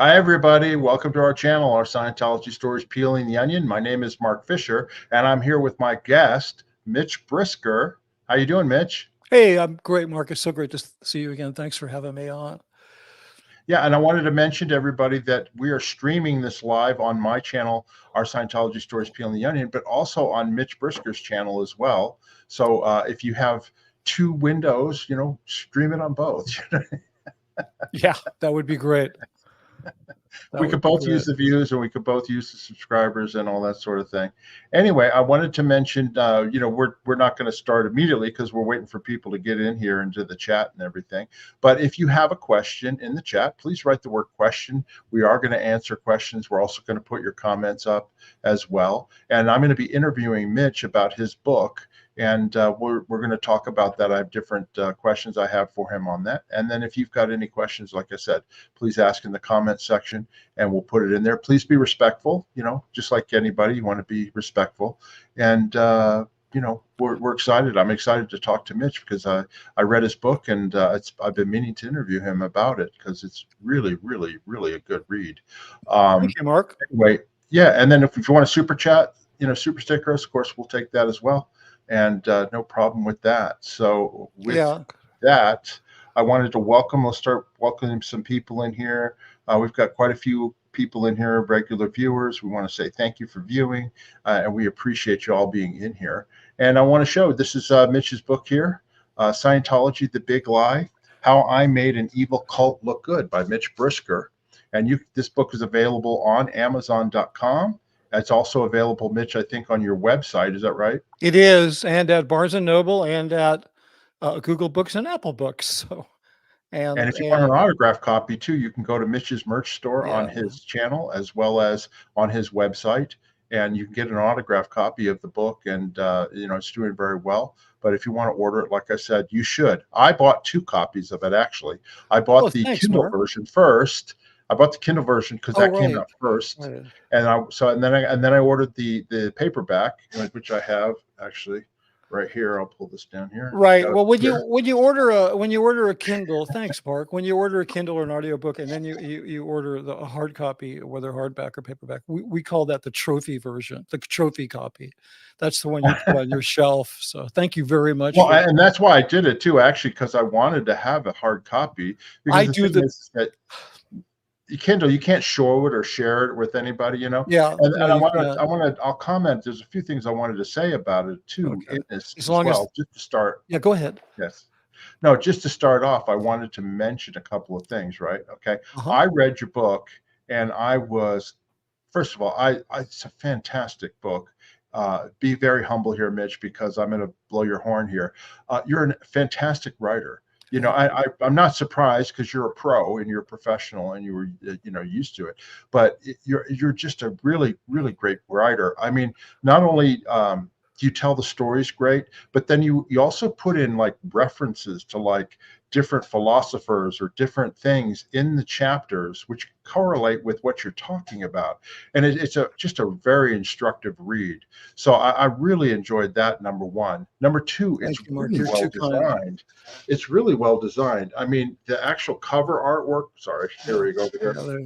Hi, everybody. Welcome to our channel, our Scientology Stories Peeling the Onion. My name is Mark Fisher, and I'm here with my guest, Mitch Brisker. How you doing, Mitch? Hey, I'm great, Mark. It's so great to see you again. Thanks for having me on. Yeah, and I wanted to mention to everybody that we are streaming this live on my channel, our Scientology Stories Peeling the Onion, but also on Mitch Brisker's channel as well. So if you have two windows, stream it on both. Yeah, that would be great. We could both use the views, and we could both use the subscribers and all that sort of thing. Anyway, I wanted to mention, we're not going to start immediately because we're waiting for people to get in here into the chat and everything. But if you have a question in the chat, please write the word question. We are going to answer questions. We're also going to put your comments up as well. And I'm going to be interviewing Mitch about his book. And we're going to talk about that. I have different questions I have for him on that. And then if you've got any questions, like I said, please ask in the comment section and we'll put it in there. Please be respectful, just like anybody, you want to be respectful. And, we're excited. I'm excited to talk to Mitch because I read his book and I've been meaning to interview him about it because it's really, really, really a good read. Thank you, Mark. Anyway, yeah. And then if you want to super chat, super sticker us, of course, we'll take that as well. And no problem with that. So with that, I wanted to let's start welcoming some people in here. We've got quite a few people in here, regular viewers. We want to say thank you for viewing, and we appreciate you all being in here. And I want to show, this is Mitch's book here, Scientology-The Big Lie, How I Made an Evil Cult Look Good by Mitch Brisker. And this book is available on Amazon.com. It's also available, Mitch, I think, on your website. Is that right? It is, and at Barnes & Noble and at Google Books and Apple Books. So, and if you want an autograph copy, too, you can go to Mitch's merch store on his channel as well as on his website. And you can get an autograph copy of the book. And, it's doing very well. But if you want to order it, like I said, you should. I bought 2 copies of it, actually. I bought the Kindle version first. I bought the Kindle version because that came out first, and then I ordered the paperback, which I have actually right here. I'll pull this down here. Right. Well, when you order a Kindle, thanks, Mark. When you order a Kindle or an audiobook, and then you order a hard copy, whether hardback or paperback, we call that the trophy version, the trophy copy. That's the one you put on your shelf. So thank you very much. Well, and that's why I did it too, actually, because I wanted to have a hard copy. I do that. Kindle, you can't show it or share it with anybody, Yeah. And I'll comment. There's a few things I wanted to say about it too. Okay. Just to start. Yeah, go ahead. Yes. No, just to start off, I wanted to mention a couple of things, right? Okay. I read your book and first of all, it's a fantastic book. Be very humble here, Mitch, because I'm going to blow your horn here. You're a fantastic writer. I'm not surprised because you're a pro and you're a professional and you were, used to it. But you're just a really, really great writer. I mean, not only do you tell the stories great, but then you also put in like references to like different philosophers or different things in the chapters which correlate with what you're talking about. And it's just a very instructive read. So I really enjoyed that, number one. Number two, it's really well designed. It's really well designed. I mean, the actual cover artwork, here we go.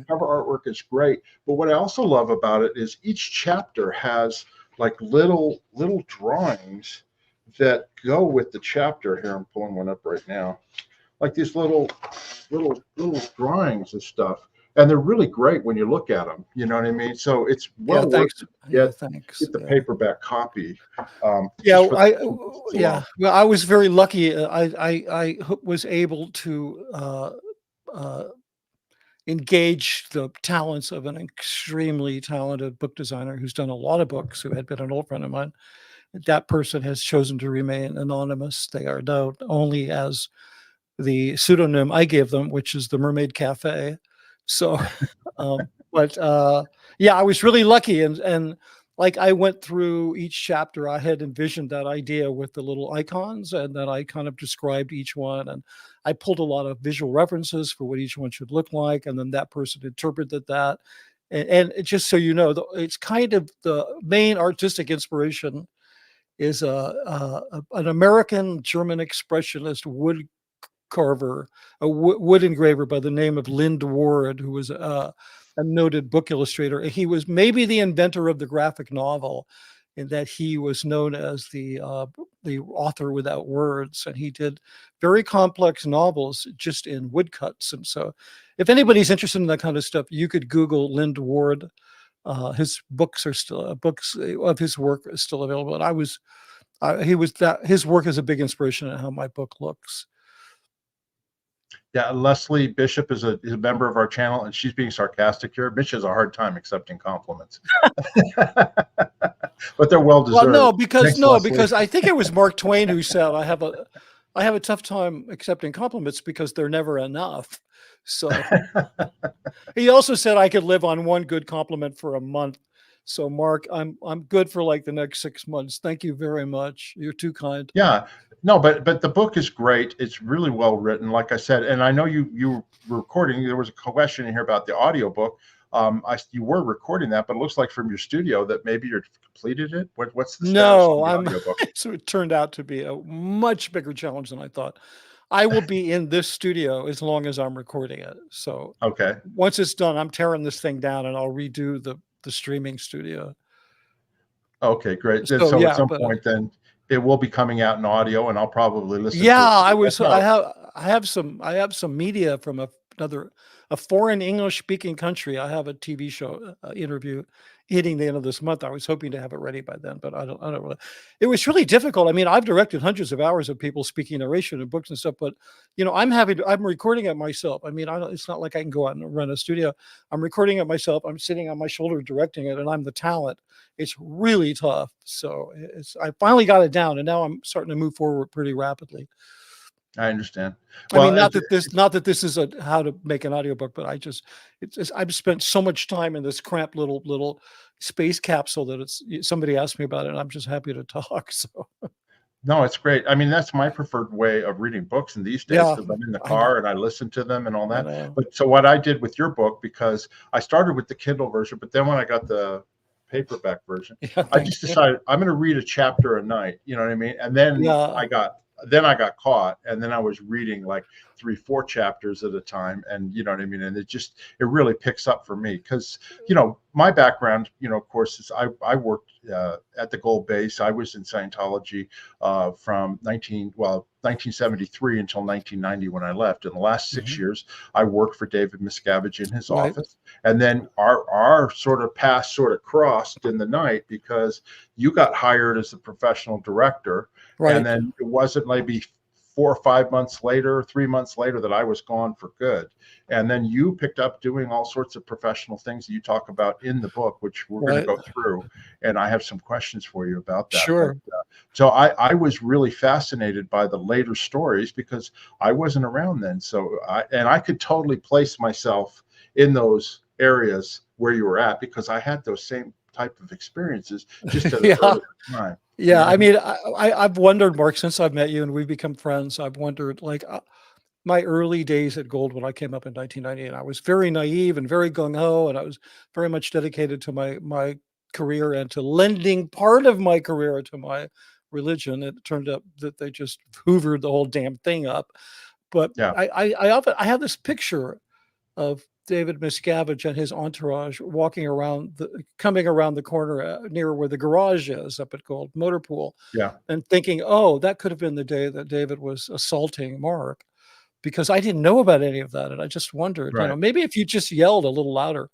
Cover artwork is great. But what I also love about it is each chapter has like little drawings that go with the chapter. Here, I'm pulling one up right now. Like these little drawings and stuff, and they're really great when you look at them. You know what I mean? So it's well worth it. Get the paperback copy. Well, I was very lucky. I was able to engage the talents of an extremely talented book designer who's done a lot of books, who had been an old friend of mine. That person has chosen to remain anonymous. They are known only as the pseudonym I gave them, which is the Mermaid Cafe. So, I was really lucky. And like I went through each chapter, I had envisioned that idea with the little icons, and then I kind of described each one. And I pulled a lot of visual references for what each one should look like. And then that person interpreted that. And just so you know, it's kind of the main artistic inspiration is an American German expressionist carver, a wood engraver by the name of Lynd Ward, who was a noted book illustrator. He was maybe the inventor of the graphic novel, in that he was known as the author without words, and he did very complex novels just in woodcuts. And so, if anybody's interested in that kind of stuff, you could Google Lynd Ward. His books are still books of his work is still available. And his work is a big inspiration in how my book looks. Yeah, Leslie Bishop is a member of our channel, and she's being sarcastic here. Mitch has a hard time accepting compliments, but they're well deserved. Well, because I think it was Mark Twain who said, I have a tough time accepting compliments because they're never enough. So he also said I could live on one good compliment for a month. So Mark, I'm good for like the next 6 months. Thank you very much. You're too kind. Yeah, no, but the book is great. It's really well written, like I said. And I know you were recording. There was a question in here about the audiobook. You were recording that, but it looks like from your studio that maybe you've completed it. What's the status of the audiobook? So it turned out to be a much bigger challenge than I thought. I will be in this studio as long as I'm recording it. So okay, once it's done, I'm tearing this thing down and I'll redo the streaming studio. Okay, great. So at some point, then it will be coming out in audio, and I'll probably listen. Yeah, to it. I have some media from a foreign English speaking country. I have a TV show interview hitting the end of this month. I was hoping to have it ready by then, but I don't really. It was really difficult. I mean, I've directed hundreds of hours of people speaking narration and books and stuff, but I'm recording it myself. I mean, it's not like I can go out and run a studio. I'm recording it myself. I'm sitting on my shoulder directing it, and I'm the talent. It's really tough. So I finally got it down, and now I'm starting to move forward pretty rapidly. I understand. Well, I mean, not that this is how to make an audiobook, but I've spent so much time in this cramped little space capsule that somebody asked me about it, and I'm just happy to talk. So no, it's great. I mean, that's my preferred way of reading books in these days, because I'm in the car and I listen to them and all that. But so what I did with your book, because I started with the Kindle version, but then when I got the paperback version, I just decided I'm going to read a chapter a night. You know what I mean? And then I got caught, and then I was reading like 3-4 chapters at a time, and you know what I mean? And it really picks up for me, because my background, of course, is I worked at the Gold Base. I was in Scientology from 1973 until 1990 when I left. In the last 6 years, I worked for David Miscavige in his office, and then our sort of paths sort of crossed in the night, because you got hired as a professional director, and then it wasn't maybe 4 or 5 months later, 3 months later, that I was gone for good. And then you picked up doing all sorts of professional things that you talk about in the book, which we're going to go through. And I have some questions for you about that. Sure. But, so I was really fascinated by the later stories, because I wasn't around then. So I could totally place myself in those areas where you were at, because I had those same type of experiences just at a earlier time. Yeah, I mean, I've wondered, Mark, since I've met you and we've become friends, I've wondered, like, my early days at Gold when I came up in 1990, and I was very naive and very gung-ho, and I was very much dedicated to my career and to lending part of my career to my religion. It turned out that they just hoovered the whole damn thing up. But I have this picture of David Miscavige and his entourage coming around the corner near where the garage is up at Gold Motor Pool. And thinking, oh, that could have been the day that David was assaulting Mark, because I didn't know about any of that. And I just wondered, maybe if you just yelled a little louder,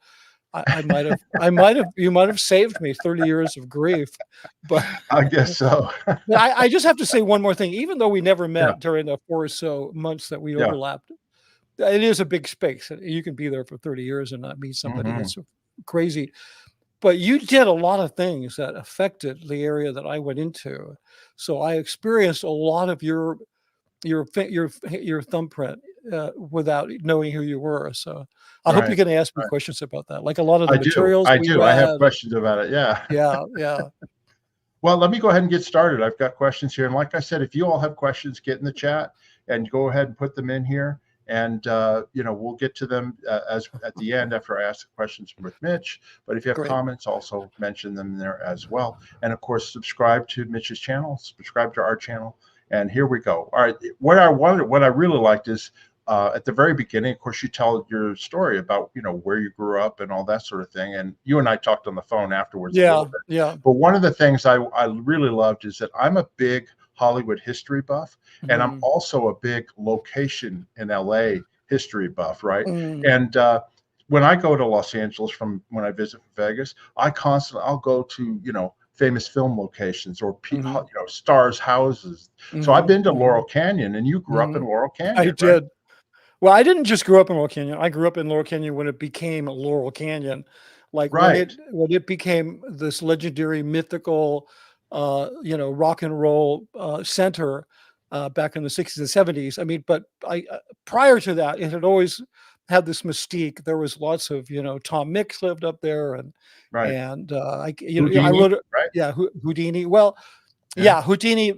you might have saved me 30 years of grief. But I guess so. I just have to say one more thing. Even though we never met during the 4 or so months that we overlapped, it is a big space. You can be there for 30 years and not meet somebody that's crazy. But you did a lot of things that affected the area that I went into. So I experienced a lot of your thumbprint without knowing who you were. So I hope you're going to ask me questions about that. Like a lot of the materials. I have questions about it. Yeah. Well, let me go ahead and get started. I've got questions here. And like I said, if you all have questions, get in the chat and go ahead and put them in here. And, we'll get to them at the end after I ask the questions with Mitch. But if you have comments, also mention them there as well. And of course, subscribe to Mitch's channel, subscribe to our channel, And here we go. All right. What I really liked is at the very beginning, of course, you tell your story about, where you grew up and all that sort of thing. And you and I talked on the phone afterwards a little Yeah, bit. yeah. But one of the things I really loved is that I'm a big Hollywood history buff, and I'm also a big location in LA history buff, right? And when I go to Los Angeles from when I visit Vegas, I'll go to, famous film locations or stars' houses. So I've been to Laurel Canyon, and you grew up in Laurel I Canyon, right? did. Well, I didn't just grow up in Laurel Canyon. I grew up in Laurel Canyon when it became Laurel Canyon. Like Right, when it became this legendary, mythical, rock and roll center back in the 60s and 70s. I mean, but prior to that, it had always had this mystique. There was lots of, Tom Mix lived up there, and right. I Houdini, wrote it. right? Yeah, Houdini. Well, Yeah, yeah, Houdini.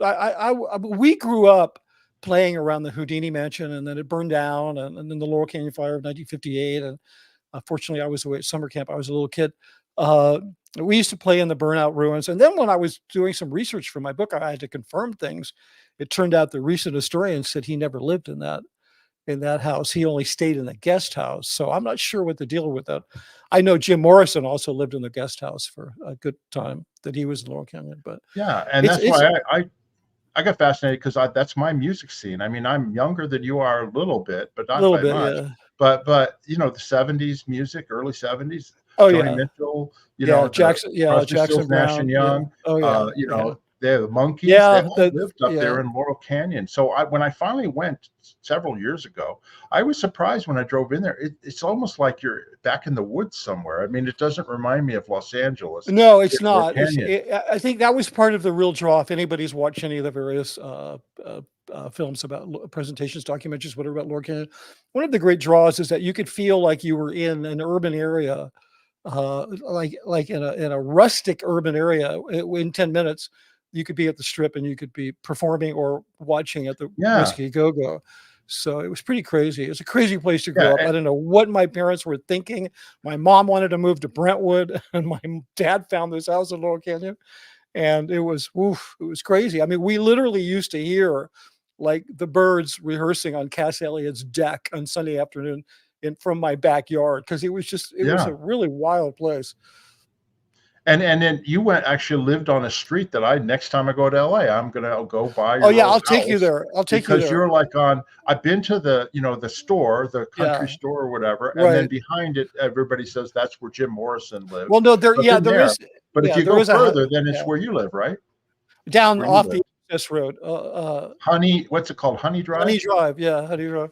We grew up playing around the Houdini mansion, and then it burned down, and then the Laurel Canyon fire of 1958. And fortunately, I was away at summer camp. I was a little kid. Uh, we used to play in the burnout ruins, and then when I was doing some research for my book, I had to confirm things. It turned out the recent historian said he never lived in that house. He only stayed in the guest house. So I'm not sure what the deal with that. I know Jim Morrison also lived in the guest house for a good time that he was in Laurel Canyon, but yeah. And it's that's it's why I got fascinated because that's my music scene. I mean, I'm younger than you are a little bit, but a not little by bit, much. yeah. But the '70s music, early '70s, Oh Joni yeah, Mitchell, yeah. the Yeah, Crosby, Jackson Stills, Nash and Brown. Yeah. Young, Oh yeah, yeah, the Monkees, they yeah. all lived up Yeah. there in Laurel Canyon. So when I finally went several years ago, I was surprised when I drove in there. It's almost like you're back in the woods somewhere. I mean, it doesn't remind me of Los Angeles, No, it's Laurel not. Canyon. I think that was part of the real draw. If anybody's watched any of the various films about presentations, documentaries, whatever about Laurel Canyon, one of the great draws is that you could feel like you were in an urban area, like in a rustic urban area. In 10 minutes, you could be at the Strip and you could be performing or watching at the Yeah, Whiskey Go Go. So it was pretty crazy. It's a crazy place to grow up. yeah. I don't know what my parents were thinking. My mom wanted to move to Brentwood, and my dad found this house in Laurel Canyon, and it was woof, it was crazy. I mean, we literally used to hear like the birds rehearsing on Cass Elliott's deck on Sunday afternoon from my backyard because it was Yeah. a really wild place. And then you actually lived on a street that next time I go to LA, I'm gonna go by Oh your yeah, old I'll take you house there. I'll take you because there. you're like I've been to the store, the country Yeah, store or whatever, and then right. behind it, everybody says that's where Jim Morrison lived. Well, no, I've been there there, is, but if yeah, you there go is further, then yeah, it's where you live, right? down Where you off live. the access road, Honey, what's it called? Honey Honey Drive? Drive. Yeah, Honey Drive.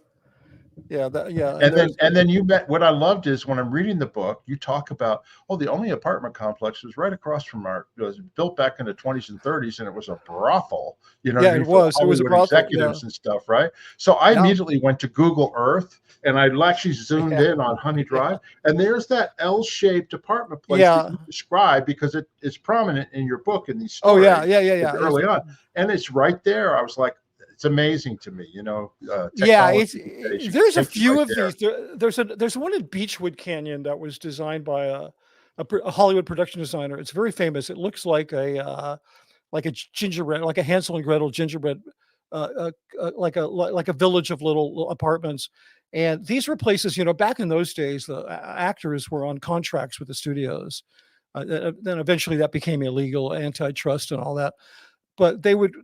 Yeah, and And then there's and then you met what I loved is when I'm reading the book, you talk about, the only apartment complex was right across from it was built back in the 20s and 30s, and it was a brothel, you know what I yeah, mean, for it was a Hollywood brothel. Yeah, executives and stuff, right? So I yeah, immediately went to Google Earth and I actually zoomed yeah, in on Honey yeah, Drive, and there's that L-shaped apartment place that yeah. you describe because it is prominent in your book in these Oh yeah, stories yeah. early on, and it's right there. I was like, it's amazing to me, Yeah, technology these days, you there's a take you right few of there. these. There's one in Beechwood Canyon that was designed by a Hollywood production designer. It's very famous. It looks like a gingerbread, like a Hansel and Gretel gingerbread, like a village of little apartments. And these were places, back in those days, the actors were on contracts with the studios. Then eventually that became illegal, antitrust and all that. But they would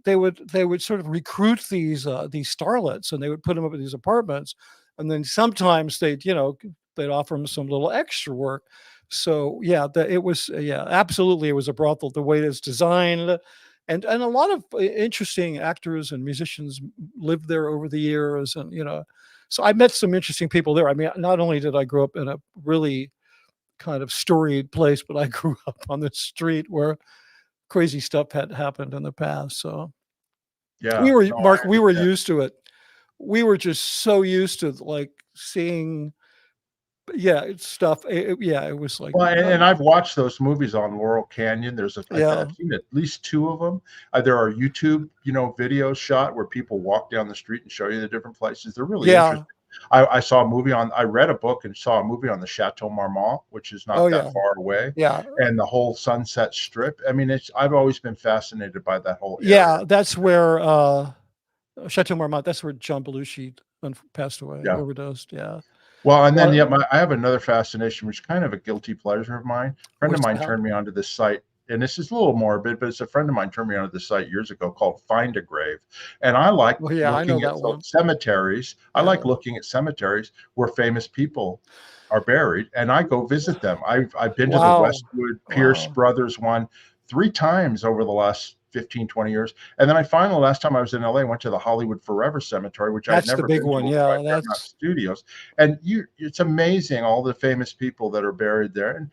sort of recruit these starlets, and they would put them up at these apartments, and then sometimes they'd offer them some little extra work. So yeah, it was, yeah, absolutely, it was a brothel the way it's designed, and a lot of interesting actors and musicians lived there over the years, and so I met some interesting people there. I mean, not only did I grow up in a really kind of storied place, but I grew up on the street where crazy stuff had happened in the past. So Yeah, no, I Mark, we were understand. used to it. We were just so used to like seeing, yeah, it's stuff. Yeah, it was like, Well, and I've watched those movies on Laurel Canyon. yeah, I've seen at least two of them. There are YouTube, videos shot where people walk down the street and show you the different places. They're really yeah, interesting. I read a book and saw a movie on the Chateau Marmont, which is oh not that yeah, far away, yeah, and the whole Sunset Strip. I mean, I've always been fascinated by that whole area. yeah. That's where Chateau Marmont. That's where John Belushi passed away, Yeah. overdosed. Yeah. Well, and then I have another fascination, which is kind of a guilty pleasure of mine. A friend of mine turned me onto this site, and this is a little morbid, but it's a friend of mine turned me onto this site years ago called Find a Grave. And I like looking at cemeteries. I like looking at cemeteries where famous people are buried, and I go visit them. I've been to the Westwood Pierce Brothers one 3 times over the last 15, 20 years. And then I finally, last time I was in LA, went to the Hollywood Forever Cemetery, which I'd never been to. Yeah, that's Studios. And it's amazing, all the famous people that are buried there. And,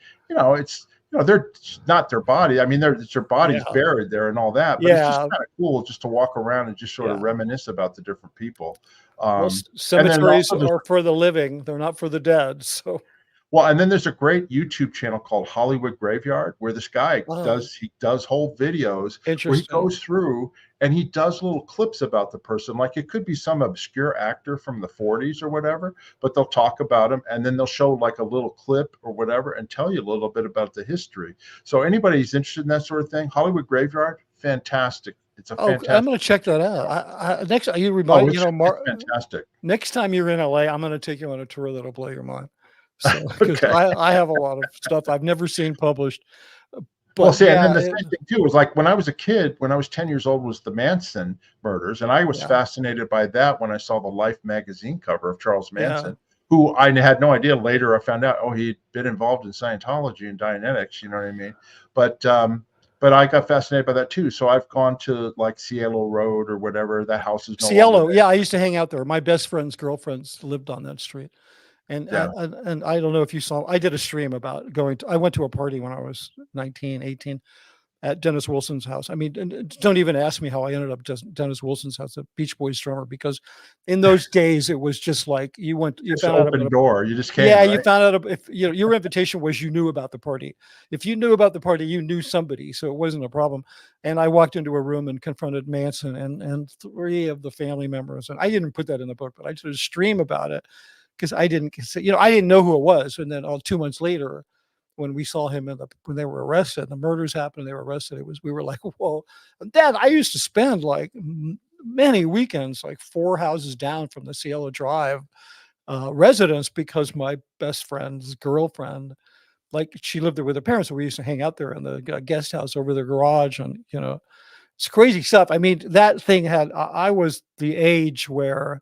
it's, they're not their body. I mean, their bodies buried there and all that, but it's just kind of cool just to walk around and just sort of reminisce about the different people. Cemeteries are for the living. They're not for the dead. So. Well, and then there's a great YouTube channel called Hollywood Graveyard, where this guy does whole videos where he goes through and he does little clips about the person. Like it could be some obscure actor from the 40s or whatever, but they'll talk about him and then they'll show like a little clip or whatever and tell you a little bit about the history. So anybody who's interested in that sort of thing, Hollywood Graveyard, fantastic. It's a fantastic. I'm going to check that out. Next time you're in LA, I'm going to take you on a tour that'll blow your mind. So, because I have a lot of stuff I've never seen published. But and then the same thing too was like when I was a kid, when I was 10 years old, was the Manson murders, and I was fascinated by that when I saw the Life magazine cover of Charles Manson, who I had no idea. Later, I found out, he'd been involved in Scientology and Dianetics. You know what I mean? But I got fascinated by that too. So I've gone to like Cielo Road or whatever. That house is Cielo. Yeah, I used to hang out there. My best friend's girlfriends lived on that street. And I don't know if you saw, I did a stream about I went to a party when I was 19, 18 at Dennis Wilson's house. I mean, don't even ask me how I ended up at Dennis Wilson's house, the Beach Boys drummer, because in those days it was just like you found out open door. You just came. Yeah, right? You found out if your invitation was you knew about the party. If you knew about the party, you knew somebody, so it wasn't a problem. And I walked into a room and confronted Manson and 3 of the family members, and I didn't put that in the book, but I did a stream about it. Because I didn't know who it was. And then 2 months later, when we saw him when they were arrested, the murders happened, they were arrested. We were like, whoa. And then I used to spend like many weekends, like 4 houses down from the Cielo Drive residence, because my best friend's girlfriend, like she lived there with her parents. So we used to hang out there in the guest house over the garage, and it's crazy stuff. I mean, that thing I was the age where,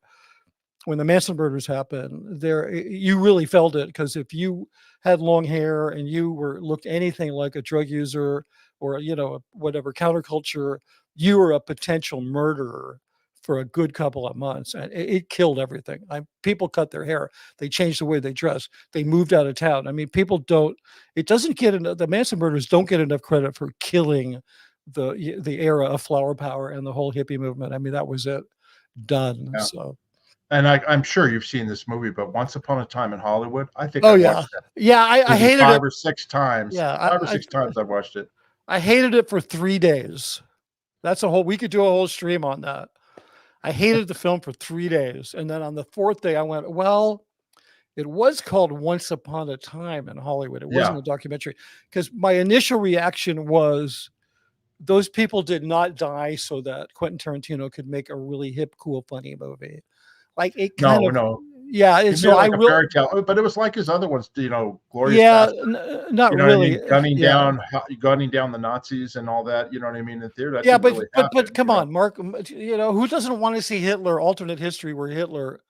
when the Manson murders happened, you really felt it, because if you had long hair and you looked anything like a drug user or whatever counterculture, you were a potential murderer for a good couple of months, and it killed everything. People cut their hair, they changed the way they dress, they moved out of town. I mean, the Manson murders don't get enough credit for killing the era of flower power and the whole hippie movement. I mean, that was it, done. Yeah. So. And I'm sure you've seen this movie, but Once Upon a Time in Hollywood, I think I watched it. Yeah, I hated it 5 or 6 times. Yeah, 5 or 6 times I've watched it. I hated it for 3 days. We could do a whole stream on that. I hated the film for 3 days. And then on the 4th day, I went, well, it was called Once Upon a Time in Hollywood. It wasn't a documentary. Because my initial reaction was, those people did not die so that Quentin Tarantino could make a really hip, cool, funny movie. Like it kind of, yeah. And so like but it was like his other ones, Glorious. Yeah, not really. Gunning down the Nazis and all that. You know what I mean? In theater. Yeah, but come on, Mark. Who doesn't want to see Hitler, alternate history where Hitler.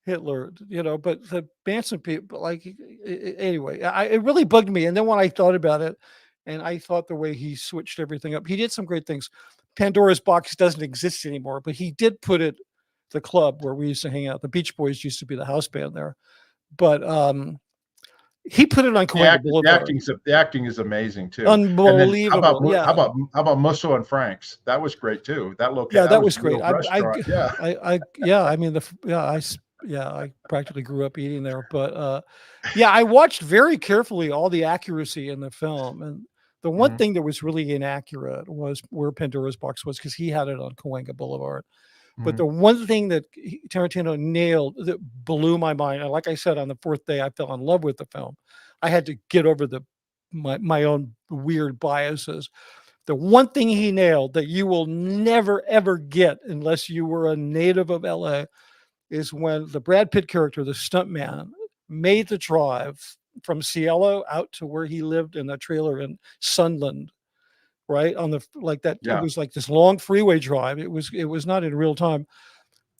But the Manson people, like, anyway, it really bugged me. And then when I thought about it, and I thought the way he switched everything up, he did some great things. Pandora's Box doesn't exist anymore, but he did put it. The club where we used to hang out. The Beach Boys used to be the house band there, but he put it on Cahuenga Boulevard. The acting is amazing too. Unbelievable. How about Musso and Frank's? That was great too. That location. Yeah, that was great. I practically grew up eating there, but I watched very carefully all the accuracy in the film, and the one thing that was really inaccurate was where Pandora's Box was, because he had it on Cahuenga Boulevard. But the one thing that Tarantino nailed that blew my mind, and like I said, on the 4th day, I fell in love with the film. I had to get over my own weird biases. The one thing he nailed that you will never, ever get unless you were a native of LA is when the Brad Pitt character, the stuntman, made the drive from Cielo out to where he lived in a trailer in Sunland, right? On the like that, it Yeah. was like this long freeway drive. It was not in real time.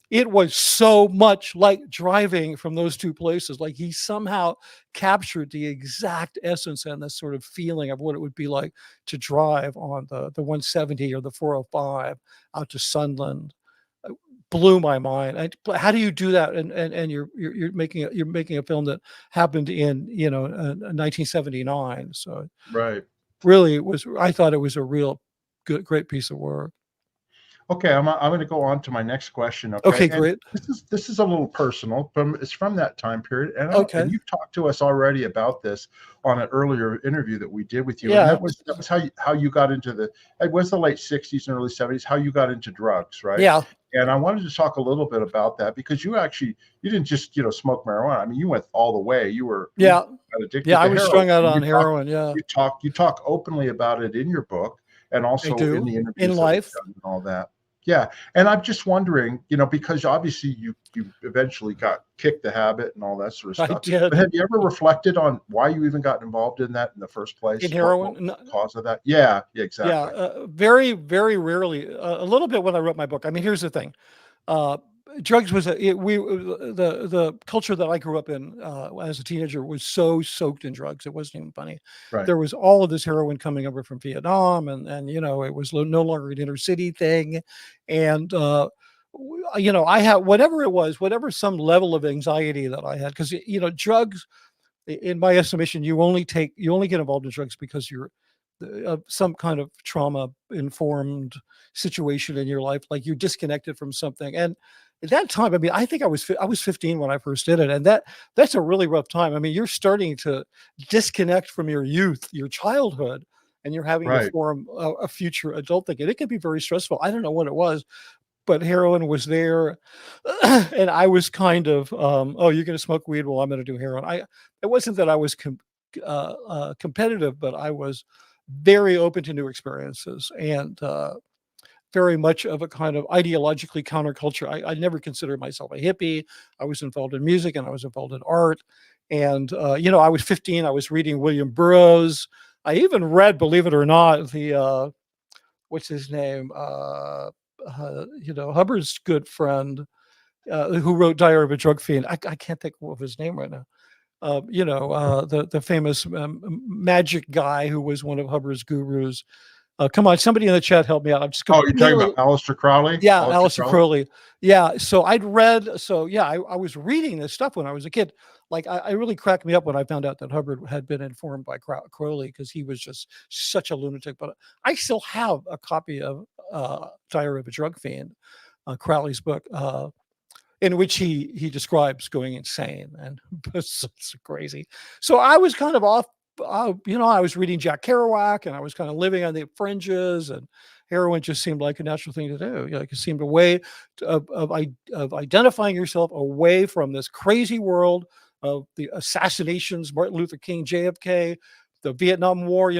It was so much like driving from those two places. Like he somehow captured the exact essence and the sort of feeling of what it would be like to drive on the 170 or the 405 out to Sunland. Blew my mind. How do you do that? And you're making a film that happened in 1979. So Right. really, it was. I thought it was a real great piece of work. Okay, I'm going to go on to my next question. Okay, Okay, and great. this is a little personal, it's from that time period, and Okay. you've talked to us already about this on an earlier interview that we did with you, Yeah. and that was how you got into it was the late '60s and early '70s, how you got into drugs, right? Yeah. And I wanted to talk a little bit about that because you didn't just smoke marijuana. I mean, you went all the way. You got addicted to I was heroin. strung out on heroin. Yeah, you talk openly about it in your book and also I do in the interviews in that life. we've done and all that. Yeah, and I'm just wondering, because obviously you eventually got kicked the habit and all that sort of stuff. I did. But have you ever reflected on why you even got involved in that in the first place? In heroin? What was the cause of that? Yeah, exactly. Yeah, very, very rarely. A little bit when I wrote my book. I mean, here's the thing. Drugs was the culture that I grew up in as a teenager was so soaked in drugs. It wasn't even funny. Right. There was all of this heroin coming over from Vietnam, and it was no longer an inner city thing. And I had whatever it was, whatever some level of anxiety that I had, because drugs, in my estimation, you only get involved in drugs because you're some kind of trauma informed situation in your life, like you're disconnected from something. And at that time, I mean, I think I was 15 when I first did it, and that's a really rough time. I mean, you're starting to disconnect from your youth, your childhood, and you're having to form a future adult thing, and it can be very stressful. I don't know what it was, but heroin was there, and I was kind of, oh, you're going to smoke weed? Well, I'm going to do heroin. It wasn't that I was competitive, but I was very open to new experiences and very much of a kind of ideologically counterculture. I never considered myself a hippie. I was involved in music and I was involved in art. And, I was 15. I was reading William Burroughs. I even read, believe it or not, the, what's his name? Hubbard's good friend who wrote Diary of a Drug Fiend. I can't think of his name right now. The famous magic guy who was one of Hubbard's gurus. Come on, somebody in the chat help me out. I'm just you're talking about Aleister Crowley? Yeah, Aleister Crowley. Yeah, so I was reading this stuff when I was a kid. Like, I really cracked me up when I found out that Hubbard had been informed by Crowley, because he was just such a lunatic. But I still have a copy of Diary of a Drug Fiend, Crowley's book, in which he describes going insane, and it's crazy. So I was kind of off. I was reading Jack Kerouac, and I was kind of living on the fringes, and heroin just seemed like a natural thing to do. It seemed a way of identifying yourself away from this crazy world of the assassinations, Martin Luther King, JFK, the Vietnam War.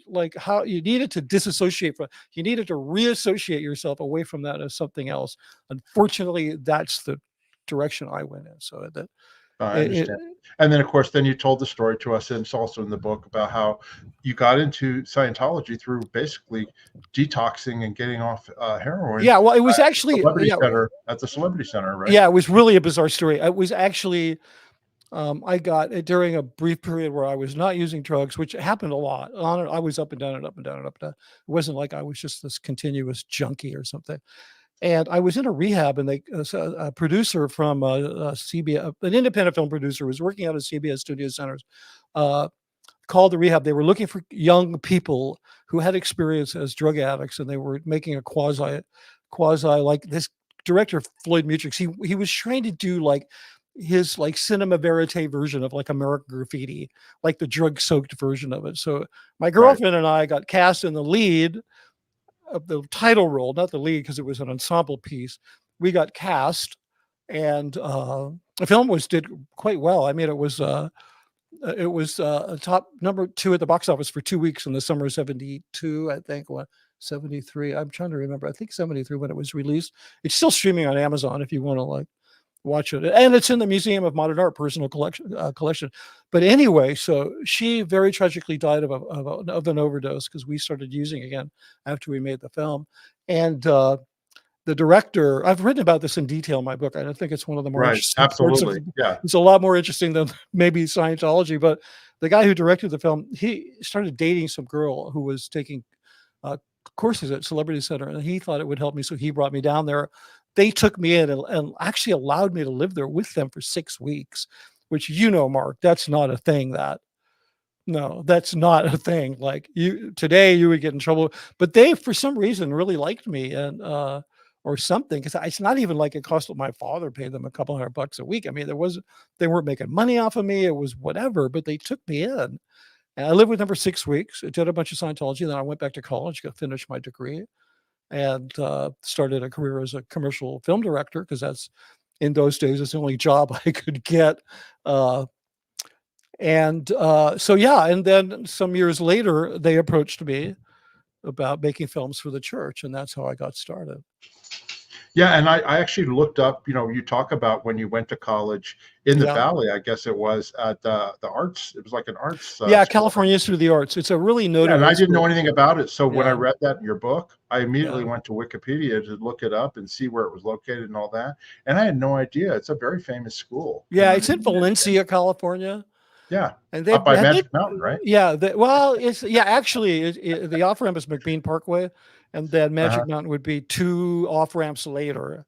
Like how you needed to disassociate you needed to reassociate yourself away from that as something else. Unfortunately, that's the direction I went in. So that. I understand. And then, of course, you told the story to us, and it's also in the book, about how you got into Scientology through basically detoxing and getting off heroin. Yeah, well, it was actually at the Celebrity Center, right? Yeah, it was really a bizarre story. It was actually, I got it during a brief period where I was not using drugs, which happened a lot. I was up and down and up and down and up and down. It wasn't like I was just this continuous junkie or something. And I was in a rehab, and a producer from CBS, an independent film producer, was working out of CBS Studio Centers, called the rehab. They were looking for young people who had experience as drug addicts, and they were making a quasi like this director, Floyd Mutrux. He was trying to do like his like cinema verite version of like American Graffiti, like the drug soaked version of it. So my girlfriend and I got cast in the lead of the title role, not the lead, because it was an ensemble piece. We got cast, and the film did quite well. I mean, it was it was top #2 at the box office for 2 weeks in the summer of '72, I think. What, '73? I'm trying to remember. I think '73 when it was released. It's still streaming on Amazon if you want to like watch it, and it's in the Museum of Modern Art personal collection. But anyway, so she very tragically died of an overdose because we started using again after we made the film, and the director, I've written about this in detail in my book. I think it's one of the more Right. interesting parts of Absolutely. Yeah. it's a lot more interesting than maybe Scientology. But the guy who directed the film, he started dating some girl who was taking courses at Celebrity Center, and he thought it would help me, so he brought me down there. They took me in and actually allowed me to live there with them for 6 weeks, which, Mark, that's not a thing that no, that's not a thing. Like you today, you would get in trouble, but they, for some reason, really liked me and or something. Because it's not even like it cost my father paid them a couple $100 a week. I mean, they weren't making money off of me. It was whatever, but they took me in, and I lived with them for 6 weeks. I did a bunch of Scientology. Then I went back to college, got finished my degree, and started a career as a commercial film director because that's in those days it's the only job I could get. So yeah, and then some years later, they approached me about making films for the church, and that's how I got started. Yeah, and I actually looked up, you talk about when you went to college in the Yeah. Valley, I guess it was at the arts. It was like an arts Yeah, school. California Institute of the Arts. It's a really Yeah, noted and I art didn't know school. anything about it. So when I Yeah. read that in your book, I immediately Yeah. went to Wikipedia to look it up and see where it was located and all that. And I had no idea. It's a very famous school. Yeah, it's in Valencia, California. Yeah, And up by Magic Mountain, right? Yeah, actually, the off ramp is McBean Parkway, and then Magic Mountain would be 2 off ramps later.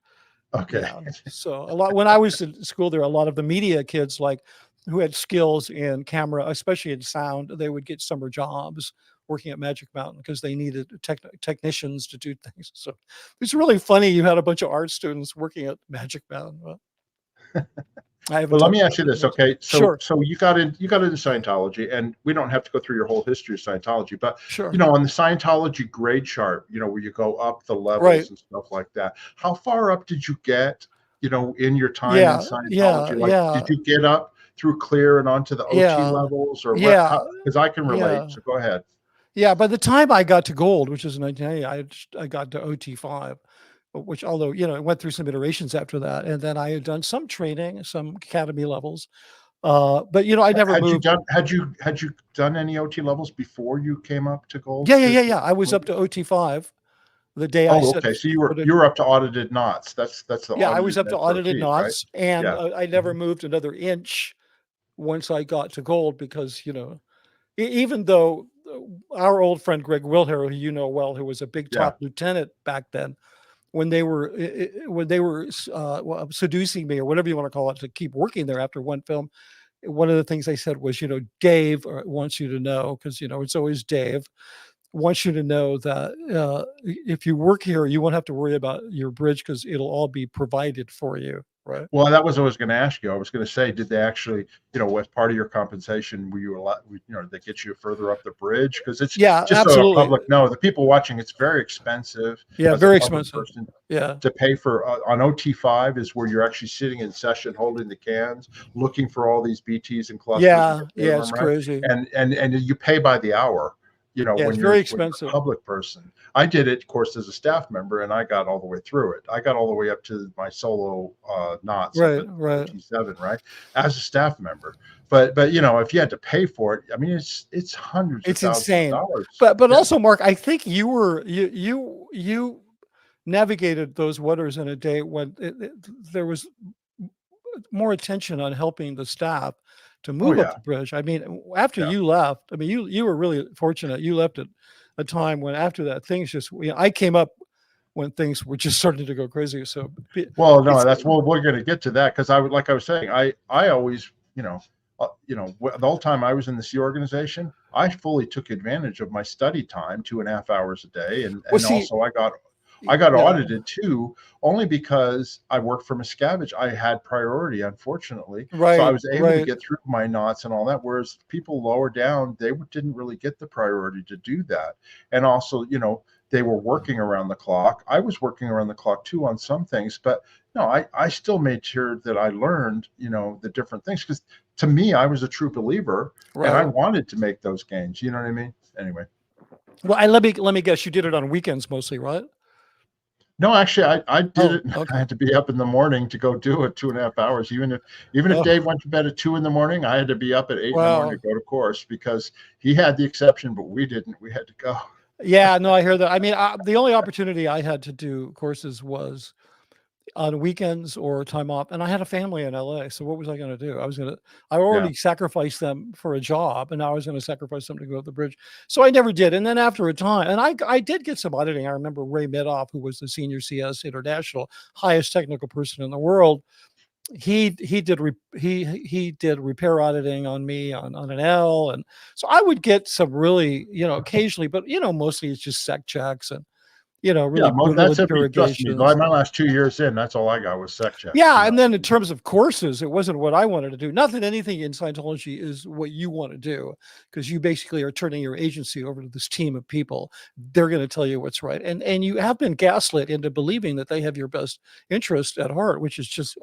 Okay. Yeah. So a lot when I was in school there, a lot of the media kids like who had skills in camera, especially in sound, they would get summer jobs working at Magic Mountain because they needed technicians to do things. So it's really funny you had a bunch of art students working at Magic Mountain. Well, But let me ask you this, okay? Sure. So you got into Scientology, and we don't have to go through your whole history of Scientology, but Sure. On the Scientology grade chart, where you go up the levels and stuff like that. How far up did you get, in your time in Scientology? Did you get up through clear and onto the OT levels, or what? Because I can relate. So go ahead. Yeah, by the time I got to gold, which is in 1990, I got to OT5. Which, although it went through some iterations after that, and then I had done some training, some academy levels, but I never moved. Had you done any OT levels before you came up to gold? Yeah. I was up to OT5 the day I said. Okay, so you were up to audited knots. That's the I was up to audited knots, right? and I never moved another inch once I got to gold because even though our old friend Greg Wilher, who well, who was a big top lieutenant back then. When they were seducing me or whatever you want to call it to keep working there after one film, one of the things they said was, Dave wants you to know, because it's always Dave wants you to know that if you work here, you won't have to worry about your bridge because it'll all be provided for you. Right. Well, that was what I was going to ask you. I was going to say, did they actually, as part of your compensation, were you allowed, they get you further up the bridge? Because it's just absolutely. so the public know, the people watching, it's very expensive. Yeah, very expensive. To pay for on OT5 is where you're actually sitting in session, holding the cans, looking for all these BTs and clusters. Yeah, it's crazy. And you pay by the hour. When you're very expensive. A public person. I did it, of course, as a staff member, and I got all the way through it. I got all the way up to my solo knots, right, T7, right, as a staff member. But if you had to pay for it, I mean, it's hundreds of thousands of dollars. But also, Mark, I think you navigated those waters in a day when there was more attention on helping the staff to move up the bridge. I mean, after you left, I mean, you were really fortunate. You left at a time when after that things just, I came up when things were just starting to go crazy. So, we're going to get to that because like I was saying, I always, the whole time I was in the C organization, I fully took advantage of my study time, 2.5 hours a day, and also I got audited too, only because I worked for Miscavige. I had priority, unfortunately. Right, so I was able to get through my knots and all that. Whereas people lower down, they didn't really get the priority to do that. And also, they were working around the clock. I was working around the clock too on some things, but no, I still made sure that I learned, the different things, because to me, I was a true believer, and I wanted to make those gains. You know what I mean? Anyway. Well, let me guess, you did it on weekends mostly, right? No, actually, I did it. Okay. I had to be up in the morning to go do it 2.5 hours. Even if Dave went to bed at 2 in the morning, I had to be up at 8 in the morning to go to course, because he had the exception, but we didn't. We had to go. Yeah, no, I hear that. I mean, the only opportunity I had to do courses was on weekends or time off, and I had a family in LA. So what was I going to do? I already sacrificed them for a job, and now I was going to sacrifice them to go up the bridge. So I never did. And then after a time, and I did get some auditing. I remember Ray Medoff, who was the senior CS International, highest technical person in the world. He did repair auditing on me on an L, and so I would get some really, occasionally, but mostly it's just sec checks and really that's it. Trust me, my last 2 years in, that's all I got was sec checks. Yeah, and then in terms of courses, it wasn't what I wanted to do. Not that anything in Scientology is what you want to do, because you basically are turning your agency over to this team of people. They're going to tell you what's right, and you have been gaslit into believing that they have your best interest at heart, which is just,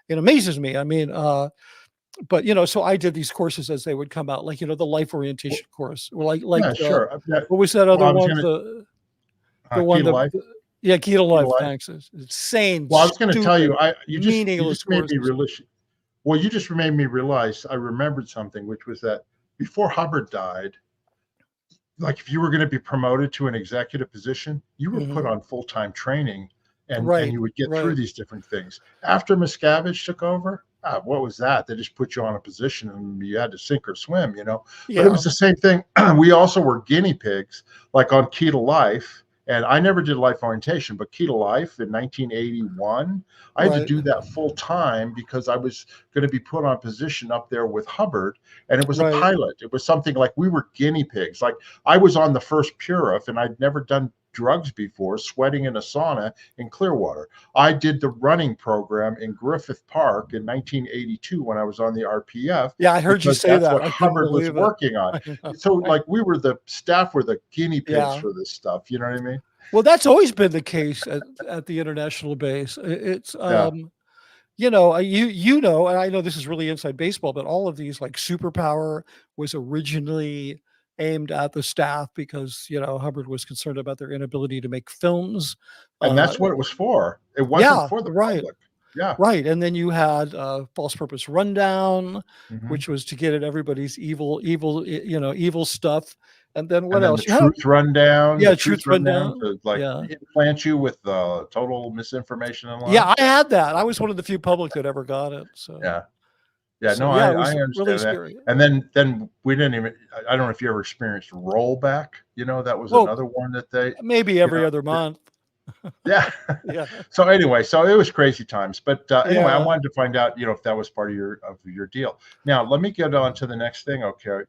it amazes me. I mean, but so I did these courses as they would come out, like the life orientation course, or sure. What was that other one? The one that. Key to Life. Thanks. It's insane. Well, I was going to tell you, you just made me realize. Well, you just made me realize. I remembered something, which was that before Hubbard died, like if you were going to be promoted to an executive position, you were put on full-time training, and you would get through these different things. After Miscavige took over, what was that? They just put you on a position and you had to sink or swim, But it was the same thing. We also were guinea pigs, like on Key to Life. And I never did life orientation, but Key to Life in 1981, I had to do that full time because I was going to be put on position up there with Hubbard, and it was a pilot. It was something like we were guinea pigs. Like I was on the first Purif, and I'd never done drugs before, sweating in a sauna in Clearwater. I did the running program in Griffith Park in 1982 when I was on the RPF. Yeah, I heard you say that. What Hubbard was working on. So like we were the staff were the guinea pigs for this stuff. You know what I mean? Well, that's always been the case at the international base. It's and I know this is really inside baseball, but all of these, like Superpower was originally aimed at the staff because Hubbard was concerned about their inability to make films, and that's what it was for. It wasn't for the public. Yeah, right. And then you had False Purpose Rundown, which was to get at everybody's evil stuff. And then what else? The Truth Rundown. Yeah, Truth Rundown. To implant you with total misinformation and lies. Yeah, I had that. I was one of the few public that ever got it. So I understand really that. And then we didn't even. I don't know if you ever experienced rollback. That was another one that they maybe every other month. Yeah. So anyway, it was crazy times. But anyway, I wanted to find out, if that was part of your deal. Now, let me get on to the next thing. Okay.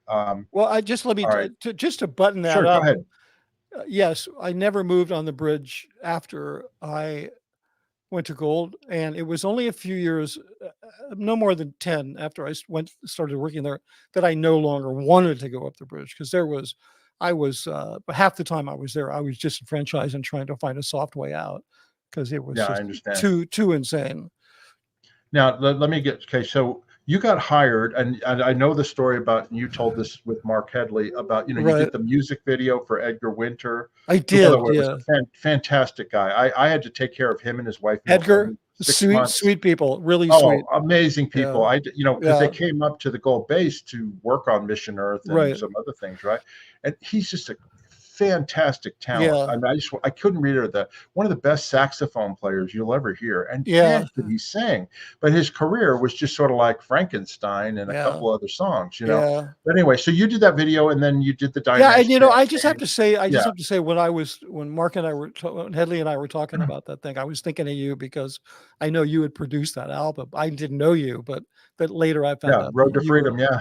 Well, just to button that up. Go ahead. Yes, I never moved on the bridge after I went to gold, and it was only a few years, no more than 10, after I started working there, that I no longer wanted to go up the bridge, because I was half the time I was there, I was disenfranchised and trying to find a soft way out, because it was just too insane. Now let me get so you got hired, and I know the story about, you told this with Mark Headley about, you did the music video for Edgar Winter. I did. Was a fantastic guy. I had to take care of him and his wife. Edgar, sweet people, really sweet, amazing people. Because they came up to the Gold Base to work on Mission Earth and some other things, right? And he's just a fantastic talent. I mean, I couldn't read her. One of the best saxophone players you'll ever hear, and did he sing? But his career was just sort of like Frankenstein and a couple other songs, But anyway, so you did that video, and then you did the dynamic. Yeah, and I just have to say, when Mark and I were, when Headley and I were talking about that thing, I was thinking of you, because I know you had produced that album. I didn't know you, but later I found out. Road to Freedom. Yeah.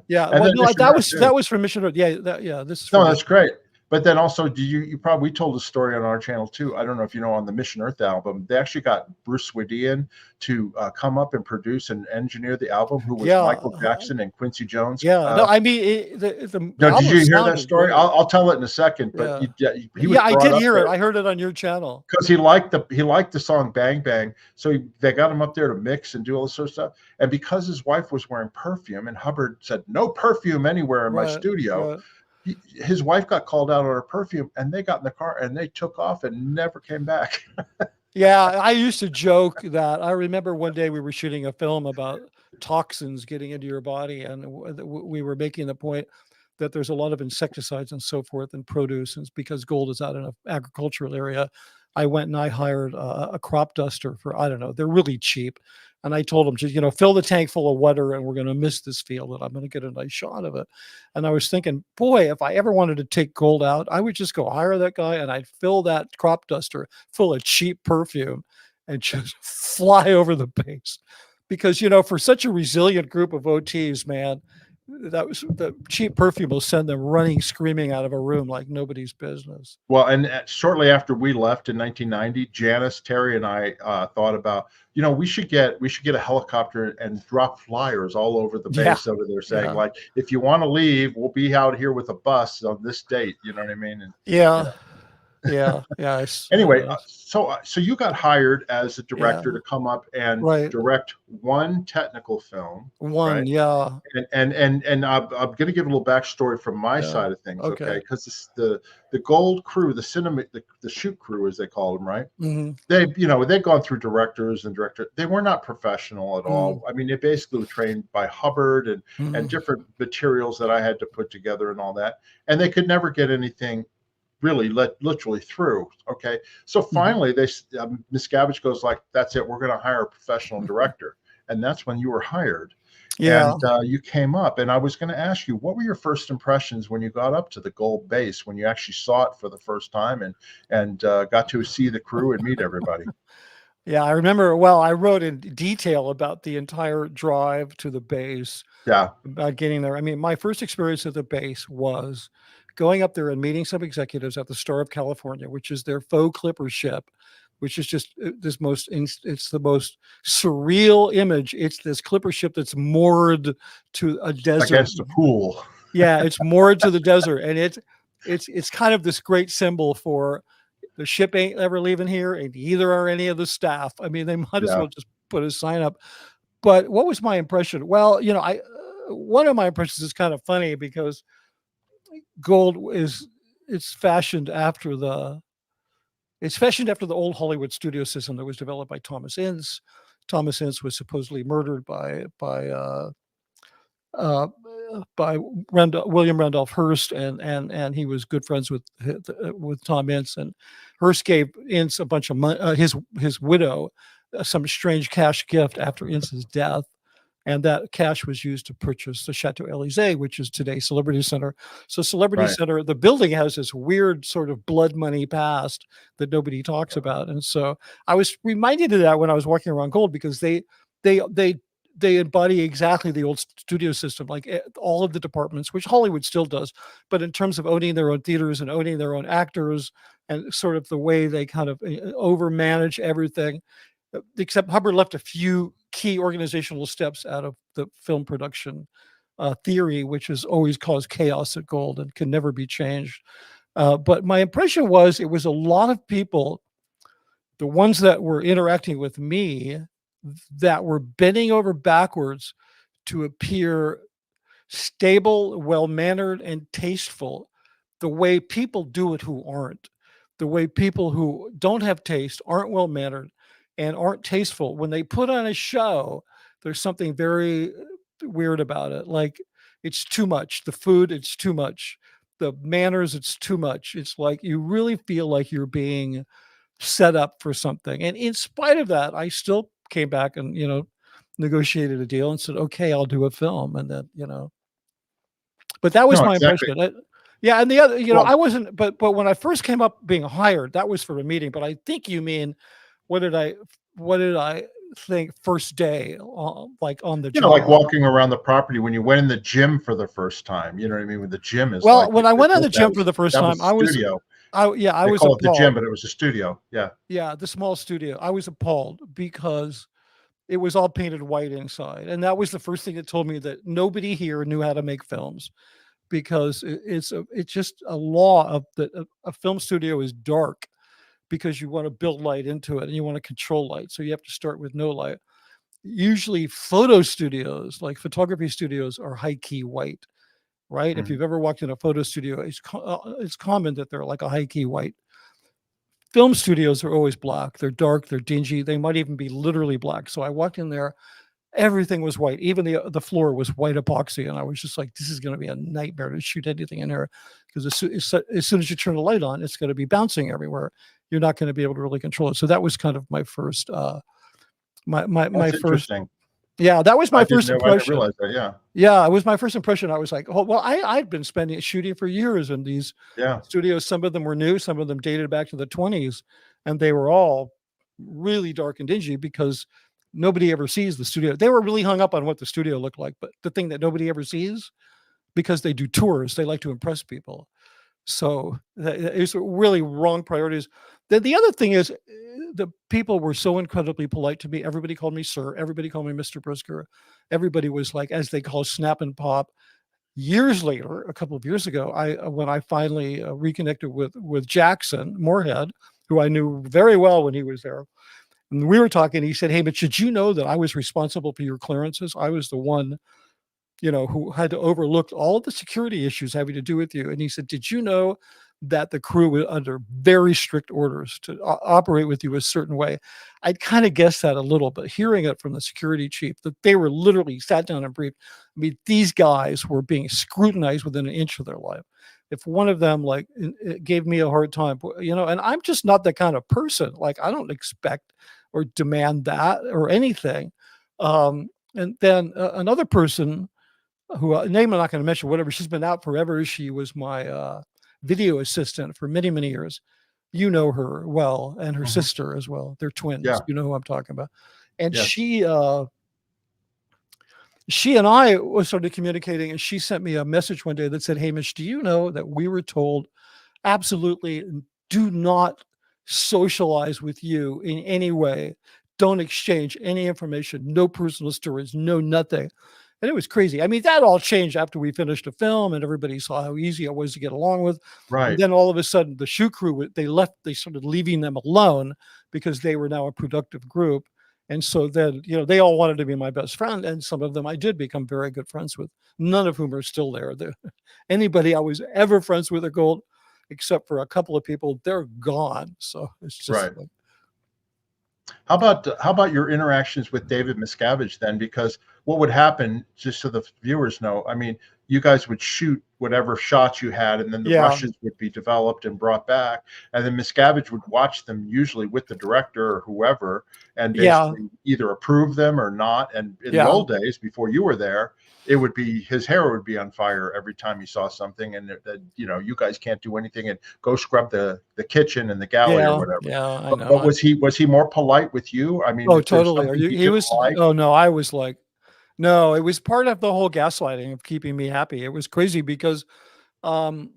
Well, no, that was from Mission Earth. This is that's great. But then also, you probably told a story on our channel too. I don't know if you know, on the Mission Earth album, they actually got Bruce Swedian to come up and produce and engineer the album, who was Yeah, Michael Jackson and Quincy Jones. yeah. No, I mean the No, did album you hear that sounded story? great. I'll tell it in a second. But Yeah, he was yeah. I brought did up hear it. there I heard it on your channel. because he liked the song Bang Bang, so they got him up there to mix and do all this sort of stuff. And because his wife was wearing perfume, and Hubbard said no perfume anywhere in my Right, studio, right. his wife got called out on her perfume, and they got in the car and they took off and never came back. Yeah, I used to joke that I remember one day we were shooting a film about toxins getting into your body, and we were making the point that there's a lot of insecticides and so forth in produce, and it's because gold is out in an agricultural area. I went and I hired a crop duster for, I don't know, they're really cheap. And I told them, just, fill the tank full of water and we're going to miss this field and I'm going to get a nice shot of it. And I was thinking, boy, if I ever wanted to take gold out, I would just go hire that guy and I'd fill that crop duster full of cheap perfume and just fly over the base. Because, for such a resilient group of OTs, man, that was the cheap perfume will send them running, screaming out of a room like nobody's business. Well, and shortly after we left in 1990, Janice, Terry, and I thought about, we should get a helicopter and drop flyers all over the base over there saying, like, if you want to leave, we'll be out here with a bus on this date. You know what I mean? And, yeah. Anyway, so you got hired as a director to come up and direct one technical film. Right? Yeah. And I'm going to give a little backstory from my side of things, okay? Because the Gold crew, the shoot crew, as they call them, right? Mm-hmm. They've gone through directors. They were not professional at all. I mean, they basically were trained by Hubbard and different materials that I had to put together and all that, and they could never get anything really literally through. Okay, so finally Miscavige goes like, that's it, we're going to hire a professional director. And that's when you were hired. And you came up, and I was going to ask you, what were your first impressions when you got up to the Gold base, when you actually saw it for the first time and got to see the crew and meet everybody? Yeah, I remember. Well, I wrote in detail about the entire drive to the base. Yeah, about getting there. I mean, my first experience at the base was going up there and meeting some executives at the Star of California, which is their faux clipper ship, which is just it's the most surreal image. It's this clipper ship that's moored to a desert against a pool. Yeah, it's moored to the desert, and it's kind of this great symbol for the ship ain't ever leaving here, and neither are any of the staff. I mean, they might as well just put a sign up. But what was my impression? Well, one of my impressions is kind of funny because Gold it's fashioned after the old Hollywood studio system that was developed by Thomas Ince. Thomas Ince was supposedly murdered by William Randolph Hearst, and he was good friends with Tom Ince, and Hearst gave Ince a bunch of money, his widow, some strange cash gift after Ince's death. And that cash was used to purchase the Chateau Elysee, which is today Celebrity Center. So Celebrity Center, the building has this weird sort of blood money past that nobody talks about. And so I was reminded of that when I was walking around Gold, because they embody exactly the old studio system, like all of the departments, which Hollywood still does. But in terms of owning their own theaters and owning their own actors and sort of the way they kind of overmanage everything, except Hubbard left a few key organizational steps out of the film production theory, which has always caused chaos at Gold and can never be changed. But my impression was it was a lot of people, the ones that were interacting with me, that were bending over backwards to appear stable, well-mannered, and tasteful, the way people do it who aren't, the way people who don't have taste, aren't well-mannered, and aren't tasteful. When they put on a show, there's something very weird about it. Like, it's too much. The food, it's too much. The manners, it's too much. It's like you really feel like you're being set up for something. And in spite of that, I still came back and, negotiated a deal and said, okay, I'll do a film. And then, but that was my impression. And the other, I wasn't, but when I first came up being hired, that was for a meeting. But I think you mean, what did I think first day, like on the You know, like job. walking around the property when you went in the gym for the first time. You know what I mean? When the gym is Well, like when I went on the that gym for the first that time, was a studio. I They was call it the gym, appalled. but it was a studio. Yeah. Yeah, the small studio. I was appalled because it was all painted white inside, and that was the first thing that told me that nobody here knew how to make films, because it's just a law of that a film studio is dark because you want to build light into it and you want to control light, so you have to start with no light. Usually, photo studios, like photography studios, are high key white, right? If Mhm. you've ever walked in a photo studio, it's common that they're like a high key white. Film studios are always black. They're dark. They're dingy. They might even be literally black. So I walked in there, everything was white. Even the floor was white epoxy, and I was just like, "This is going to be a nightmare to shoot anything in here, because as soon as you turn the light on, it's going to be bouncing everywhere. You're not going to be able to really control it." So that was kind of my first, my That's first. interesting. Yeah, that was my first I didn't impression. realize that. Yeah. Yeah, it was my first impression. I was like, "Oh, well, I'd been shooting for years in these Yeah. studios. Some of them were new, some of them dated back to the 20s, and they were all really dark and dingy because nobody ever sees the studio." They were really hung up on what the studio looked like, but the thing that nobody ever sees, because they do tours, they like to impress people. So it's really wrong priorities. The other thing is, the people were so incredibly polite to me. Everybody called me sir. Everybody called me Mr. Brisker. Everybody was like, as they call snap and pop. Years later, a couple of years ago, when I finally reconnected with Jackson Moorhead, who I knew very well when he was there, and we were talking. He said, "Hey, but did you know that I was responsible for your clearances? I was the one, who had to overlook all of the security issues having to do with you." And he said, "Did you know that the crew was under very strict orders to operate with you a certain way?" I'd kind of guessed that a little, but hearing it from the security chief, that they were literally sat down and briefed. I mean, these guys were being scrutinized within an inch of their life. If one of them gave me a hard time, and I'm just not that kind of person. Like, I don't expect or demand that or anything. And then another person, who name I'm not going to mention, whatever. She's been out forever. She was my video assistant for many, many years. You know her well, and her Mhm. sister as well. They're twins. Yeah. You know who I'm talking about. And Yes. she and I started communicating, and she sent me a message one day that said, "Hey, Mitch, do you know that we were told absolutely do not socialize with you in any way. Don't exchange any information, no personal stories, no nothing." And it was crazy. I mean, that all changed after we finished the film and everybody saw how easy I was to get along with. And Right. then all of a sudden, the shoot crew, they left, they started leaving them alone because they were now a productive group. And so then, they all wanted to be my best friend. And some of them I did become very good friends with, none of whom are still there. Anybody I was ever friends with at Gold, except for a couple of people, they're gone. So it's just Right. like, How about your interactions with David Miscavige then? Because what would happen, just so the viewers know, I mean, you guys would shoot whatever shots you had, and then the yeah, rushes would be developed and brought back, and then Miscavige would watch them, usually with the director or whoever, and yeah, basically either approve them or not. And in the yeah, old days, before you were there, it would be his hair would be on fire every time he saw something, and that you guys can't do anything, and go scrub the kitchen and the galley or yeah, whatever. yeah, I But know. was he more polite with you? I mean, Oh, if there's totally. Are something you, he he didn't was, like, oh no, I was like, no, it was part of the whole gaslighting of keeping me happy. It was crazy because um,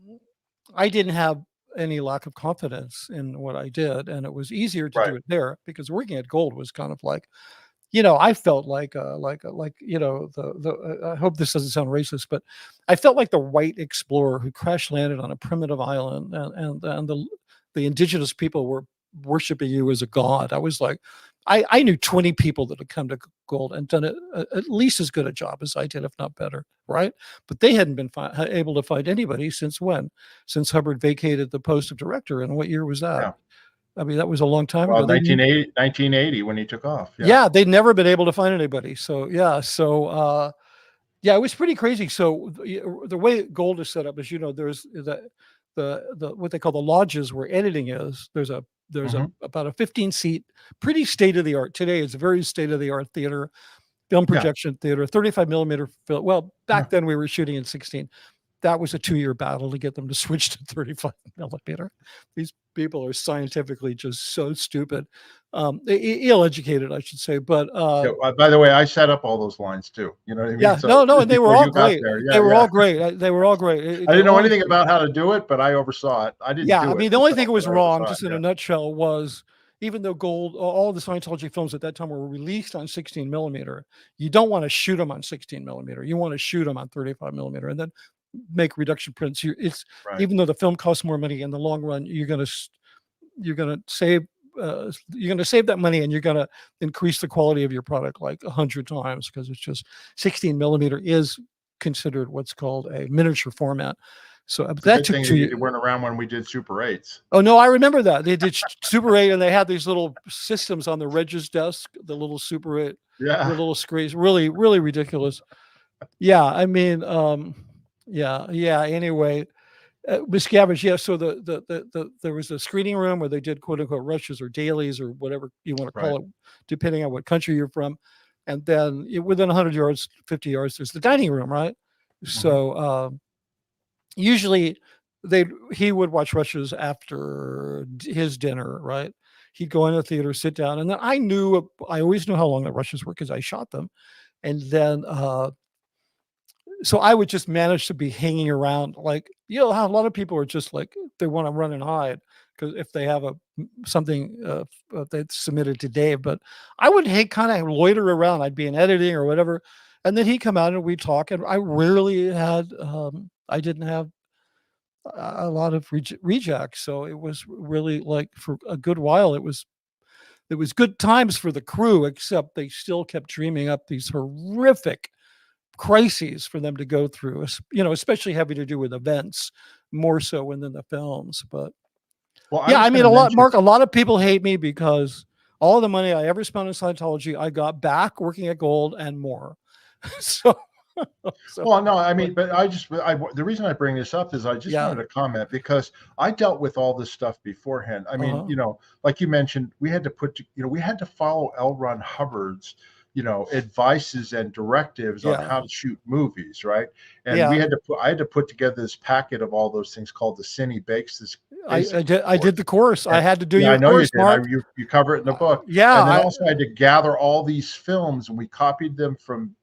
I didn't have any lack of confidence in what I did. And it was easier to right, do it there because working at Gold was kind of like, I felt like I hope this doesn't sound racist, but I felt like the white explorer who crash landed on a primitive island, and the indigenous people were worshiping you as a god. I was like, I knew 20 people that had come to Gold and done at least as good a job as I did, if not better, right? But they hadn't been able to find anybody since when? Since Hubbard vacated the post of director. And what year was that? yeah. I mean, that was a long time Well, ago. 1980 when he took off. Yeah. Yeah, they'd never been able to find anybody. So yeah, yeah, it was pretty crazy. So the way Gold is set up is, there's the what they call the lodges where editing is. There's a Hmm. about a 15 seat, pretty state of the art. Today it's a very state of the art theater, film Yeah. projection theater, 35 millimeter film. Well, Yeah. back then we were shooting in 16. that was a 2-year battle to get them to switch to 35 millimeter. These people are scientifically just so stupid, ill-educated, I should say. But by the way, I set up all those lines too. You know what I mean? yeah, So no, and they were before all you got great. there, They were yeah. all great. They were all great. I didn't know only, anything about how to do it, but I oversaw it. I didn't yeah, do I it mean, the only thing myself, that was but I wrong, oversaw just it, in a nutshell, was even though all the Scientology films at that time were released on 16 millimeter, you don't want to shoot them on 16 millimeter. You want to shoot them on 35 millimeter, and then make reduction prints. It's right. Even though the film costs more money in the long run, you're gonna save. You're going to save that money, and you're going to increase the quality of your product like 100 times, because it's just 16 millimeter is considered what's called a miniature format. So It's that a good took thing 2 that years. you weren't around when we did Super 8s. Oh no, I remember that they did Super 8, and they had these little systems on the Reg's desk, the little Super 8, the Yeah. little screens, really, really ridiculous. Yeah, I mean, yeah. Anyway, Miscavige, yeah. So there was a screening room where they did quote unquote rushes or dailies or whatever you want to call it, depending on what country you're from. And then within 100 yards, 50 yards, there's the dining room, right? So usually he would watch rushes after his dinner, right? He'd go in the theater, sit down, and then I always knew how long the rushes were because I shot them. And then so I would just manage to be hanging around, like, how a lot of people are just like, they want to run and hide because if they have something they submitted to Dave. But I would kind of loiter around. I'd be in editing or whatever, and then he'd come out and we'd talk. And I rarely had, I didn't have a lot of rejects, so it was really like for a good while it was good times for the crew, except they still kept dreaming up these horrific crises for them to go through, especially having to do with events more so than the films. But well, yeah, I mean, Mark, a lot of people hate me because all the money I ever spent on Scientology, I got back working at Gold and more. so well, no, I mean, but the reason I bring this up is I just wanted to comment because I dealt with all this stuff beforehand. I mean, like you mentioned, we had to follow L. Ron Hubbard's, advices and directives on how to shoot movies, right? And I had to put together this packet of all those things called the Cine Bakes. I did the course. I had to do your I know course, you did. Mark. You cover it in the book. And then also I had to gather all these films, and we copied them from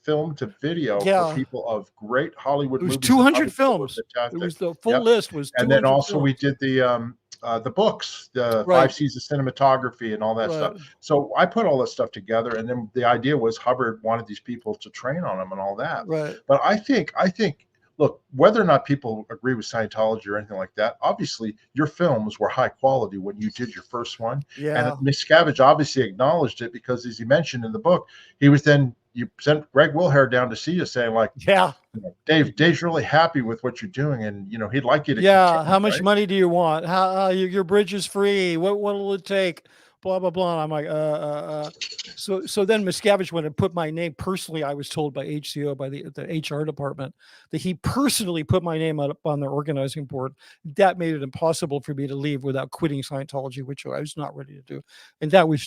film to video for people of great Hollywood movies. It was 200 films. It was the full list was 200 and then also films. we did the books, the 5 C's of cinematography and all that stuff. So I put all that stuff together, and then the idea was Hubbard wanted these people to train on them and all that. But I think look, whether or not people agree with Scientology or anything like that, obviously your films were high quality when you did your first one. And Miscavige obviously acknowledged it because, as he mentioned in the book, you sent Greg Wilhare down to see you, saying like, Dave's really happy with what you're doing, and he'd like you to continue, how much money do you want? How your bridge is free? What will it take? Blah blah blah. And I'm like, So then Miscavige went and put my name personally. I was told by HCO, by the HR department, that he personally put my name up on their organizing board. That made it impossible for me to leave without quitting Scientology, which I was not ready to do. And that was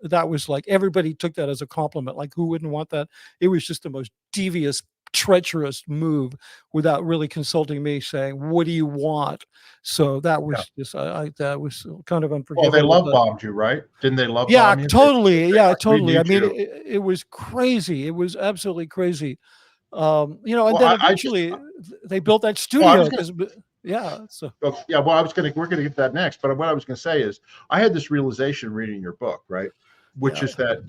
that was like, everybody took that as a compliment. Like, who wouldn't want that? It was just the most devious, treacherous move without really consulting me, saying, what do you want? So that was just that was kind of unforgivable. Well, they love bombed you, right? Didn't they love bomb you? Totally. Totally. I mean, it was crazy. It was absolutely crazy. And then eventually they built that studio because so we're gonna get that next. But what I was gonna say is I had this realization reading your book, right? Which is that,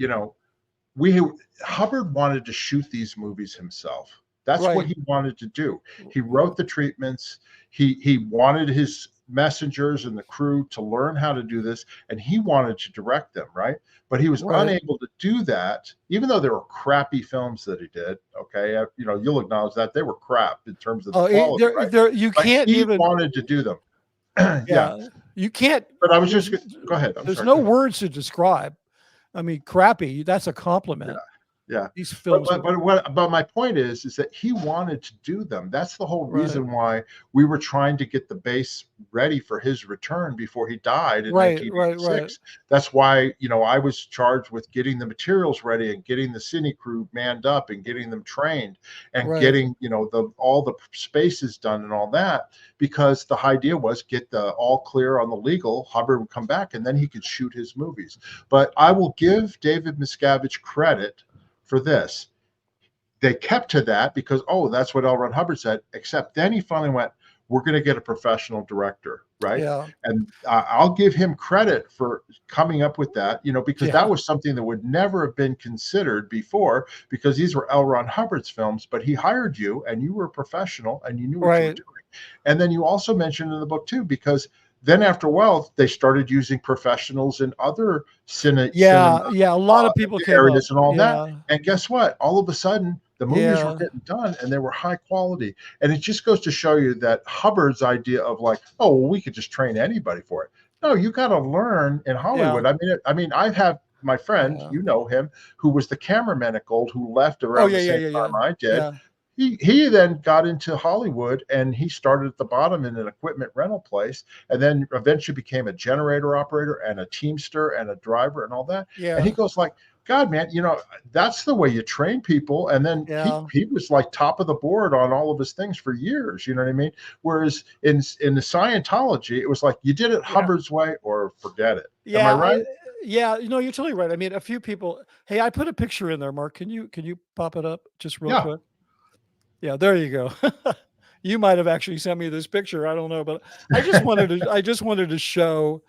Hubbard wanted to shoot these movies himself. That's what he wanted to do. He wrote the treatments. He wanted his messengers and the crew to learn how to do this, and he wanted to direct them, right? But he was unable to do that, even though there were crappy films that he did. Okay, you'll acknowledge that they were crap in terms of the quality. You can't even. He wanted to do them. You can't. But I was just go ahead. There's no words to describe. I mean, crappy. That's a compliment. Yeah. These films are But my point is that he wanted to do them. That's the whole right, reason why we were trying to get the base ready for his return before he died in right, right, right, 1986. That's why, I was charged with getting the materials ready and getting the cine crew manned up and getting them trained and right. getting, all the spaces done and all that, because the idea was get the all clear on the legal. Hubbard would come back and then he could shoot his movies. But I will give David Miscavige credit for this. They kept to that because, that's what L. Ron Hubbard said, except then he finally went, we're going to get a professional director, right? Yeah, And I'll give him credit for coming up with that, because that yeah, was something that would never have been considered before, because these were L. Ron Hubbard's films, but he hired you and you were a professional and you knew what you were right. doing. And then you also mentioned in the book too, because then after a while, they started using professionals in other cinema Yeah, yeah. A lot of people came up. areas and all that. Yeah, And guess what? All of a sudden, the movies were yeah, getting done and they were high quality. And it just goes to show you that Hubbard's idea of like, oh, well, we could just train anybody for it. No, you got to learn in yeah, Hollywood. I mean, I have my friend, yeah. him, who was the cameraman at Gold, who left Oh around yeah, the yeah, same yeah, yeah, time I did. yeah, He then got into Hollywood and he started at the bottom in an equipment rental place and then eventually became a generator operator and a teamster and a driver and all that. And he yeah, goes like, God, man, that's the way you train people. And then yeah, he was like top of the board on all of his things for years. You know what I mean? Whereas in the Scientology, it was like you did it yeah, Hubbard's way or forget it. Am I yeah. right? Yeah, you're totally right. I mean, a few people. Hey, I put a picture in there, Mark. Can you pop it up just real Yeah. quick? Yeah, there you go. You might have actually sent me this picture. I don't know, but I just wanted to show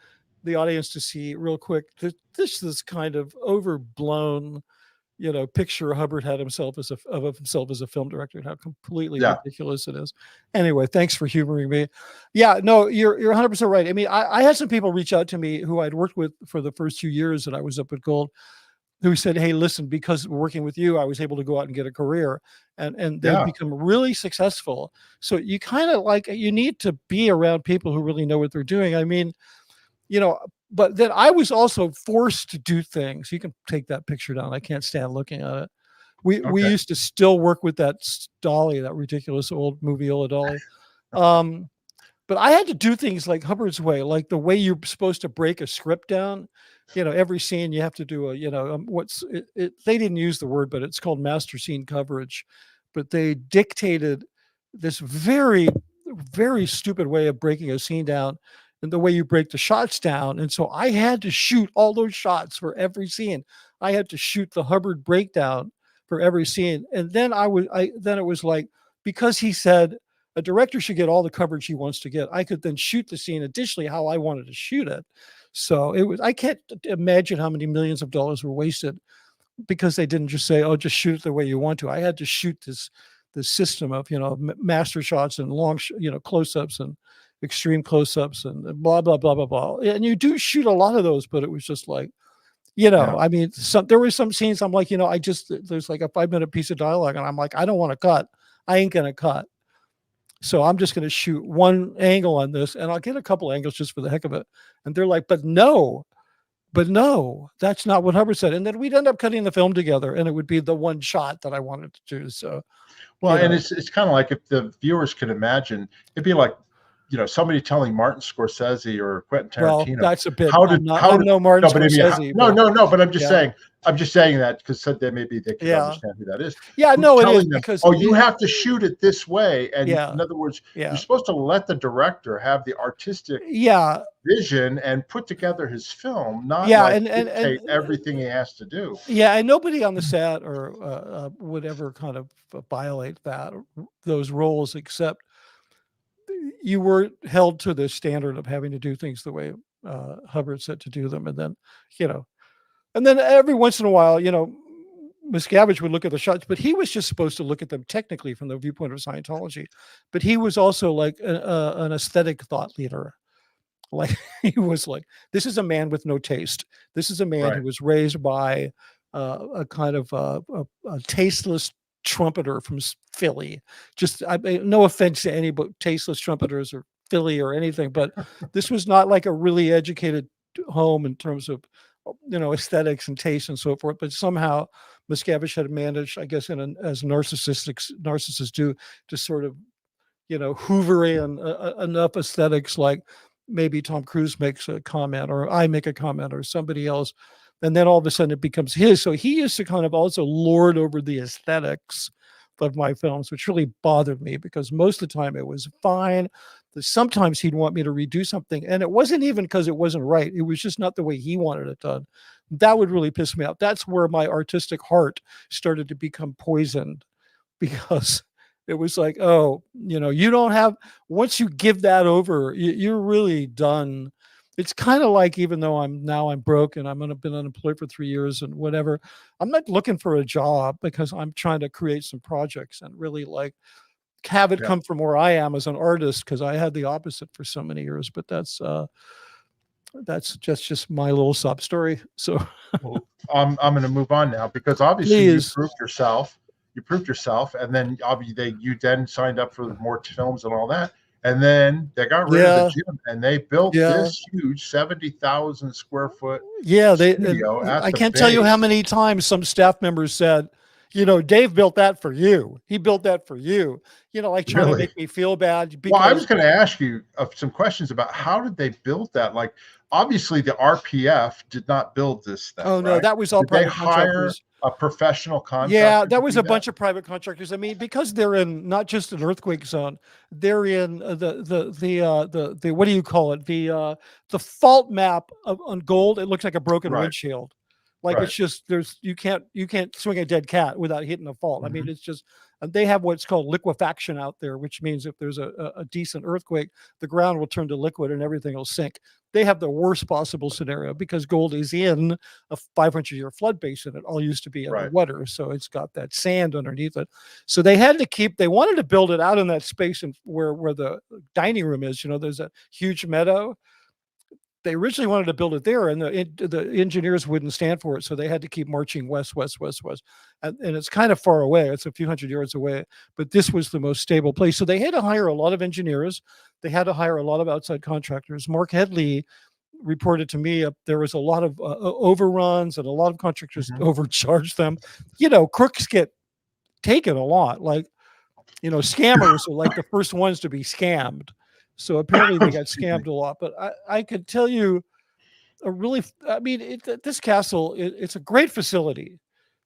the audience to see real quick that this kind of overblown, picture Hubbard had of himself as a film director and how completely Yeah. ridiculous it is. Anyway, thanks for humoring me. Yeah, no, you're 100% right. I mean, I had some people reach out to me who I'd worked with for the first few years that I was up at Gold, who said, "Hey, listen, because working with you, I was able to go out and get a career," and they've Yeah. become really successful. So you kind of you need to be around people who really know what they're doing. I mean, you know, but then I was also forced to do things. You can take that picture down. I can't stand looking at it. We Okay. used to still work with that dolly, that ridiculous old moviola dolly. Um, but I had to do things like Hubbard's way, like the way you're supposed to break a script down. Every scene you have to do they didn't use the word, but it's called master scene coverage. But they dictated this very, very stupid way of breaking a scene down and the way you break the shots down. And so I had to shoot all those shots for every scene. I had to shoot the Hubbard breakdown for every scene. And then then it was like, because he said, a director should get all the coverage he wants to get, I could then shoot the scene additionally how I wanted to shoot it. So I can't imagine how many millions of dollars were wasted because they didn't just say, oh, just shoot it the way you want to. I had to shoot this system of, master shots and long, close-ups and extreme close-ups and blah, blah, blah, blah, blah. And you do shoot a lot of those, but it was just like, Yeah. I mean, there were some scenes I'm like, there's like a 5-minute piece of dialogue and I'm like, I don't want to cut. I ain't going to cut. So I'm just going to shoot one angle on this and I'll get a couple angles just for the heck of it. And they're like, but no, that's not what Hubbard said. And then we'd end up cutting the film together and it would be the one shot that I wanted to do. So, Well, and it's kind of like, if the viewers can imagine, it'd be like, somebody telling Martin Scorsese or Quentin well, Tarantino, that's a bit, how did, I'm no Martin no, but I mean, Scorsese, no, but no, no, but yeah, I'm just saying that because that maybe they could yeah, understand who that is. yeah, Who's no, it is telling them, because oh, you have to shoot it this way. And yeah, in other words, you're yeah, supposed to let the director have the artistic yeah, vision and put together his film, not yeah. like And dictate everything he has to do. yeah, and nobody on the set or would ever kind of violate those roles, except you were held to the standard of having to do things the way Hubbard said to do them, and then you know, and then every once in a while, Miscavige would look at the shots, but he was just supposed to look at them technically from the viewpoint of Scientology, but he was also like an aesthetic thought leader. Like he was like, this is a man with no taste. This is a man Right. who was raised by a kind of a tasteless trumpeter from Philly. Just no offense to any but tasteless trumpeters or Philly or anything, but this was not like a really educated home in terms of aesthetics and taste and so forth. But somehow Miscavige had managed, I guess, as narcissists do, to sort of, hoover in enough aesthetics, like maybe Tom Cruise makes a comment or I make a comment or somebody else, and then all of a sudden it becomes his. So he used to kind of also lord over the aesthetics of my films, which really bothered me because most of the time it was fine. Sometimes he'd want me to redo something, and it wasn't even because it wasn't right. It was just not the way he wanted it done. That would really piss me off. That's where my artistic heart started to become poisoned, because it was like, oh, you don't have, once you give that over, you're really done. It's kind of like, even though I'm broke and been unemployed for 3 years and whatever, I'm not looking for a job because I'm trying to create some projects and really like have it come from where I am as an artist, because I had the opposite for so many years. But that's just my little sob story. So well, I'm going to move on now, because obviously you proved yourself. You proved yourself, and then obviously you then signed up for more films and all that, and then they got rid of the gym and they built this huge 70,000 square foot studio at I the can't base. tell you how many times some staff members said, Dave built that for you. He built that for you. Like trying to make me feel bad. Well, I was going to ask you some questions about how did they build that? Like, obviously the RPF did not build this thing. Oh no, right? That was all private contractors. A professional contractor? Yeah, that was a bunch of private contractors. I mean, because they're in not just an earthquake zone, they're in the what do you call it? The fault map on gold. It looks like a broken windshield. Like it's just you can't swing a dead cat without hitting a fault. I mean, it's just, they have what's called liquefaction out there, which means if there's a decent earthquake, the ground will turn to liquid and everything will sink. They have the worst possible scenario because gold is in a 500-year flood basin. It all used to be underwater, so it's got that sand underneath it. So they wanted to build it out in that space where the dining room is. There's a huge meadow. They originally wanted to build it there, and the engineers wouldn't stand for it, so they had to keep marching west. And it's kind of far away. It's a few hundred yards away, but this was the most stable place. So they had to hire a lot of engineers. They had to hire a lot of outside contractors. Mark Headley reported to me there was a lot of overruns, and a lot of contractors overcharged them. Crooks get taken a lot. Like, scammers are like the first ones to be scammed. So apparently they got scammed a lot. But I could tell you this castle, it's a great facility.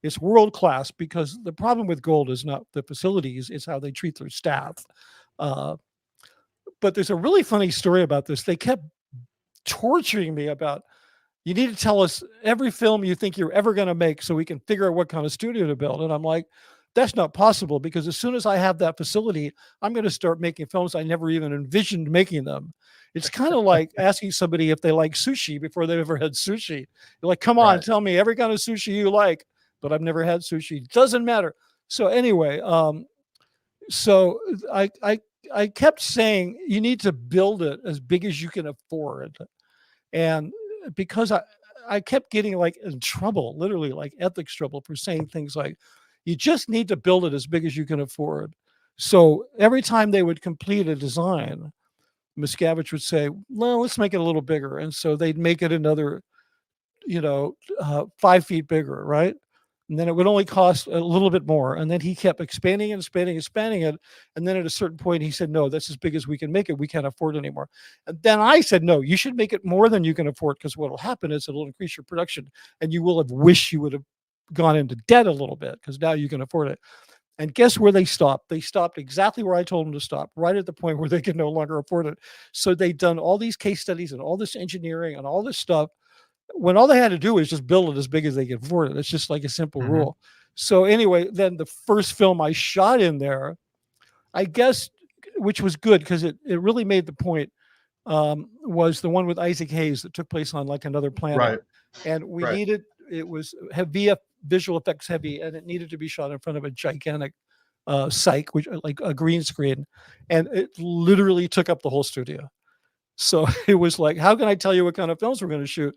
It's world-class, because the problem with gold is not the facilities, it's how they treat their staff. But there's a really funny story about this. They kept torturing me about, you need to tell us every film you think you're ever going to make so we can figure out what kind of studio to build. And I'm like, that's not possible, because as soon as I have that facility, I'm going to start making films I never even envisioned making them. It's kind of like asking somebody if they like sushi before they've ever had sushi. You're like, come on, tell me every kind of sushi you like, but I've never had sushi. Doesn't matter. So anyway, so I kept saying, you need to build it as big as you can afford. And because I kept getting like in trouble, literally like ethics trouble, for saying things like, you just need to build it as big as you can afford. So every time they would complete a design, Miscavige would say, well, let's make it a little bigger. And so they'd make it another, 5 feet bigger, right? And then it would only cost a little bit more. And then he kept expanding and expanding it. And then at a certain point, he said, no, that's as big as we can make it. We can't afford it anymore. And then I said, no, you should make it more than you can afford, because what will happen is it'll increase your production, and you will have wished you would have gone into debt a little bit, because now you can afford it. And guess where they stopped? They stopped exactly where I told them to stop, right at the point where they could no longer afford it. So they'd done all these case studies and all this engineering and all this stuff, when all they had to do was just build it as big as they could afford it. It's just like a simple rule. So anyway, then the first film I shot in there, I guess, which was good because it really made the point, was the one with Isaac Hayes that took place on like another planet. Right. And we needed, it was heavy, visual effects heavy, and it needed to be shot in front of a gigantic cyc, which like a green screen, and it literally took up the whole studio. So it was like, how can I tell you what kind of films we're going to shoot?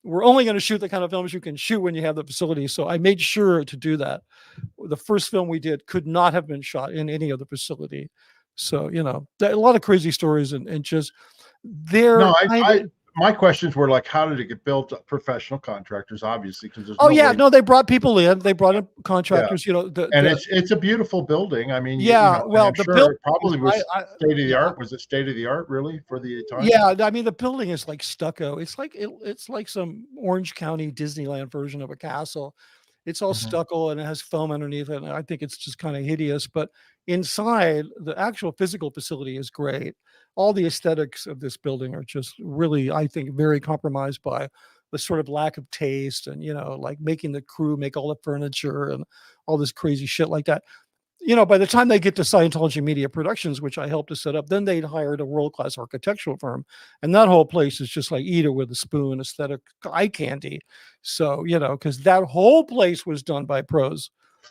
We're only going to shoot the kind of films you can shoot when you have the facility. So I made sure to do that. The first film we did could not have been shot in any other facility. So, a lot of crazy stories and just there. No, my questions were like, how did it get built? Professional contractors, obviously, because there's Oh no yeah, way. no, they brought people in. They brought in Yeah. contractors. And it's a beautiful building. I mean, you yeah. know, and Well, I'm the sure building it probably was state of the yeah, art. Was it state of the art really for the time? yeah. I mean, the building is like stucco. It's like it's like some Orange County Disneyland version of a castle. It's all Mhm. stucco and it has foam underneath it. And I think it's just kind of hideous. But inside, the actual physical facility is great. All the aesthetics of this building are just really, I think, very compromised by the sort of lack of taste and, like making the crew make all the furniture and all this crazy shit like that. By the time they get to Scientology Media Productions, which I helped to set up, then they'd hired a world-class architectural firm. And that whole place is just like eat it with a spoon, aesthetic eye candy. So, because that whole place was done by pros.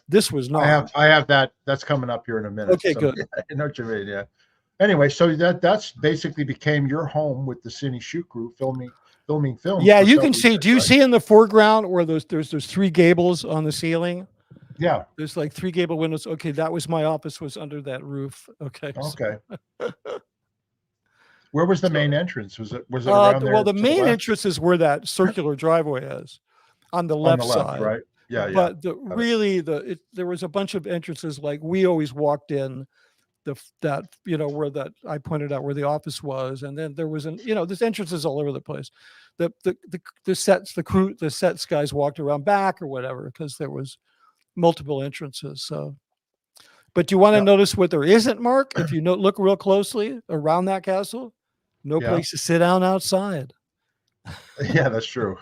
This was not. I have that's coming up here in a minute. Okay, So good. yeah, I know what you mean. Yeah. Anyway, so that's basically became your home with the Cine Shoot Crew filming films Yeah, for you can several see. years, Do you right? see in the foreground where there's three gables on the ceiling? Yeah. There's like three gable windows. Okay, that was my office was under that roof. Okay. Okay. Where was the main entrance? Was it around Well, there the to the main left? entrance is where that circular driveway is on the On the left left, side. right? Yeah, yeah. But Got it. there was a bunch of entrances. Like we always walked in where that I pointed out where the office was, and then there was there's entrances all over the place. The sets guys walked around back or whatever because there was multiple entrances. So, but do you want to Yeah. notice what there isn't, Mark? If you look real closely around that castle, no Yeah. place to sit down outside. Yeah, that's true.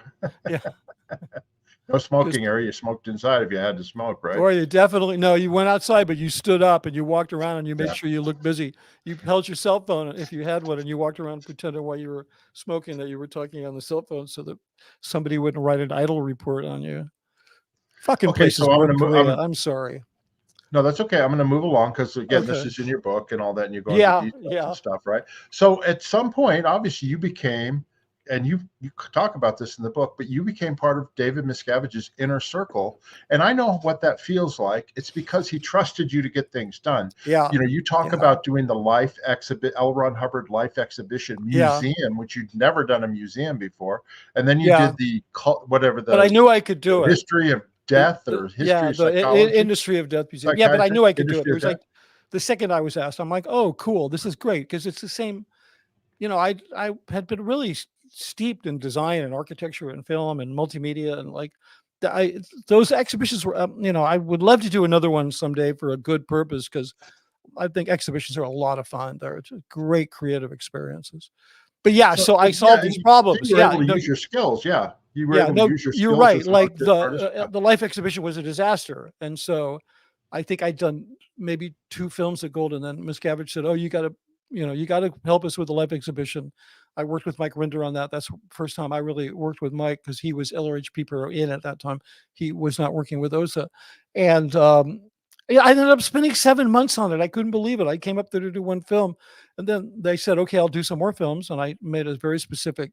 Yeah. No smoking area. You smoked inside if you had to smoke, right? Or you definitely no, you went outside, but you stood up and you walked around and you made Yeah. sure you looked busy. You held your cell phone if you had one, and you walked around and pretended while you were smoking that you were talking on the cell phone so that somebody wouldn't write an idle report on you. Fucking Okay, places, so I'm North gonna move. Korea. I'm sorry. No, that's okay. I'm going to move along because again, this Okay. is in your book and all that, and you go into Yeah, details yeah. and stuff, right? So at some point, obviously, you became, and you talk about this in the book, but you became part of David Miscavige's inner circle, and I know what that feels like. It's because he trusted you to get things done. Yeah. You know, you talk Yeah. about doing the life exhibit, L. Ron Hubbard Life Exhibition Museum, which you'd never done a museum before, and then you did the whatever But I knew I could do it. history of death or history of psychology. Industry of death museum. Yeah, but I knew I could do it. It was Industry of like the second I was asked, I'm like, oh, cool, this is great because it's the same. I had been really steeped in design and architecture and film and multimedia and like those exhibitions were. I would love to do another one someday for a good purpose because I think exhibitions are a lot of fun. They're great creative experiences. But yeah, so I solved these problems. You were able to use your skills. Yeah, you were able to use your skills. You're right. As an Like artist. the life exhibition was a disaster, and so I think I'd done maybe 2 films at Gold, and then Miscavige said, "Oh, you got to help us with the life exhibition." I worked with Mike Rinder on that. That's the first time I really worked with Mike because he was LRHP Pro in at that time. He was not working with OSA, and yeah, I ended up spending 7 months on it. I couldn't believe it. I came up there to do one film, and then they said, "Okay, I'll do some more films," and I made a very specific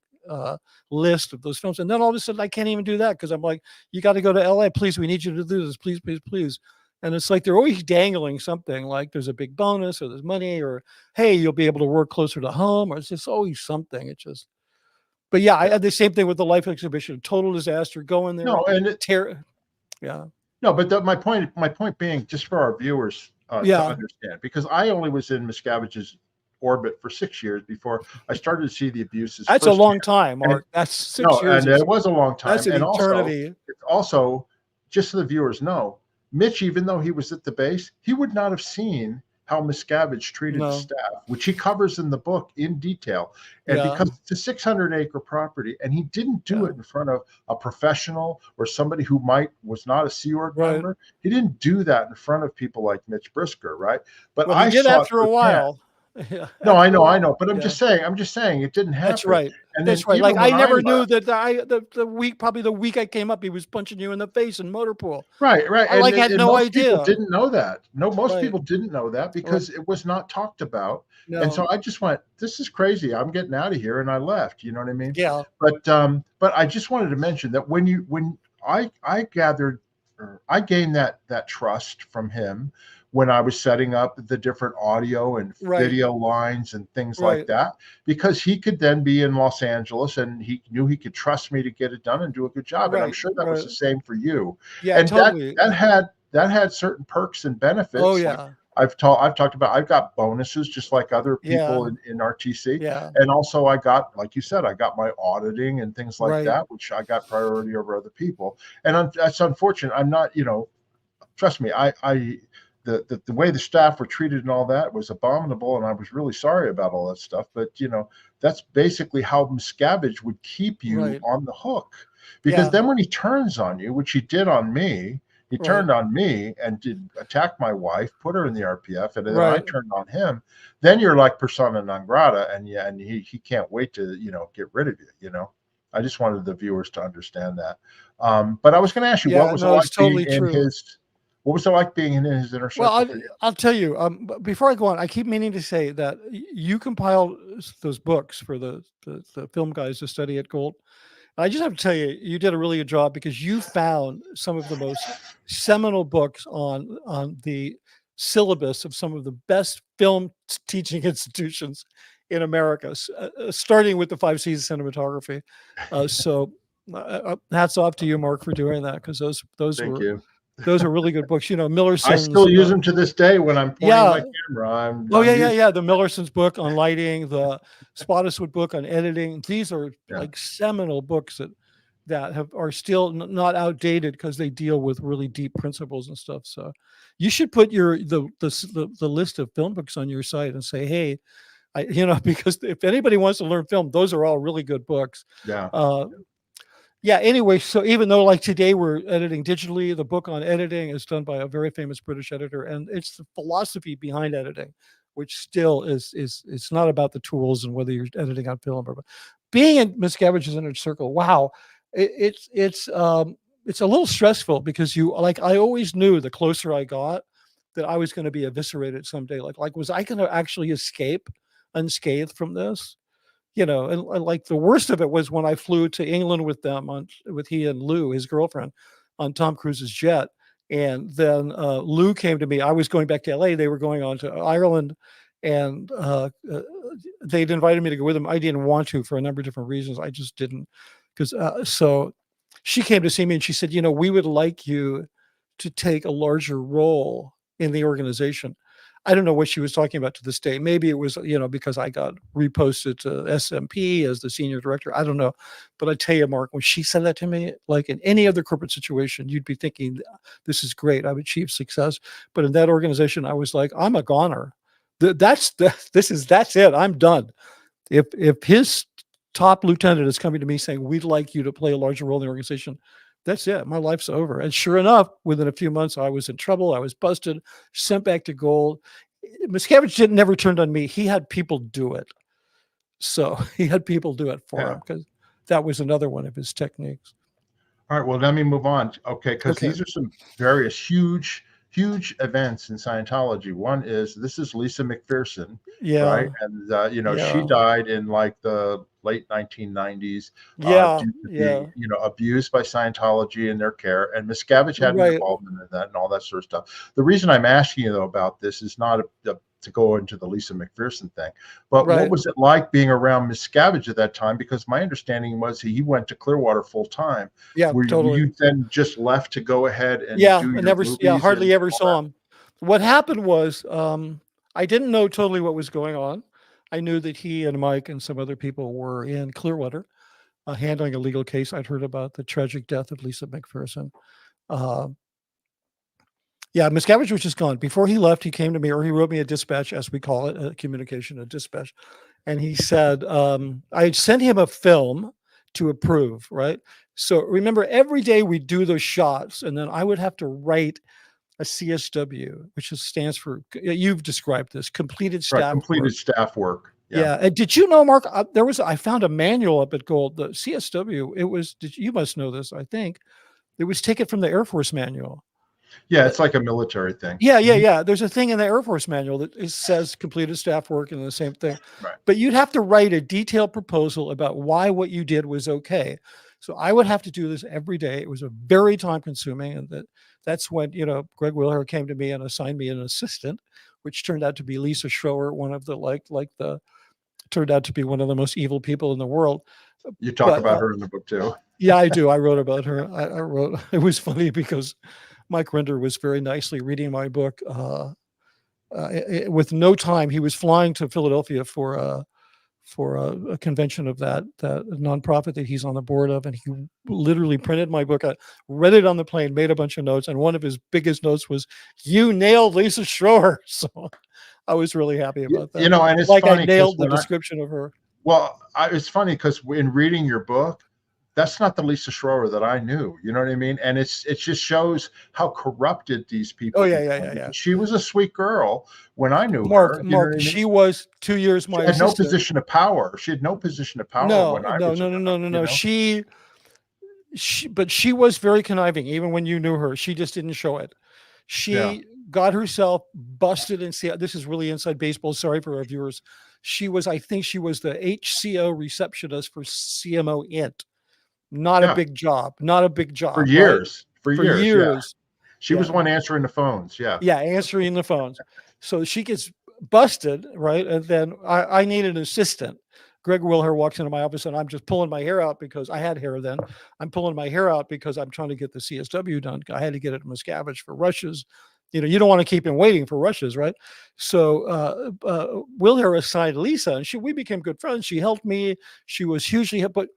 list of those films. And then all of a sudden, I can't even do that because I'm like, "You got to go to LA, please. We need you to do this, please, please, please." And it's like they're always dangling something, like there's a big bonus or there's money or hey, you'll be able to work closer to home, or it's just always something. It just, but yeah, I had the same thing with the life exhibition. Total disaster. Go in there, No, and yeah. No, but my point being, just for our viewers to understand, because I only was in Miscavige's orbit for 6 years before I started to see the abuses. That's a long time, Mark. That's 6 years. And it was a long time. That's an and eternity. Also, just so the viewers know, Mitch, even though he was at the base, he would not have seen how Miscavige treated the staff, which he covers in the book in detail. And because it's a 600-acre property, and he didn't do it in front of a professional or somebody who was not a Sea Org member. He didn't do that in front of people like Mitch Brisker, right? But I did after a while. No, I know, but I'm just saying it didn't happen. That's right. And that's right. Like I never knew that the week I came up, he was punching you in the face in motor pool. Right. I had no idea. People didn't know that. Most people didn't know that because it was not talked about. No. And so I just went, this is crazy. I'm getting out of here, and I left. You know what I mean? Yeah. But I just wanted to mention that when I gathered I gained that trust from him when I was setting up the different audio and Right. video lines and things like Right. that, because he could then be in Los Angeles and he knew he could trust me to get it done and do a good job. And I'm Right. sure that was Right. the same for you. Yeah, And totally. that had certain perks and Oh, benefits. Like yeah. I've talked about, I've got bonuses just like other people Yeah. in RTC. Yeah. And also I got, like you said, I got my auditing and things like Right. that, which I got priority over other people. And that's unfortunate. I'm not, trust me, the way the staff were treated and all that was abominable, and I was really sorry about all that stuff. But that's basically how Miscavige would keep you Right. on the hook, because Yeah. then when he turns on you, which he did on me, he Right. turned on me and did attack my wife, put her in the RPF, and then I Right. turned on him. Then you're like persona non grata, and he can't wait to get rid of you. I just wanted the viewers to understand that. But I was going to ask you, Yeah. No, it's totally true. what was it like being in his inner Well, circle for you? I'll tell you. Before I go on, I keep meaning to say that you compiled those books for the film guys to study at Gold. I just have to tell you, you did a really good job, because you found some of the most seminal books on the syllabus of some of the best film teaching institutions in America, starting with the 5 C's of cinematography. Hats off to you, Mark, for doing that, because Thank you. those are really good books. I Millerson's. still use them to this day when I'm pointing my Yeah. camera. I'm Yeah. The Millerson's book on lighting, the Spottiswoode book on editing. These are like seminal books that are still not outdated, because they deal with really deep principles and stuff. So you should put the list of film books on your site and say, hey, because if anybody wants to learn film, those are all really good books. Yeah. Yeah. Anyway, so even though like today we're editing digitally, the book on editing is done by a very famous British editor, and it's the philosophy behind editing, which still is it's not about the tools and whether you're editing on film or being in Miscavige's inner circle. Wow, it's a little stressful, because I always knew the closer I got that I was going to be eviscerated someday. Like was I going to actually escape unscathed from this? And like the worst of it was when I flew to England with them with he and Lou, his girlfriend, on Tom Cruise's jet. And then Lou came to me. I was going back to LA. They were going on to Ireland, and they'd invited me to go with them. I didn't want to for a number of different reasons. I just didn't, because so she came to see me and she said, we would like you to take a larger role in the organization. I don't know what she was talking about to this day. Maybe it was, because I got reposted to SMP as the senior director. I don't know. But I tell you, Mark, when she said that to me, like in any other corporate situation, you'd be thinking, this is great. I've achieved success. But in that organization, I was like, I'm a goner. That's it. I'm done. If his top lieutenant is coming to me saying, we'd like you to play a larger role in the organization, that's it. My life's over. And sure enough, within a few months, I was in trouble. I was busted, sent back to Gold. Miscavige never turned on me. He had people do it. So he had people do it for him, because that was another one of his techniques. All right. Well, let me move on. Okay. Because these are some various huge events in Scientology. One is, this is Lisa McPherson, right? And, she died in like the late 1990s due to being, abused by Scientology and their care. And Miscavige had an involvement in that and all that sort of stuff. The reason I'm asking you, though, about this is not to go into the Lisa McPherson thing, but what was it like being around Miscavige at that time? Because my understanding was he went to Clearwater full time. Yeah, totally. You then just left to go ahead and do your movies? Hardly ever saw him. What happened was, I didn't know totally what was going on. I knew that he and Mike and some other people were in Clearwater handling a legal case. I'd heard about the tragic death of Lisa McPherson. Miscavige was just gone. Before he left, he came to me, or he wrote me a dispatch, as we call it, a communication, a dispatch. And he said, I had sent him a film to approve, right? So remember, every day we do those shots, and then I would have to write a CSW, which stands for, you've described this, completed staff completed staff work. Yeah. And did you know, Mark, I found a manual up at Gold, the CSW, you must know this, I think. It was taken from the Air Force manual. Yeah, it's like a military thing. Yeah. There's a thing in the Air Force manual that says completed staff work and the same thing. Right. But you'd have to write a detailed proposal about why what you did was okay. So I would have to do this every day. It was a very time consuming. And that's when, Greg Wilher came to me and assigned me an assistant, which turned out to be Lisa Schroer, one of the turned out to be one of the most evil people in the world. You talk about her in the book too. Yeah, I do. I wrote about her. I wrote, it was funny because Mike Rinder was very nicely reading my book with no time. He was flying to Philadelphia for a convention of that nonprofit that he's on the board of, and he literally printed my book out, read it on the plane, made a bunch of notes, and one of his biggest notes was, "You nailed Lisa Schroer." So I was really happy about that. And it's like funny I nailed the description of her. Well, it's funny because in reading your book, that's not the Lisa Schroer that I knew. You know what I mean? And it just shows how corrupted these people. Oh yeah. She was a sweet girl when I knew her. her. Mark, she was 2 years my assistant. She had no position of power. She had no position of power. No. But she was very conniving. Even when you knew her, she just didn't show it. She got herself busted and see. This is really inside baseball. Sorry for our viewers. I think she was the HCO receptionist for CMO Int. Not a big job. For years. Right? For years. Yeah. She was one answering the phones. Yeah. Yeah, answering the phones. So she gets busted, right? And then I need an assistant. Greg Wilher walks into my office and I'm just pulling my hair out because I had hair then. I'm pulling my hair out because I'm trying to get the CSW done. I had to get it to Miscavige for rushes. You don't want to keep him waiting for rushes, right? So Wilher assigned Lisa, and we became good friends. She helped me. She was hugely helpful, but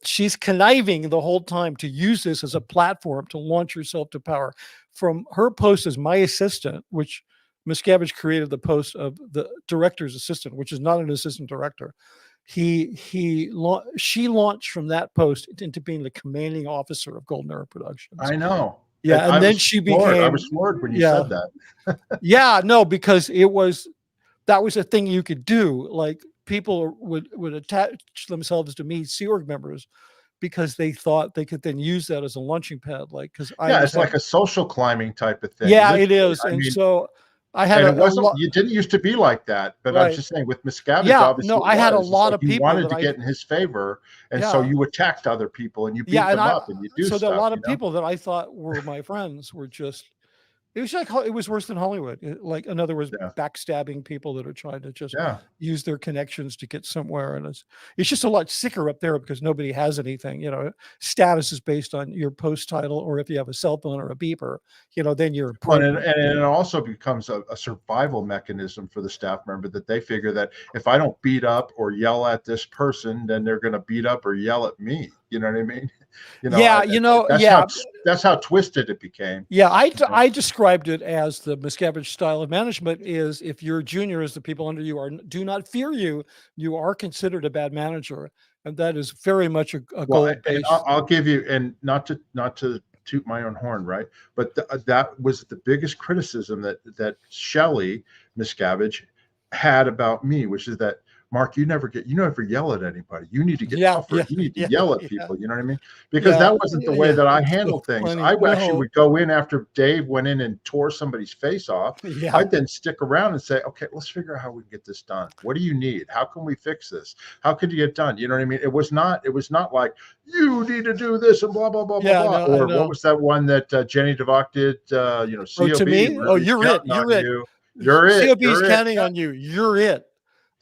she's conniving the whole time to use this as a platform to launch herself to power. From her post as my assistant, which Miscavige created the post of the director's assistant, which is not an assistant director. She launched from that post into being the commanding officer of Golden Era Productions. I know. Yeah, and then she became. I was floored when you said that. Yeah, no, because that was a thing you could do. Like people would attach themselves to me, Sea Org members, because they thought they could then use that as a launching pad. Like, because it's like a social climbing type of thing. Yeah, it is, so I had it didn't used to be like that, but right. I was just saying with Miscavige, obviously, I had a lot of people you wanted to get in his favor, and so you attacked other people and you beat them up and you do stuff. So a lot of people that I thought were my friends were just. It was like it was worse than Hollywood. Like, in other words, backstabbing people that are trying to just use their connections to get somewhere, and it's just a lot sicker up there because nobody has anything. Status is based on your post title, or if you have a cell phone or a beeper, then you're important. And it also becomes a survival mechanism for the staff member that they figure that if I don't beat up or yell at this person, then they're going to beat up or yell at me. You know what I mean? That's how twisted it became. Yeah, I described it as the Miscavige style of management is if your juniors, the people under you, do not fear you, you are considered a bad manager, and that is very much a goal based. I'll give you, and not to toot my own horn, right? But that was the biggest criticism that Shelley Miscavige had about me, which is that, Mark, you never yell at anybody. You need to get tougher. You need to yell at people. You know what I mean? Because that wasn't the way that I handled things. I actually would go in after Dave went in and tore somebody's face off. I'd then stick around and say, okay, let's figure out how we can get this done. What do you need? How can we fix this? How can you get done? You know what I mean? It was not like you need to do this and blah, blah, blah, blah, blah. Or what was that one that Jenny DeVoch did? COB. To me? Oh, you're it. You're it. COB's counting on you. You're it.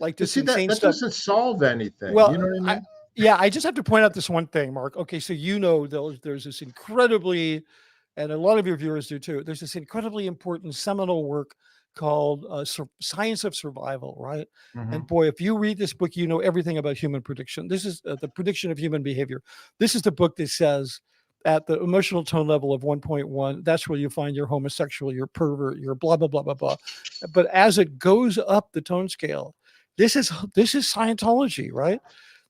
Like to see that doesn't solve anything. Well, you know what I mean? I just have to point out this one thing, Mark. Okay, so there's this incredibly, and a lot of your viewers do too. There's this incredibly important seminal work called Science of Survival, right? Mm-hmm. And boy, if you read this book, you know everything about human prediction. This is the prediction of human behavior. This is the book that says at the emotional tone level of 1.1, that's where you find your homosexual, your pervert, your blah, blah, blah, blah, blah. But as it goes up the tone scale, this is Scientology, right?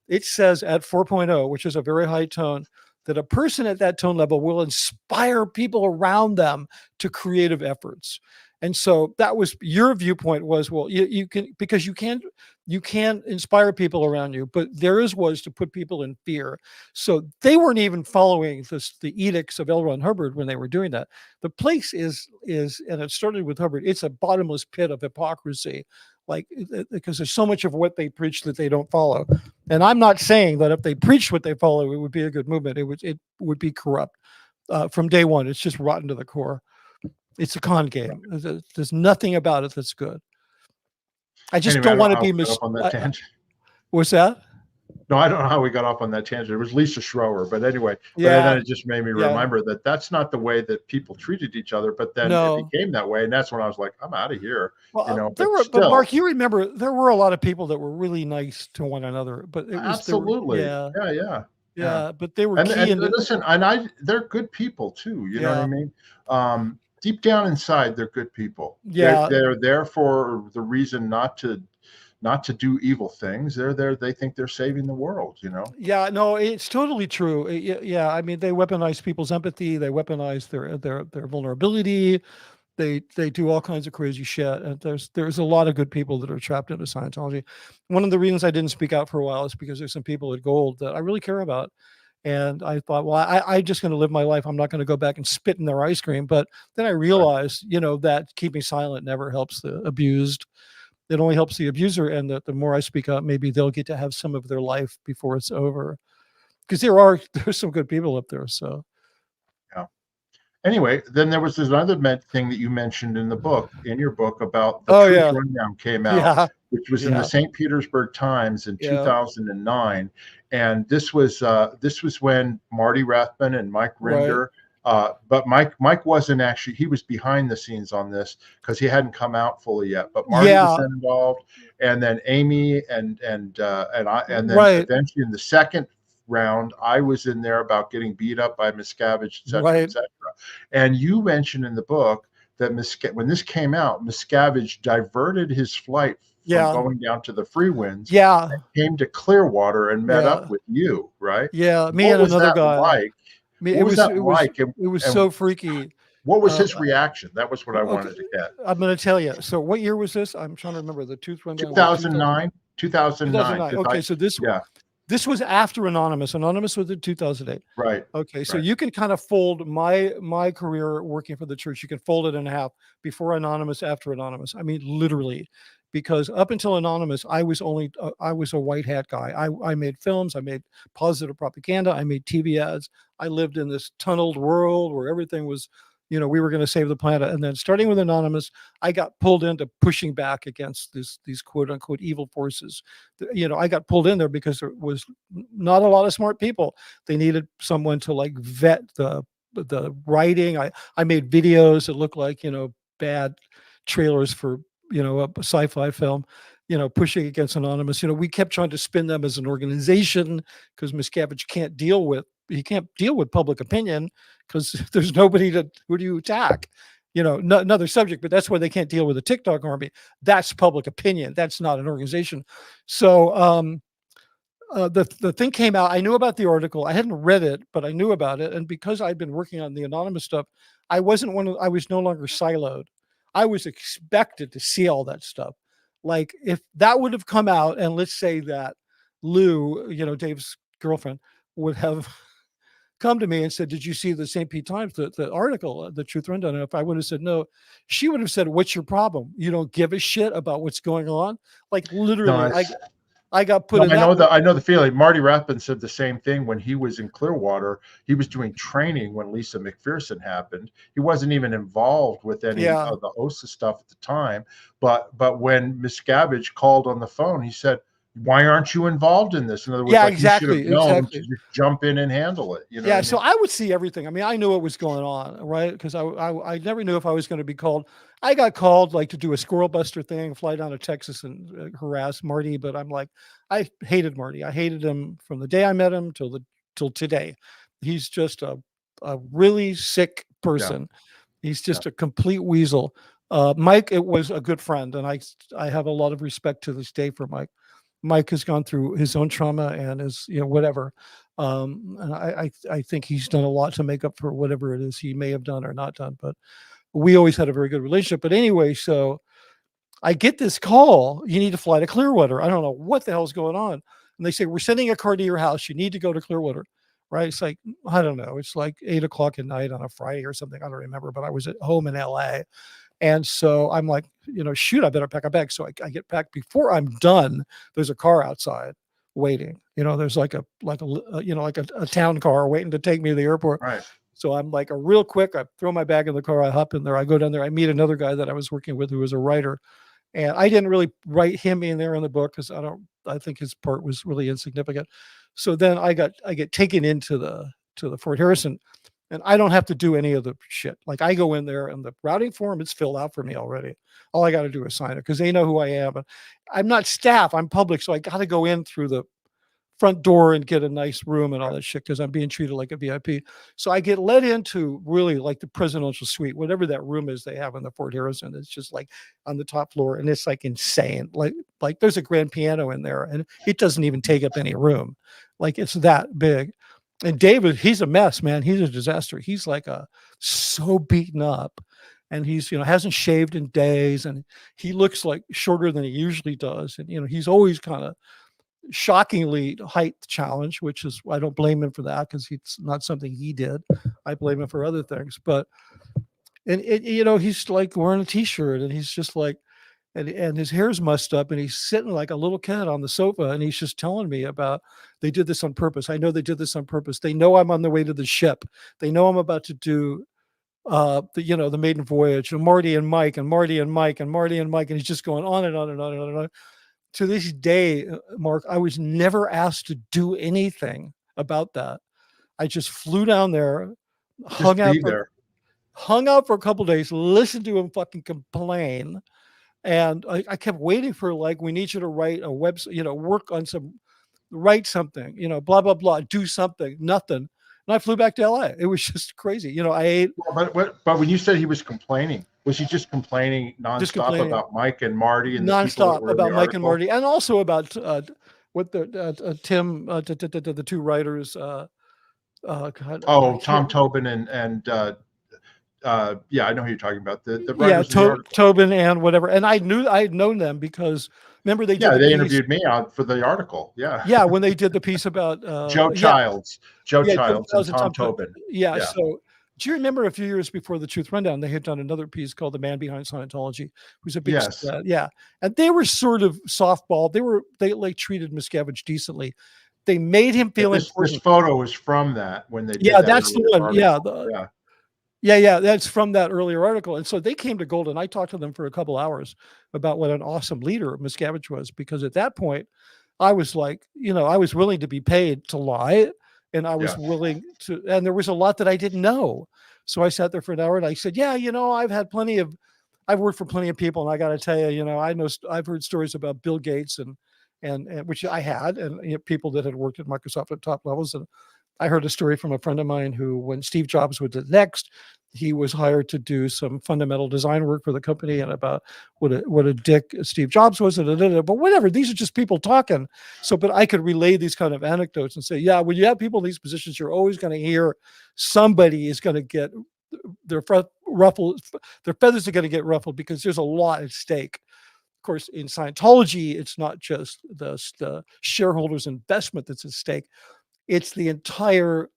It says at 4.0, which is a very high tone, that a person at that tone level will inspire people around them to creative efforts. And so that was your viewpoint was, well, you can, because you can inspire people around you, but theirs was to put people in fear. So they weren't even following the edicts of L. Ron Hubbard when they were doing that. The place is, and it started with Hubbard, it's a bottomless pit of hypocrisy, like, because there's so much of what they preach that they don't follow. And I'm not saying that if they preached what they follow, it would be a good movement. It would be corrupt from day one. It's just rotten to the core. It's a con game. There's nothing about it that's good. I just Anyway, I don't don't want know to how be we got up on that tangent. What's that? No, I don't know how we got off on that tangent. It was Lisa Schroer, but anyway. Yeah. But then it just made me Yeah. remember that that's not the way that people treated each other. But then No. it became that way, and that's when I was like, I'm out of here. Well, But Mark, you remember there were a lot of people that were really nice to one another, but it was absolutely, yeah. But they were and key. Listen, and they're good people too. You know what I mean? Deep down inside, they're good people. Yeah, they're there for the reason not to do evil things. They're there. They think they're saving the world. Yeah, no, it's totally true. Yeah, I mean, they weaponize people's empathy. They weaponize their vulnerability. They do all kinds of crazy shit. And there's a lot of good people that are trapped into Scientology. One of the reasons I didn't speak out for a while is because there's some people at Gold that I really care about. And I thought, well, I'm just going to live my life. I'm not going to go back and spit in their ice cream. But then I realized, that keeping silent never helps the abused. It only helps the abuser. And the more I speak up, maybe they'll get to have some of their life before it's over. Because there's some good people up there. So. Yeah. Anyway, then there was this other thing that you mentioned in your book about the Truth Rundown came out, which was in the St. Petersburg Times in 2009. And this was when Marty Rathbun and Mike Rinder, but Mike wasn't actually, he was behind the scenes on this because he hadn't come out fully yet. But Marty was then involved, and then Amy and then eventually in the second round, I was in there about getting beat up by Miscavige, et cetera, et cetera. And you mentioned in the book that when this came out, Miscavige diverted his flight from going down to the Free Winds, and came to Clearwater and met up with you, right? Yeah, me and another guy. Like? What was that like? It was so freaky. What was his reaction? That was what I wanted to get. I'm going to tell you. So what year was this? I'm trying to remember. The Truth Rundown. 2009. Okay, so this was after Anonymous. Anonymous was in 2008. Right. Okay, so you can kind of fold my career working for the church. You can fold it in half: before Anonymous, after Anonymous. I mean, literally, because up until Anonymous, I was a white hat guy. I made films. I made positive propaganda. I made TV ads. I lived in this tunneled world where everything was, we were going to save the planet. And then starting with Anonymous, I got pulled into pushing back against these quote unquote evil forces. I got pulled in there because there was not a lot of smart people. They needed someone to like vet the writing. I made videos that looked like, bad trailers for, a sci-fi film, pushing against Anonymous. We kept trying to spin them as an organization because Miscavige can't deal with public opinion because there's nobody who do you attack? Another subject, but that's why they can't deal with the TikTok army. That's public opinion. That's not an organization. So the thing came out. I knew about the article. I hadn't read it, but I knew about it. And because I'd been working on the Anonymous stuff, I was no longer siloed. I was expected to see all that stuff. Like if that would have come out, and let's say that Lou, Dave's girlfriend, would have come to me and said, "Did you see the St. Pete Times, the article, the Truth Rundown?" And if I would have said no, she would have said, "What's your problem? You don't give a shit about what's going on?" Like literally, I got put in. I know the feeling. Marty Rathbun said the same thing when he was in Clearwater. He was doing training when Lisa McPherson happened. He wasn't even involved with any of the OSA stuff at the time. But when Miscavige called on the phone, he said, "Why aren't you involved in this?" In other words, exactly. You should have known to just jump in and handle it. So I would see everything. I mean, I knew what was going on, right? Because I never knew if I was going to be called. I got called like to do a squirrel buster thing, fly down to Texas and harass Marty. But I'm like, I hated Marty. I hated him from the day I met him till today. He's just a really sick person. He's just a complete weasel. Mike, it was a good friend, and I have a lot of respect to this day for Mike. Mike has gone through his own trauma and is, whatever. And I think he's done a lot to make up for whatever it is he may have done or not done. But we always had a very good relationship. But anyway, so I get this call. You need to fly to Clearwater. I don't know what the hell's going on. And they say, "We're sending a car to your house. You need to go to Clearwater." Right? It's like, I don't know. It's like 8 o'clock at night on a Friday or something. I don't remember. But I was at home in LA. And so I'm like, shoot, I better pack a bag. So I get packed before I'm done. There's a car outside waiting. There's like a town car waiting to take me to the airport. Right. So I'm like, a real quick, I throw my bag in the car, I hop in there, I go down there, I meet another guy that I was working with who was a writer. And I didn't really write him in there in the book because I think his part was really insignificant. So then I get taken into the Fort Harrison, and I don't have to do any of the shit. Like, I go in there and the routing form is filled out for me already. All I got to do is sign it because they know who I am. And I'm not staff, I'm public. So I got to go in through the front door and get a nice room and all that shit because I'm being treated like a VIP. So I get led into really like the presidential suite, whatever that room is they have in the Fort Harrison. It's just like on the top floor, and it's like insane. Like there's a grand piano in there, and it doesn't even take up any room. Like, it's that big. And David, he's a mess, man. He's a disaster. He's like so beaten up, and he's hasn't shaved in days, and he looks like shorter than he usually does, and he's always kind of shockingly height challenge, which is, I don't blame him for that because it's not something he did. I blame him for other things. But he's like wearing a t-shirt, and he's just like, and his hair's mussed up, and he's sitting like a little kid on the sofa, and he's just telling me about, they did this on purpose. I know they did this on purpose. They know I'm on the way to the ship. They know I'm about to do the maiden voyage, and Marty and Mike, and Marty and Mike, and Marty and Mike, and he's just going on and on and on and on and on. To this day, Mark, I was never asked to do anything about that. I just flew down there, hung out for a couple of days, listened to him fucking complain. And I kept waiting for, like, we need you to write a website, work on write something, blah, blah, blah, do something, nothing. And I flew back to LA. It was just crazy. I ate. But when you said he was complaining, was he just complaining nonstop about Mike and Marty and nonstop about Mike and Marty, and also about what Tim, the two writers. Tom Tobin and yeah, I know who you're talking about. The writers Tobin and whatever. And I had known them because remember they did they interviewed me out for the article. Yeah, when they did the piece about Joe Childs and Tom Tobin. Yeah. So do you remember a few years before the Truth Rundown, they had done another piece called The Man Behind Scientology, who's a big and they were sort of softball. They like treated Miscavige decently. They made him feel important. This photo is from that when they did that's the one. That's from that earlier article. And so they came to Golden. I talked to them for a couple hours about what an awesome leader Miscavige was, because at that point I was like, I was willing to be paid to lie, and I was willing to, and there was a lot that I didn't know. So I sat there for an hour and I said, I've worked for plenty of people, and I got to tell you, I've heard stories about Bill Gates and which I had, and people that had worked at Microsoft at top levels. And I heard a story from a friend of mine who, when Steve Jobs was at Next, he was hired to do some fundamental design work for the company, and about what a dick Steve Jobs was. But whatever, these are just people talking. So, but I could relay these kind of anecdotes and say, when you have people in these positions, you're always going to hear somebody is going to get their feathers are going to get ruffled, because there's a lot at stake. Of course, in Scientology, it's not just the shareholders' investment that's at stake. It's the entire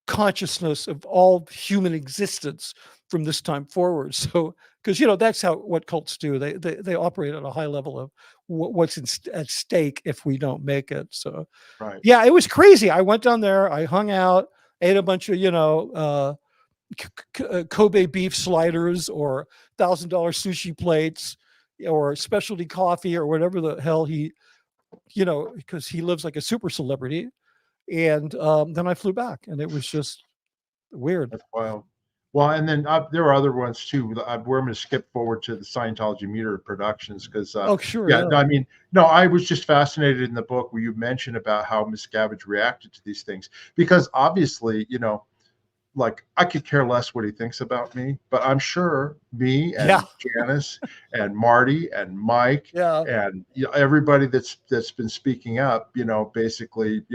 consciousness of all human existence from this time forward. So, because that's what cults do. They operate at a high level of what's at stake if we don't make it. So, it was crazy. I went down there, I hung out, ate a bunch of Kobe beef sliders, or $1,000 sushi plates, or specialty coffee, or whatever the hell because he lives like a super celebrity. And then I flew back, and it was just weird. That's wild. Well, and then there are other ones too. We're going to skip forward to the Scientology Meter Productions because, I was just fascinated in the book where you mentioned about how Miscavige reacted to these things, because obviously, like, I could care less what he thinks about me, but I'm sure me and Janice and Marty and Mike and everybody that's been speaking up, basically,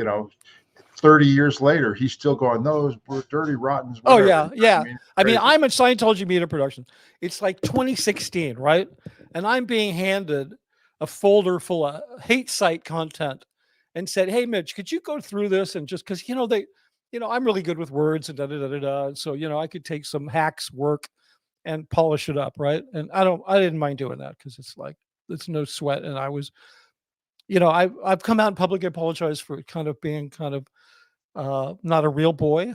30 years later, he's still going, those were dirty rottens. Whatever. I'm at Scientology Media Production. It's like 2016, right? And I'm being handed a folder full of hate site content and said, hey, Mitch, could you go through this? And just because, I'm really good with words and da-da-da-da-da. So, I could take some hacks work and polish it up, right? And I didn't mind doing that because it's like it's no sweat. And I was, I've come out in public and apologized for kind of being kind of not a real boy,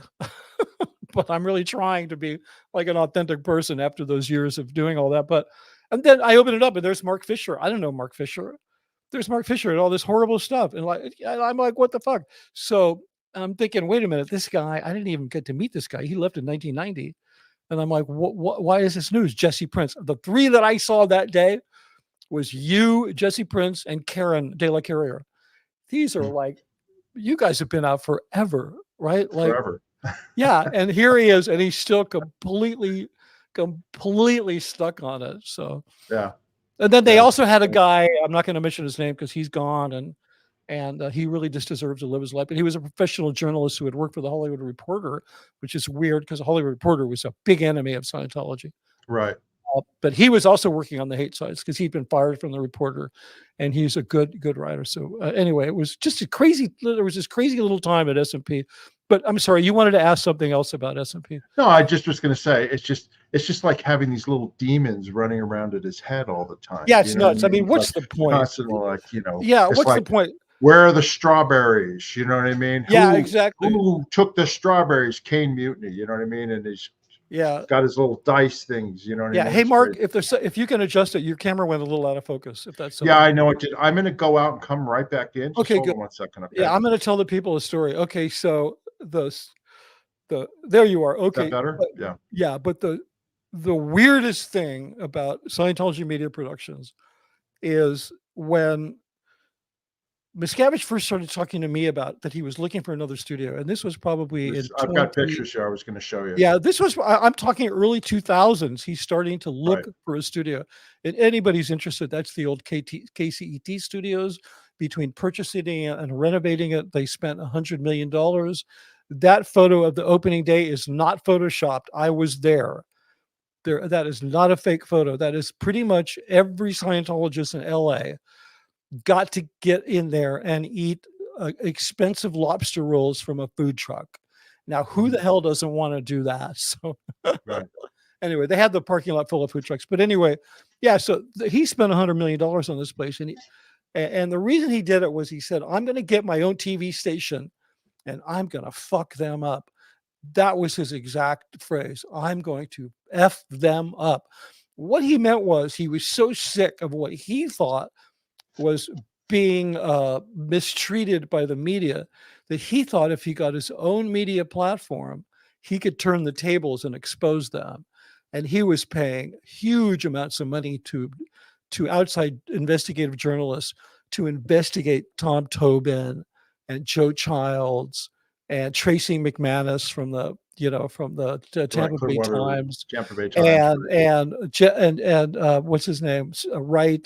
but I'm really trying to be like an authentic person after those years of doing all that. But and then I open it up and there's Mark Fisher. I don't know Mark Fisher. There's Mark Fisher and all this horrible stuff. And I'm like, what the fuck? So I'm thinking, wait a minute, this guy, I didn't even get to meet this guy. He left in 1990. And I'm like, why is this news? Jesse Prince. The three that I saw that day was you, Jesse Prince, and Karen De La Carriere. These are like, you guys have been out forever, right? Like, forever. yeah. And here he is, and he's still completely stuck on it. So, yeah. And then they also had a guy, I'm not going to mention his name because he's gone, and he really just deserves to live his life. But he was a professional journalist who had worked for the Hollywood Reporter, which is weird because the Hollywood Reporter was a big enemy of Scientology. Right. But he was also working on the hate sites because he'd been fired from the Reporter, and he's a good writer. So anyway, it was just there was this crazy little time at S&P. But I'm sorry, you wanted to ask something else about S&P. No, I just was going to say it's just like having these little demons running around at his head all the time. Yeah, it's nuts. I mean, what's the point? Constantly, like, yeah, what's the point? Where are the strawberries? You know what I mean? Yeah, exactly. Who took the strawberries? Cain Mutiny. You know what I mean? And he's got his little dice things. You know what I mean? Hey, Mark, if you can adjust it, your camera went a little out of focus. If that's I know it did. I'm going to go out and come right back in. Okay, good. 1 second. Okay. Yeah, I'm going to tell the people a story. Okay, so there you are. Okay, is that better? Yeah, but the weirdest thing about Scientology Media Productions is when Miscavige first started talking to me about that he was looking for another studio, and this was probably I've got pictures here I was going to show you. Yeah, this was I'm talking early 2000s. He's starting to look for a studio. And anybody's interested, that's the old KCET studios. Between purchasing it and renovating it, they spent $100 million. That photo of the opening day is not photoshopped. I was there. That is not a fake photo. That is pretty much every Scientologist in LA got to get in there and eat expensive lobster rolls from a food truck. Now, who the hell doesn't want to do that? So anyway, they had the parking lot full of food trucks. But anyway, yeah, so he spent $100 million on this place. And the reason he did it was he said, I'm going to get my own TV station and I'm going to fuck them up. That was his exact phrase. I'm going to F them up. What he meant was he was so sick of what he thought was being mistreated by the media that he thought if he got his own media platform, he could turn the tables and expose them. And he was paying huge amounts of money to outside investigative journalists to investigate Tom Tobin and Joe Childs and Tracy McManus from the Tampa Bay Times, and what's his name,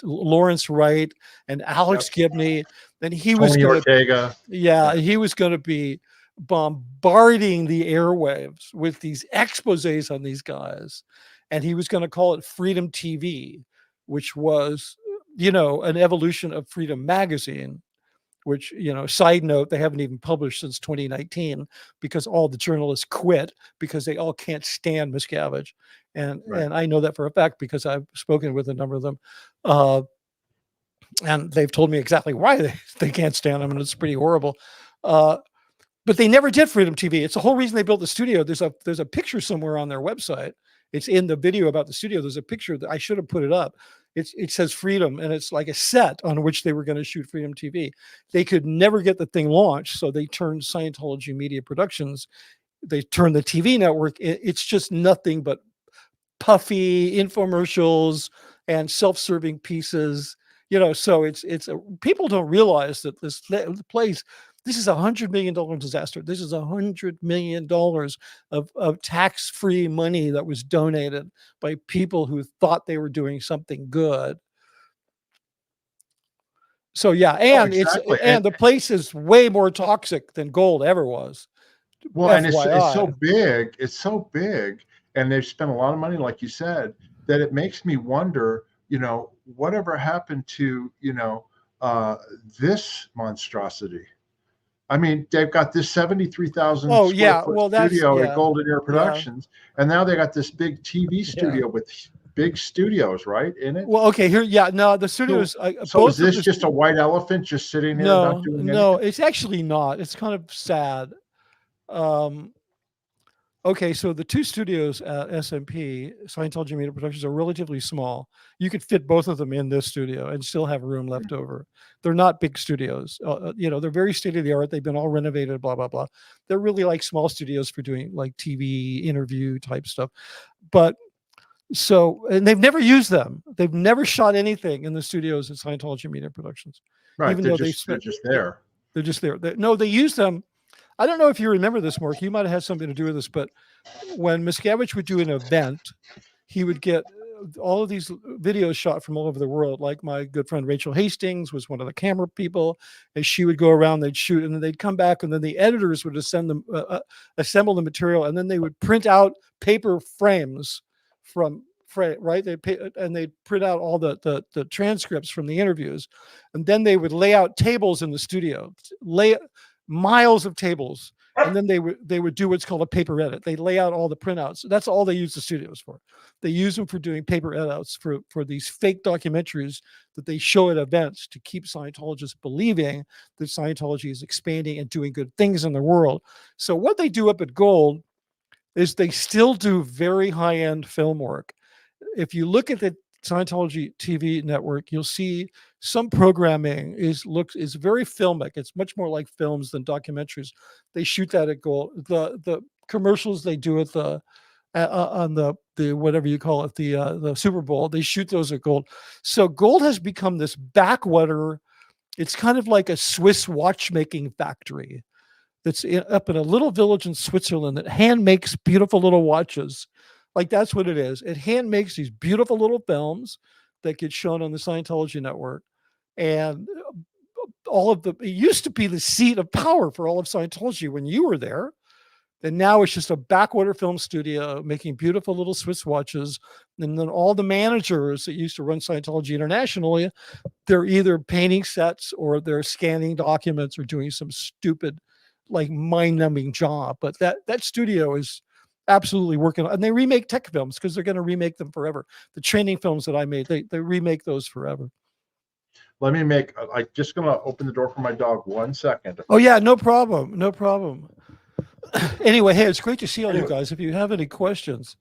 Lawrence Wright, and Alex Gibney. And he was Ortega. He was going to be bombarding the airwaves with these exposés on these guys, and he was going to call it Freedom TV, which was an evolution of Freedom Magazine. Which, side note, they haven't even published since 2019 because all the journalists quit because they all can't stand Miscavige. And I know that for a fact because I've spoken with a number of them. And they've told me exactly why they can't stand him, and it's pretty horrible. But they never did Freedom TV. It's the whole reason they built the studio. There's a picture somewhere on their website. It's in the video about the studio. There's a picture that I should have put it up. It says Freedom, and it's like a set on which they were going to shoot Freedom TV. They could never get the thing launched, so they turned Scientology Media Productions. They turned the TV network. It's just nothing but puffy infomercials and self-serving pieces. So it's people don't realize that this place. This is $100 million disaster. This is $100 million of tax-free money that was donated by people who thought they were doing something good. So and and the place is way more toxic than gold ever was. Well, FYI. And it's so big. It's so big, and they've spent a lot of money, like you said, that it makes me wonder. Whatever happened to this monstrosity? I mean, they've got this 73,000 Oh square yeah, foot well that's studio at yeah, Golden Ear yeah, Productions, and now they got this big TV yeah. studio with big studios, right, in it. Well, okay, here, yeah, no, the So, studios, so is both of this the, just a white elephant just sitting there not no, doing no, anything? it's actually not. It's kind of sad. Um, okay, so the two studios at SMP, Scientology Media Productions, are relatively small. You could fit both of them in this studio and still have room left over. They're not big studios. They're very state of the art. They've been all renovated, blah, blah, blah. They're really like small studios for doing like TV interview type stuff. But so, and they've never used them. They've never shot anything in the studios at Scientology Media Productions, Right, even though they they're spent, just yeah, there. they're just there. No, they use them. I don't know if you remember this, Mark. You might have had something to do with this, but when Miscavige would do an event, he would get all of these videos shot from all over the world. Like my good friend Rachel Hastings was one of the camera people, and she would go around, they'd shoot, and then they'd come back, and then the editors would assemble the material, and then they would print out paper frames from right. They'd print out all the transcripts from the interviews, and then they would lay out tables in the studio, lay miles of tables, and then they would do what's called a paper edit. They lay out all the printouts. That's all they use the studios for. They use them for doing paper edits for these fake documentaries that they show at events to keep Scientologists believing that Scientology is expanding and doing good things in the world. So what they do up at Gold is they still do very high-end film work. If you look at the Scientology TV network, you'll see some programming is very filmic. It's much more like films than documentaries. They shoot that at Gold. The commercials they do at the on the whatever you call it, the Super Bowl, they shoot those at Gold. So Gold has become this backwater. It's kind of like a Swiss watchmaking factory that's up in a little village in Switzerland that hand makes beautiful little watches. Like that's what it is. It hand makes these beautiful little films that get shown on the Scientology network. And it used to be the seat of power for all of Scientology when you were there. And now it's just a backwater film studio making beautiful little Swiss watches. And then all the managers that used to run Scientology internationally, they're either painting sets or they're scanning documents or doing some stupid, like mind-numbing job. But that studio is absolutely working, and they remake tech films because they're going to remake them forever. The training films that I made, they remake those forever. Let me make. I'm just going to open the door for my dog 1 second. Oh yeah, no problem, no problem. Anyway, hey, it's great to see all you guys. If you have any questions,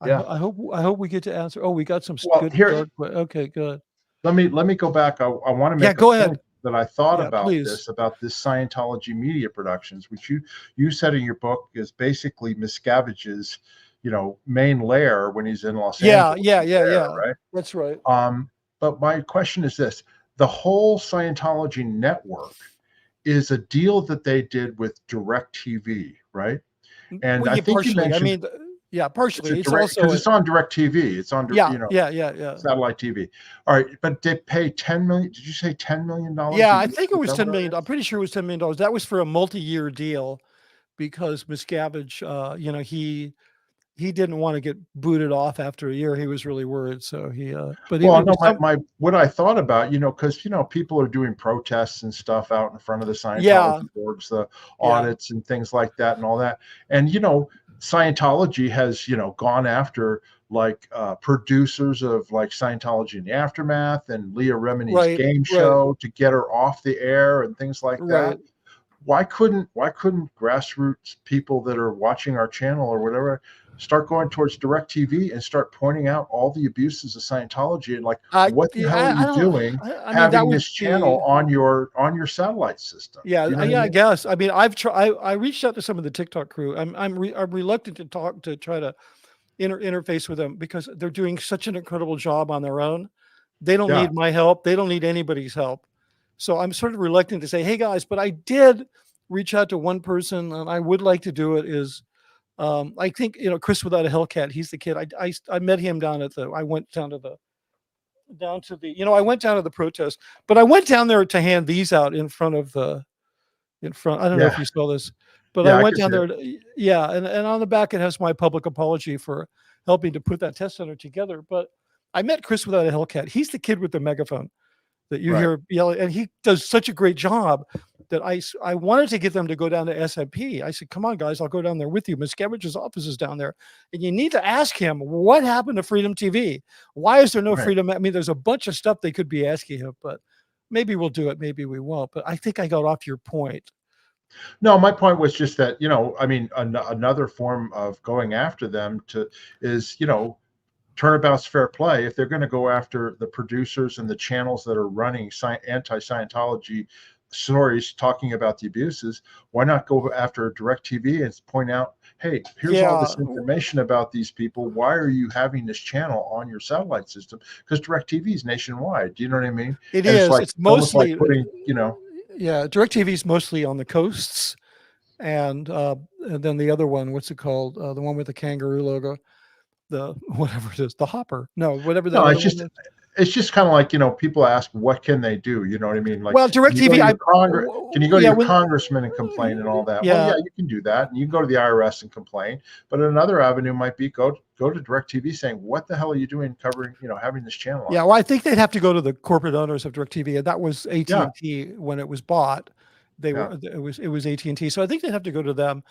yeah, I hope we get to answer. Oh, we got some good. Okay, good. Let me go back. I want to make go ahead. That I thought about please. about this Scientology Media Productions, which you said in your book is basically Miscavige's, main lair when he's in Los Angeles. Yeah. Right. That's right. But my question is this: the whole Scientology network is a deal that they did with DirecTV, right? And I think partially. you mentioned. I mean, yeah, partially. It's also because it's on DirecTV. It's on satellite TV. All right, but they pay $10 million. Did you say $10 million? Yeah, I think it was $10 million. I'm pretty sure it was $10 million. That was for a multi-year deal because Miscavige, he didn't want to get booted off after a year. He was really worried. So what I thought about, because people are doing protests and stuff out in front of the Scientology boards, the audits and things like that, and all that, and Scientology has, gone after like producers of like Scientology in the Aftermath and Leah Remini's game show to get her off the air and things like that. Why couldn't grassroots people that are watching our channel or whatever start going towards DirecTV and start pointing out all the abuses of Scientology and like what the hell are you doing having this channel on your satellite system? I guess. I mean, I reached out to some of the TikTok crew. I'm reluctant to try to interface with them because they're doing such an incredible job on their own. They don't need my help. They don't need anybody's help. So I'm sort of reluctant to say, hey guys, but I did reach out to one person and I would like to do it is, I think, Chris Without a Hellcat, he's the kid. I met him I went down to the protest, but I went down there to hand these out in front. I don't know if you saw this, but I went down there. And on the back, it has my public apology for helping to put that test center together. But I met Chris Without a Hellcat. He's the kid with the megaphone. that you hear yelling, and he does such a great job that I wanted to get them to go down to SMP. I said, come on, guys, I'll go down there with you. Miscavige's office is down there. And you need to ask him, what happened to Freedom TV? Why is there no freedom? I mean, there's a bunch of stuff they could be asking him, but maybe we'll do it. Maybe we won't. But I think I got off your point. No, my point was just that, I mean, another form of going after them is, turnabout's fair play. If they're going to go after the producers and the channels that are running anti-Scientology stories talking about the abuses, why not go after DirecTV and point out, hey, here's all this information about these people. Why are you having this channel on your satellite system? Because DirecTV is nationwide. Do you know what I mean? It is. It's mostly like putting, Yeah, DirecTV is mostly on the coasts, and then the other one, what's it called? The one with the kangaroo logo, the whatever it is, the Hopper. No, whatever that. No, it's just kind of like, people ask, what can they do? You know what I mean? Like, well, DirecTV, can you go to your congressman and complain and all that? Yeah. Well, yeah, you can do that. And you can go to the IRS and complain. But another avenue might be go to DirecTV saying, what the hell are you doing covering, having this channel on? Yeah, well, I think they'd have to go to the corporate owners of DirecTV, and that was AT&T when it was bought. It was AT&T. So I think they'd have to go to them.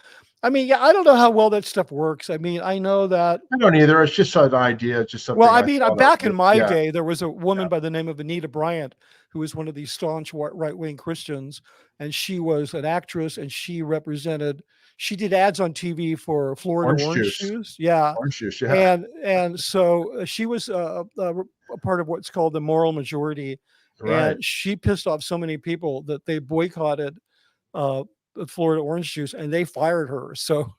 I mean, yeah, I don't know how well that stuff works. I mean, I know that. I don't either. It's just an idea. Just something. Well, I mean, back in my day, there was a woman by the name of Anita Bryant, who was one of these staunch right-wing Christians, and she was an actress, and she did ads on TV for Florida Orange Juice. Yeah. Orange Juice, yeah. And so she was a part of what's called the moral majority. Right. And she pissed off so many people that they boycotted Florida Orange Juice, and they fired her. So,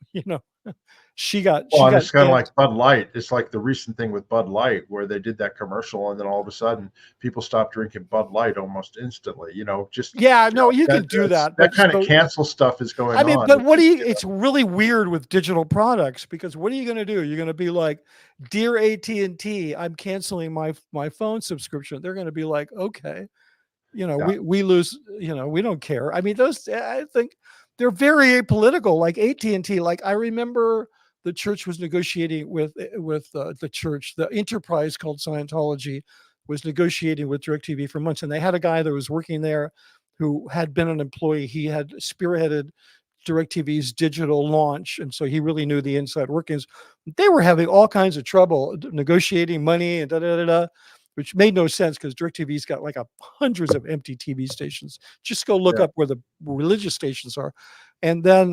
she got. Well, it's kind of like Bud Light. It's like the recent thing with Bud Light, where they did that commercial, and then all of a sudden, people stopped drinking Bud Light almost instantly. You can do that. That kind of cancel stuff is going on. I mean, but it's really weird with digital products, because what are you going to do? You're going to be like, dear AT&T, I'm canceling my phone subscription. They're going to be like, okay, we lose. We don't care. I mean, I think they're very apolitical. Like AT&T. Like, I remember the church was negotiating with the enterprise called Scientology was negotiating with DirecTV for months, and they had a guy that was working there who had been an employee. He had spearheaded DirecTV's digital launch, and so he really knew the inside workings. They were having all kinds of trouble negotiating money and which made no sense, because DirecTV's got like hundreds of empty TV stations. Just go look up where the religious stations are. And then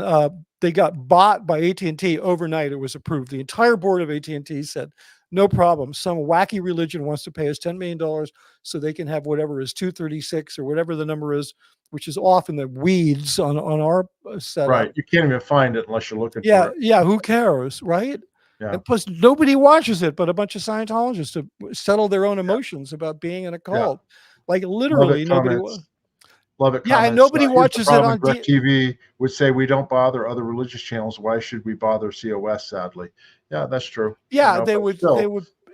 they got bought by AT&T overnight. It was approved. The entire board of AT&T said, no problem. Some wacky religion wants to pay us $10 million so they can have whatever is 236 or whatever the number is, which is off in the weeds on our setup. Right. You can't even find it unless you're looking for it. Yeah. Who cares? Right. Yeah. And plus, nobody watches it but a bunch of Scientologists to settle their own emotions about being in a cult. Like, literally, nobody. Love it. Yeah, and nobody watches it on TV. Would say, we don't bother other religious channels. Why should we bother COS? Sadly, yeah, that's true. Yeah, they would.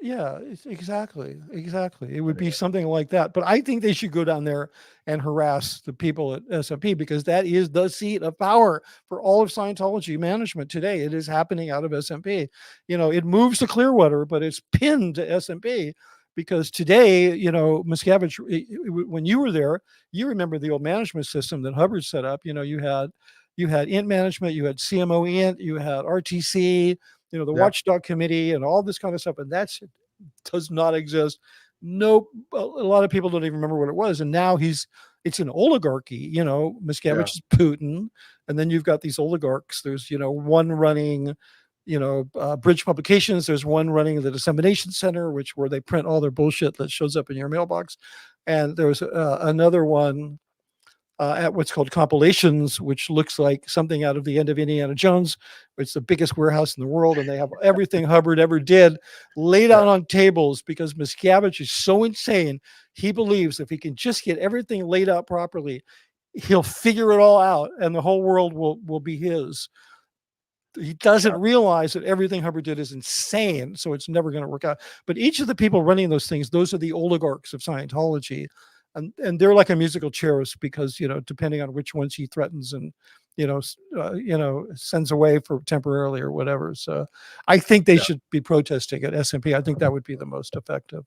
Yeah, exactly. It would be something like that. But I think they should go down there and harass the people at SMP, because that is the seat of power for all of Scientology management today. It is happening out of SMP. It moves to Clearwater, but it's pinned to SMP, because today, Miscavige, when you were there, you remember the old management system that Hubbard set up. You had INT management, you had CMO INT, you had RTC, the Watchdog Committee, and all this kind of stuff. And that does not exist. Nope. A lot of people don't even remember what it was. And now it's an oligarchy. Miscavige is Putin. And then you've got these oligarchs. There's, one running, Bridge Publications. There's one running the Dissemination Center, where they print all their bullshit that shows up in your mailbox. And there's another one at what's called Compilations, which looks like something out of the end of Indiana Jones. It's the biggest warehouse in the world, and they have everything Hubbard ever did laid out on tables, because Miscavige is so insane. He believes if he can just get everything laid out properly, he'll figure it all out, and the whole world will be his. He doesn't realize that everything Hubbard did is insane, so it's never going to work out. But each of the people running those things, those are the oligarchs of Scientology. And they're like a musical chairs, because, depending on which ones he threatens and, sends away for temporarily or whatever. So I think they should be protesting at SMP. I think that would be the most effective.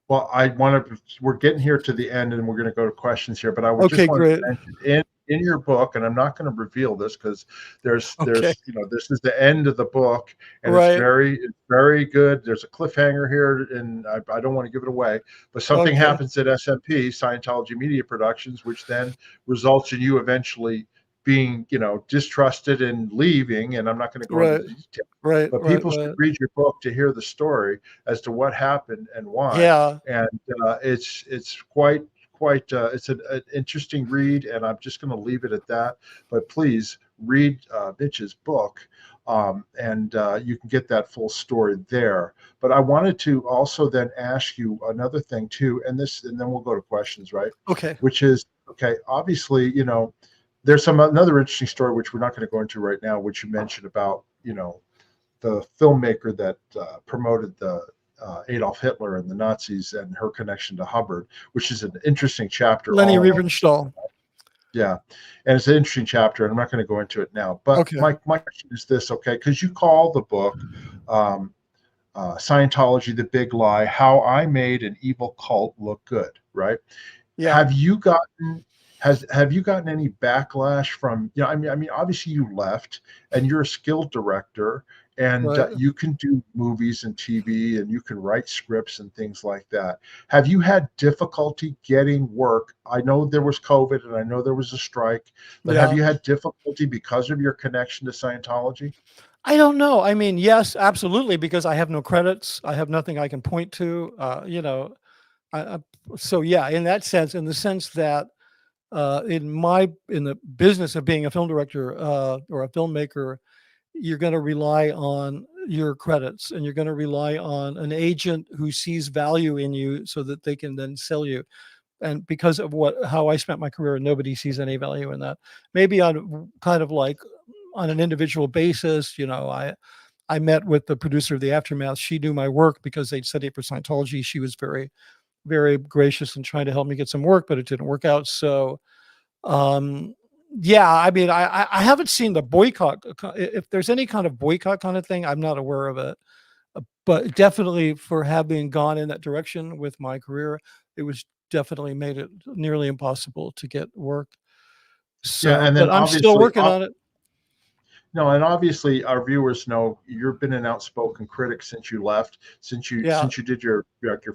Well, we're getting here to the end and we're going to go to questions here, but I would Okay, just want to great. mention in your book, and I'm not going to reveal this because Okay. this is the end of the book and Right. it's very good. There's a cliffhanger here and I don't want to give it away, but something Okay. happens at SMP, Scientology Media Productions, which then results in you eventually being, distrusted and leaving. And I'm not going to go into Right. the details, Right. but Right. people should Right. read your book to hear the story as to what happened and why. Yeah. And it's it's an interesting read, and I'm just going to leave it at that. But please read Mitch's book, and you can get that full story there. But I wanted to also then ask you another thing too, and then we'll go to questions, right? Okay. Which is okay. Obviously, there's another interesting story which we're not going to go into right now, which you mentioned about the filmmaker that promoted the Adolf Hitler and the Nazis and her connection to Hubbard, which is an interesting chapter Lenny all alone. Riefenstahl. Yeah, and it's an interesting chapter, and I'm not going to go into it now. But Okay. my question is this, okay? Because you call the book Scientology: The Big Lie: How I Made an Evil Cult Look Good, right? Yeah. Have you gotten have you gotten any backlash from, I mean obviously you left and you're a skilled director and Right. you can do movies and TV and you can write scripts and things like that. Have you had difficulty getting work? I know there was COVID and I know there was a strike, but have Yeah. you had difficulty because of your connection to Scientology? I don't know. I mean, yes, absolutely, because I have no credits. I have nothing I can point to. I, so yeah, in that sense, in the sense that in the business of being a film director or a filmmaker, you're going to rely on your credits and you're going to rely on an agent who sees value in you so that they can then sell you. And because of how I spent my career, nobody sees any value in that. Maybe on kind of like on an individual basis, I met with the producer of The Aftermath. She knew my work because they'd studied for Scientology. She was very, very gracious in trying to help me get some work, but it didn't work out. So um, yeah, I mean, I haven't seen the boycott. If there's any kind of boycott kind of thing, I'm not aware of it. But definitely for having gone in that direction with my career, it was definitely made it nearly impossible to get work. Yeah, So, and then but I'm still obviously working on it. no, and obviously our viewers know you've been an outspoken critic since you left, Yeah, since you did your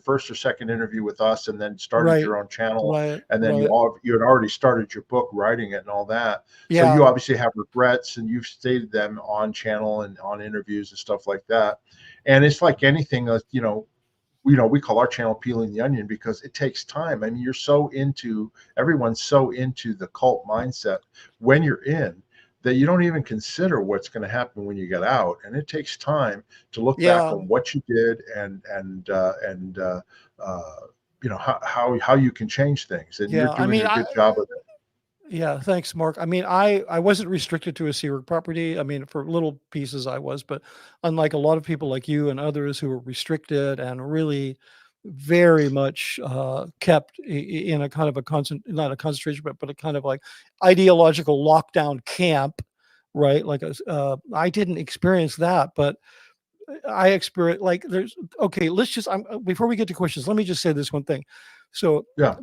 first or second interview with us, and then started right, your own channel, right, and then right. you had already started your book writing it and all that. So you Yeah, obviously have regrets, and you've stated them on channel and on interviews and stuff like that. And it's like anything, we call our channel peeling the onion because it takes time. I mean, everyone's so into the cult mindset when you're in that you don't even consider what's going to happen when you get out, and it takes time to look back yeah, on what you did and how you can change things, and you're yeah. I doing mean, a good job of it. yeah, thanks, Mark. I mean, I wasn't restricted to a Seaward property. I mean, for little pieces I was, but unlike a lot of people like you and others who were restricted and really very much kept in a kind of a not a concentration, but a kind of like ideological lockdown camp, right? I didn't experience that, but I experience like there's okay. Let's just before we get to questions, let me just say this one thing. So, Yeah,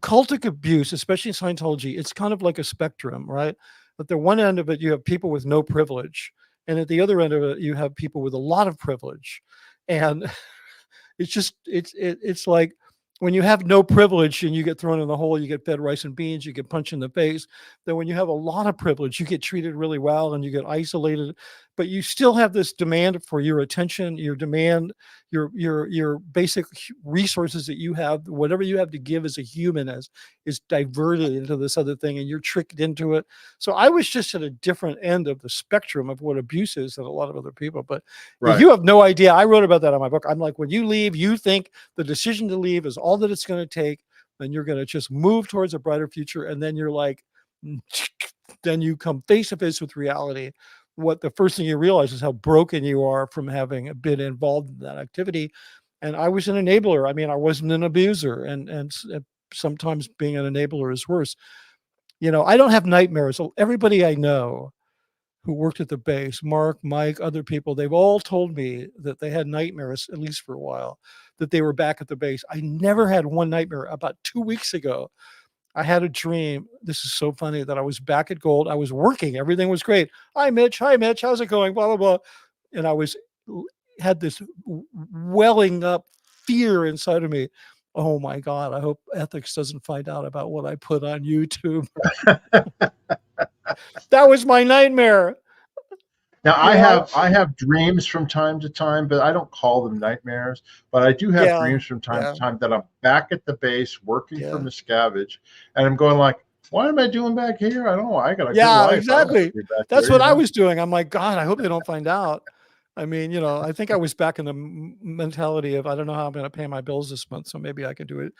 cultic abuse, especially in Scientology, it's kind of like a spectrum, right? At the one end of it, you have people with no privilege, and at the other end of it, you have people with a lot of privilege, and it's like when you have no privilege and you get thrown in the hole, you get fed rice and beans, you get punched in the face. Then when you have a lot of privilege, you get treated really well and you get isolated, but you still have this demand for your attention, your demand, your basic resources that you have, whatever you have to give as a human is diverted into this other thing and you're tricked into it. So I was just at a different end of the spectrum of what abuse is than a lot of other people. But yeah, right. you have no idea. I wrote about that in my book. I'm like, when you leave, you think the decision to leave is all that it's going to take. Then you're going to just move towards a brighter future. And then you're like, then you come face to face with reality. What the first thing you realize is how broken you are from having been involved in that activity. And I was an enabler. I mean, I wasn't an abuser. And sometimes being an enabler is worse. I don't have nightmares. So everybody I know who worked at the base, Mark, Mike, other people, they've all told me that they had nightmares, at least for a while, that they were back at the base. I never had one nightmare. About 2 weeks ago, I had a dream. This is so funny that I was back at Gold. I was working. Everything was great. Hi, Mitch. Hi, Mitch. How's it going? Blah, blah, blah. And I had this welling up fear inside of me. Oh my God. I hope ethics doesn't find out about what I put on YouTube. That was my nightmare. Now I have dreams from time to time, but I don't call them nightmares. But I do have dreams from time to time that I'm back at the base working for Miscavige, and I'm going like, "What am I doing back here? I don't know. I got a good life." Exactly. That's what I was doing. I'm like, God, I hope they don't find out. I mean, I think I was back in the mentality of I don't know how I'm going to pay my bills this month, so maybe I can do it.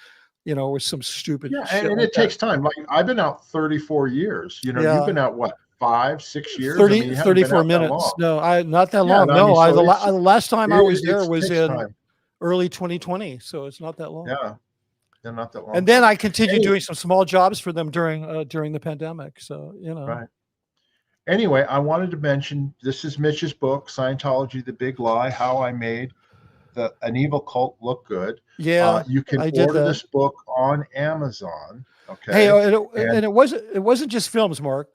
With some stupid shit. And it takes time. Like I've been out 34 years. You've been out what? 5-6 years? 34 minutes. No, not that long. No, the last time I was there was in early 2020. So it's not that long. Yeah, not that long. And then I continued doing some small jobs for them during the pandemic. So, Right. Anyway, I wanted to mention, this is Mitch's book, Scientology-The Big Lie, How I Made an Evil Cult Look Good. Yeah. You can order this book on Amazon. Okay. Hey, and it wasn't just films, Mark.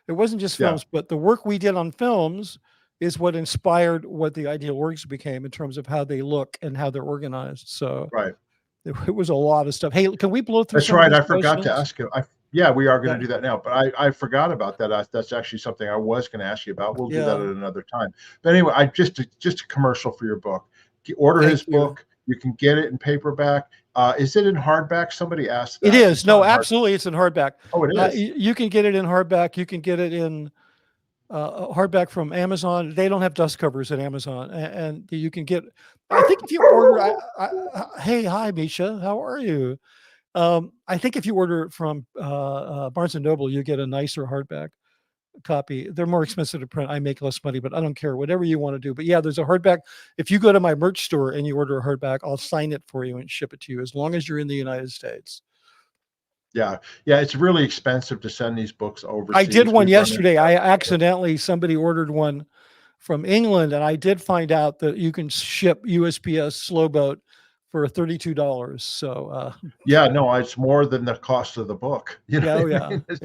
It wasn't just films, but the work we did on films is what inspired what the ideal orgs became in terms of how they look and how they're organized. So it was a lot of stuff. Hey, can we blow through? That's right. I forgot to ask you. Yeah, we are going to do that now, but I forgot about that. That's actually something I was going to ask you about. We'll do that at another time. But anyway, just a commercial for your book. Order his book. You can get it in paperback. Is it in hardback? Somebody asked that. It is. No, absolutely. It's in hardback. Oh, it is. You can get it in hardback. You can get it in hardback from Amazon. They don't have dust covers at Amazon. And you can get, I think if you order, hey, hi, Misha. How are you? I think if you order from Barnes & Noble, you get a nicer hardback copy. They're more expensive to print. I make less money, but I don't care. Whatever you want to do. But yeah, there's a hardback. If you go to my merch store and you order a hardback, I'll sign it for you and ship it to you as long as you're in the United States. Yeah. It's really expensive to send these books overseas. I did one yesterday. Somebody ordered one from England, and I did find out that you can ship USPS slow boat for $32. So it's more than the cost of the book. It's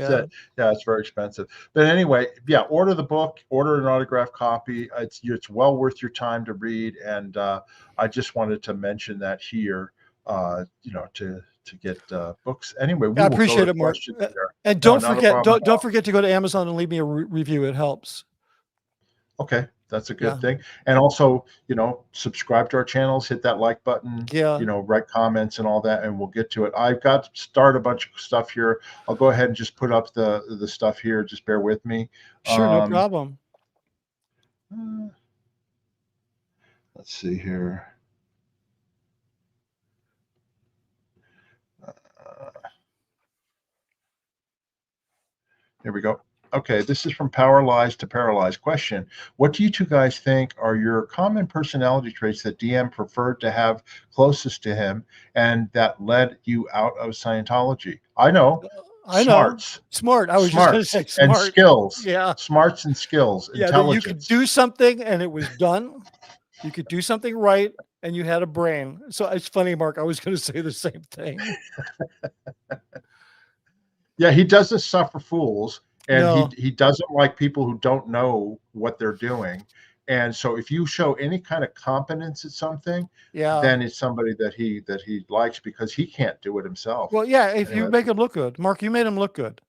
very expensive. But anyway, order the book, order an autographed copy. It's well worth your time to read. And I just wanted to mention that here, to get books. Anyway, I appreciate it, Mark. And don't forget to go to Amazon and leave me a review. It helps. Okay. That's a good thing. And also, subscribe to our channels, hit that like button, write comments and all that, and we'll get to it. I've got to start a bunch of stuff here. I'll go ahead and just put up the stuff here. Just bear with me. Sure, no problem. Let's see here. Here we go. Okay, this is from Power Lies to Paralyzed. Question: what do you two guys think are your common personality traits that DM preferred to have closest to him and that led you out of Scientology? I know. Smarts. Smart. I was just going to say smart. And skills. Yeah. Smarts and skills. Yeah, intelligence. You could do something and it was done. You could do something right and you had a brain. So it's funny, Mark. I was going to say the same thing. Yeah, he doesn't suffer fools. And he doesn't like people who don't know what they're doing. And so if you show any kind of competence at something, then it's somebody that he likes because he can't do it himself. Well, if you make him look good. Mark, you made him look good.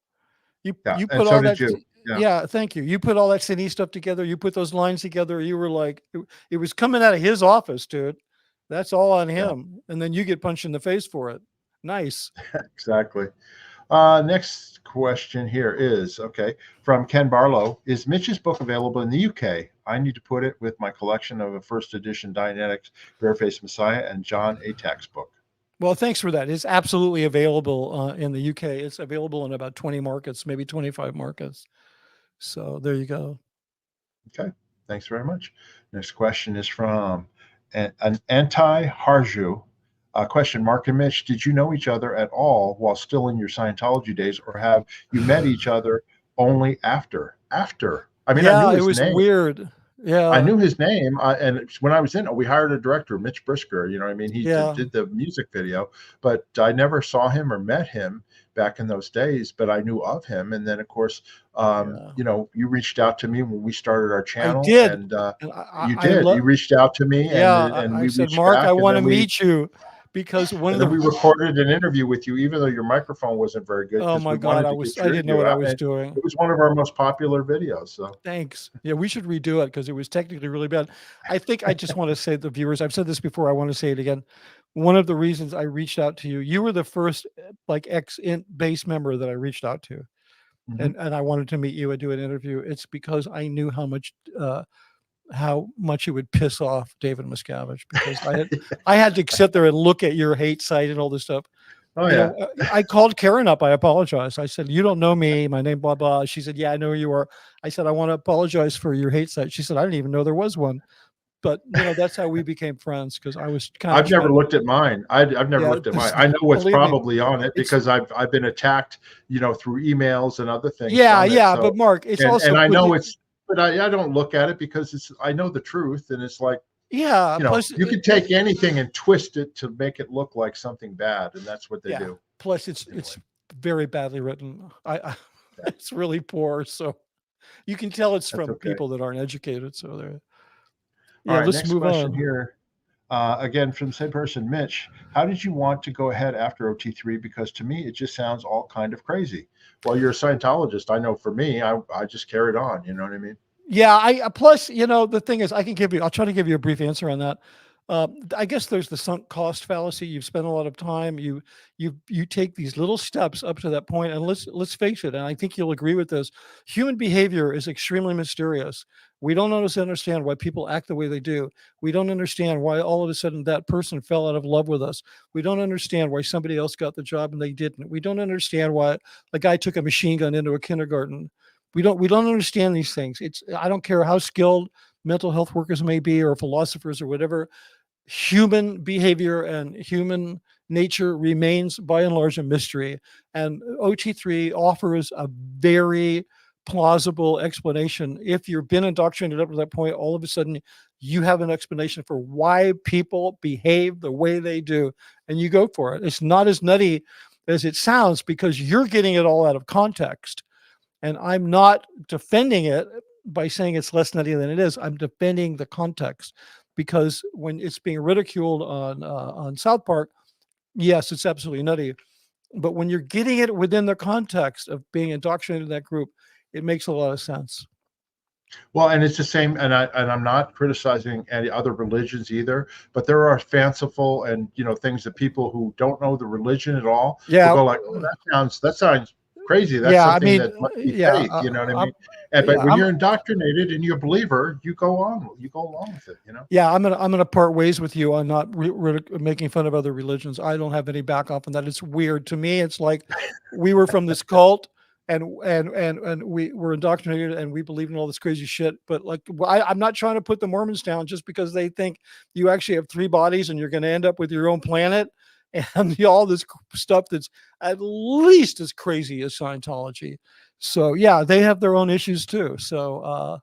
You put all that thank you. You put all that cine stuff together. You put those lines together. You were like, it was coming out of his office, dude. That's all on him. And then you get punched in the face for it. Nice. Exactly. Next question here is, from Ken Barlow. Is Mitch's book available in the UK? I need to put it with my collection of a first edition Dianetics, Barefaced Messiah, and John Atack's book. Well, thanks for that. It's absolutely available in the UK. It's available in about 20 markets, maybe 25 markets. So there you go. Okay. Thanks very much. Next question is from an anti-Harju. Question: Mark and Mitch, did you know each other at all while still in your Scientology days, or have you met each other only after? I mean, I knew Yeah, it his was name. weird. I Yeah, knew his name, and when I was in, we hired a director, Mitch Brisker. You know, what I mean, he yeah, did the music video, but I never saw him or met him back in those days. But I knew of him, and then of course, yeah. you know, you reached out to me when we started our I channel, did, and and you I did. You love. reached out to me, Yeah, and I we said, reached Mark, I back, want to meet you because one of and then the. we recorded an interview with you, even though your microphone wasn't very good, Oh because my we God, wanted to get I your didn't know interview what I out. was And doing. it was one of our most popular videos. So Thanks. Yeah, we should redo it because it was technically really bad. I think I just want to say to the viewers, I've said this before, I want to say it again. One of the reasons I reached out to you, you were the first like base member that I reached out to. mhm. And I wanted to meet you and do an interview. It's because I knew how much it would piss off David Miscavige because I had to sit there and look at your hate site and all this stuff. Oh yeah. I called Karen up. I apologized. I said, "You don't know me. My name, blah blah." She said, "Yeah, I know who you are." I said, "I want to apologize for your hate site." She said, "I didn't even know there was one." But that's how we became friends because I was kind of I've never trying. looked at mine. I've never Yeah, looked at mine. I know what's believe me, probably on it it's because I've been attacked, you know, through emails and other things yeah, from it. yeah. So But Mark, it's and also I put know you. it's, but I don't look at it because it's, I know the truth, and it's like, Yeah. you know, Plus, you can take anything and twist it to make it look like something bad, and that's what they yeah. do. Plus, Anyway, it's very badly written. I yeah. it's really poor. So you can tell it's That's from okay. people that aren't educated. So they're All yeah. right, Let's next move question on. here. Again, from the same person, Mitch. How did you want to go ahead after OT3? Because to me, it just sounds all kind of crazy. Well, you're a Scientologist. I know for me, I just carried on. You know what I mean? Yeah, I plus, the thing is, I can give you. I'll try to give you a brief answer on that. I guess there's the sunk cost fallacy. You've spent a lot of time. You take these little steps up to that point, and let's face it. And I think you'll agree with this. Human behavior is extremely mysterious. We don't always understand why people act the way they do. We don't understand why all of a sudden that person fell out of love with us. We don't understand why somebody else got the job and they didn't. We don't understand why a guy took a machine gun into a kindergarten. We don't understand these things. I don't care how skilled mental health workers may be or philosophers or whatever. Human behavior and human nature remains by and large a mystery. And OT3 offers a very plausible explanation. If you've been indoctrinated up to that point, all of a sudden you have an explanation for why people behave the way they do, and you go for it. It's not as nutty as it sounds because you're getting it all out of context. And I'm not defending it by saying it's less nutty than it is. I'm defending the context because when it's being ridiculed on South Park, yes, it's absolutely nutty. But when you're getting it within the context of being indoctrinated in that group, it makes a lot of sense. Well, and it's the same, and I'm not criticizing any other religions either, but there are fanciful and, you know, things that people who don't know the religion at all will Yeah, go like, oh, that sounds crazy. That's yeah. I something mean, that must be yeah, faith. You know what I mean? And but yeah. when you're indoctrinated and you're a believer, you go along with it. You know? Yeah, I'm gonna part ways with you on not making fun of other religions. I don't have any back off on that. It's weird to me. It's like we were from this cult, and we were indoctrinated, and we believe in all this crazy shit. But like, I'm not trying to put the Mormons down just because they think you actually have three bodies and you're going to end up with your own planet and all this stuff that's at least as crazy as Scientology. So yeah, they have their own issues too. So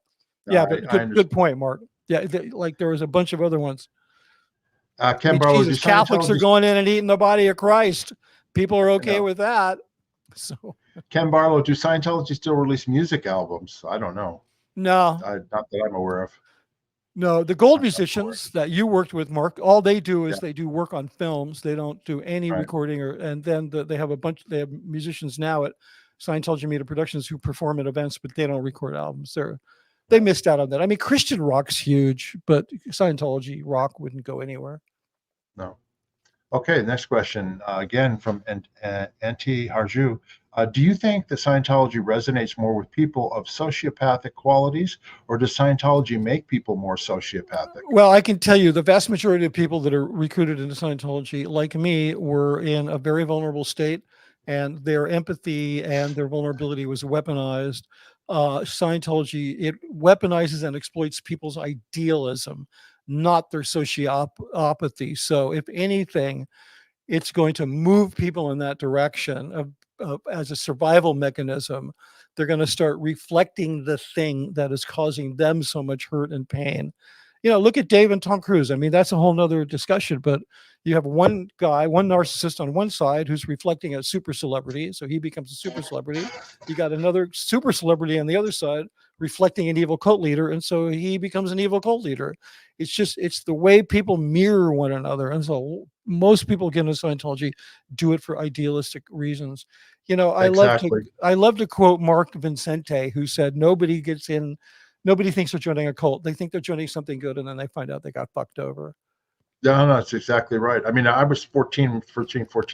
yeah, but I good understand. point, Mark. Yeah, like there was a bunch of other ones. I Ken mean, Barlow, do Jesus, Catholics are Scientologists? going in and eating the body of Christ. People are You okay know, with that. So Ken Barlow, do Scientology still release music albums? I don't know. no, Not that I'm aware of. no, the gold I'm not aware. musicians that you worked with, Mark, all they do Yeah, is they do work on films. They don't do any right. recording and then they have they have musicians now at Scientology Media Productions who perform at events, but they don't record albums. They Yeah, missed out on that. I mean, Christian rock's huge, but Scientology rock wouldn't go anywhere. no. Okay, next question. Again from Anti Harju. Do you think that Scientology resonates more with people of sociopathic qualities, or does Scientology make people more sociopathic? Well, I can tell you the vast majority of people that are recruited into Scientology, like me, were in a very vulnerable state, and their empathy and their vulnerability was weaponized. Scientology, it weaponizes and exploits people's idealism, not their sociopathy. So, if anything, it's going to move people in that direction of as a survival mechanism, they're going to start reflecting the thing that is causing them so much hurt and pain. Look at Dave and Tom Cruise. I mean, that's a whole nother discussion, but you have one guy, one narcissist on one side who's reflecting a super celebrity. So he becomes a super celebrity. You got another super celebrity on the other side reflecting an evil cult leader. And so he becomes an evil cult leader. It's the way people mirror one another. And so most people get into Scientology do it for idealistic reasons. Exactly. I love to quote Mark Vincente, who said, nobody thinks they're joining a cult. They think they're joining something good, and then they find out they got fucked over. Yeah, no, that's exactly right. I mean, I was 14.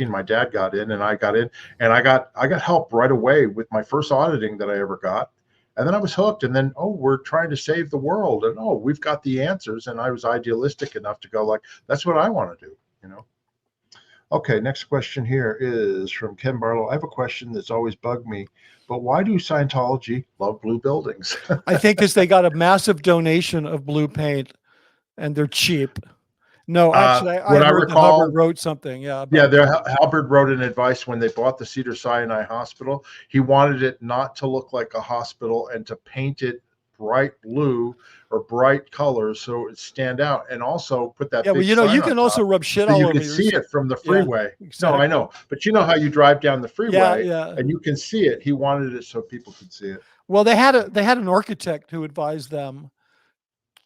My dad got in, and I got in, and I got help right away with my first auditing that I ever got. And then I was hooked. And then, we're trying to save the world, and we've got the answers. And I was idealistic enough to go like, that's what I want to do, Okay, next question here is from Ken Barlow. I have a question that's always bugged me, but why do Scientology love blue buildings? I think because they got a massive donation of blue paint and they're cheap. No, actually, I heard that Hubbard wrote something. Yeah, Hubbard wrote an advice when they bought the Cedars-Sinai Hospital. He wanted it not to look like a hospital and to paint it bright blue or bright colors so it stand out, and also put that. Yeah, well, you can also rub shit all over. You can see it from the freeway. Yeah, exactly. No, I know, but you know how you drive down the freeway, yeah, and you can see it. He wanted it so people could see it. Well, they had an architect who advised them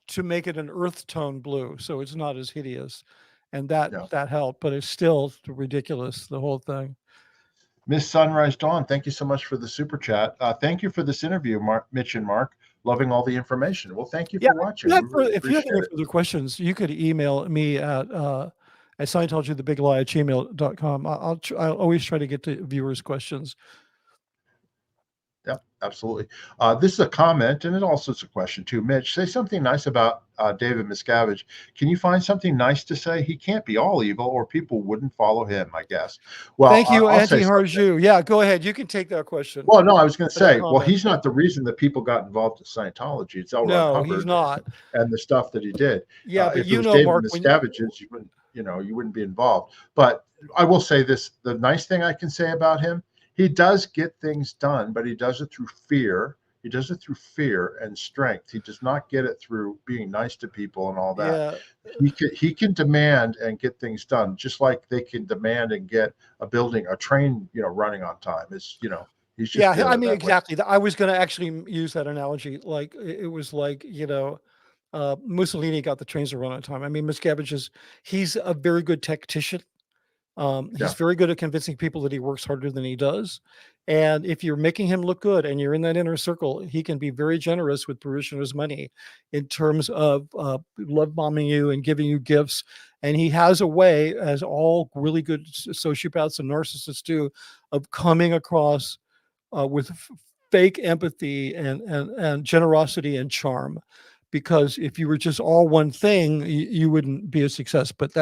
to make it an earth tone blue, so it's not as hideous, and that helped. But it's still ridiculous, the whole thing. Miss Sunrise Dawn, thank you so much for the super chat. Thank you for this interview, Mitch and Mark. Loving all the information. Well, thank you for watching. If you have any further questions, you could email me at Scientology-The-Big-Lie@gmail.com. I'll always try to get to viewers' questions. Yeah, absolutely. This is a comment, and it also is a question too. Mitch, say something nice about David Miscavige. Can you find something nice to say? He can't be all evil, or people wouldn't follow him, I guess. Well, thank you, Auntie Harju. Yeah, go ahead. You can take that question. Well, no, I was going to say, well, he's not the reason that people got involved in Scientology. It's L. Ron Hubbard. He's not. And the stuff that he did. Yeah, but if it was David Miscavige's, you wouldn't be involved. But I will say this: the nice thing I can say about him. He does get things done, but he does it through fear. He does it through fear and strength. He does not get it through being nice to people and all that. Yeah. He can demand and get things done, just like they can demand and get a train, running on time. It's, he's just I mean, exactly. I was going to actually use that analogy. Like it was like, Mussolini got the trains to run on time. I mean, Miscavige he's a very good tactician. He's very good at convincing people that he works harder than he does. And if you're making him look good and you're in that inner circle, he can be very generous with parishioners' money in terms of love bombing you and giving you gifts. And he has a way, as all really good sociopaths and narcissists do, of coming across with fake empathy and generosity and charm. Because if you were just all one thing, you wouldn't be a success. But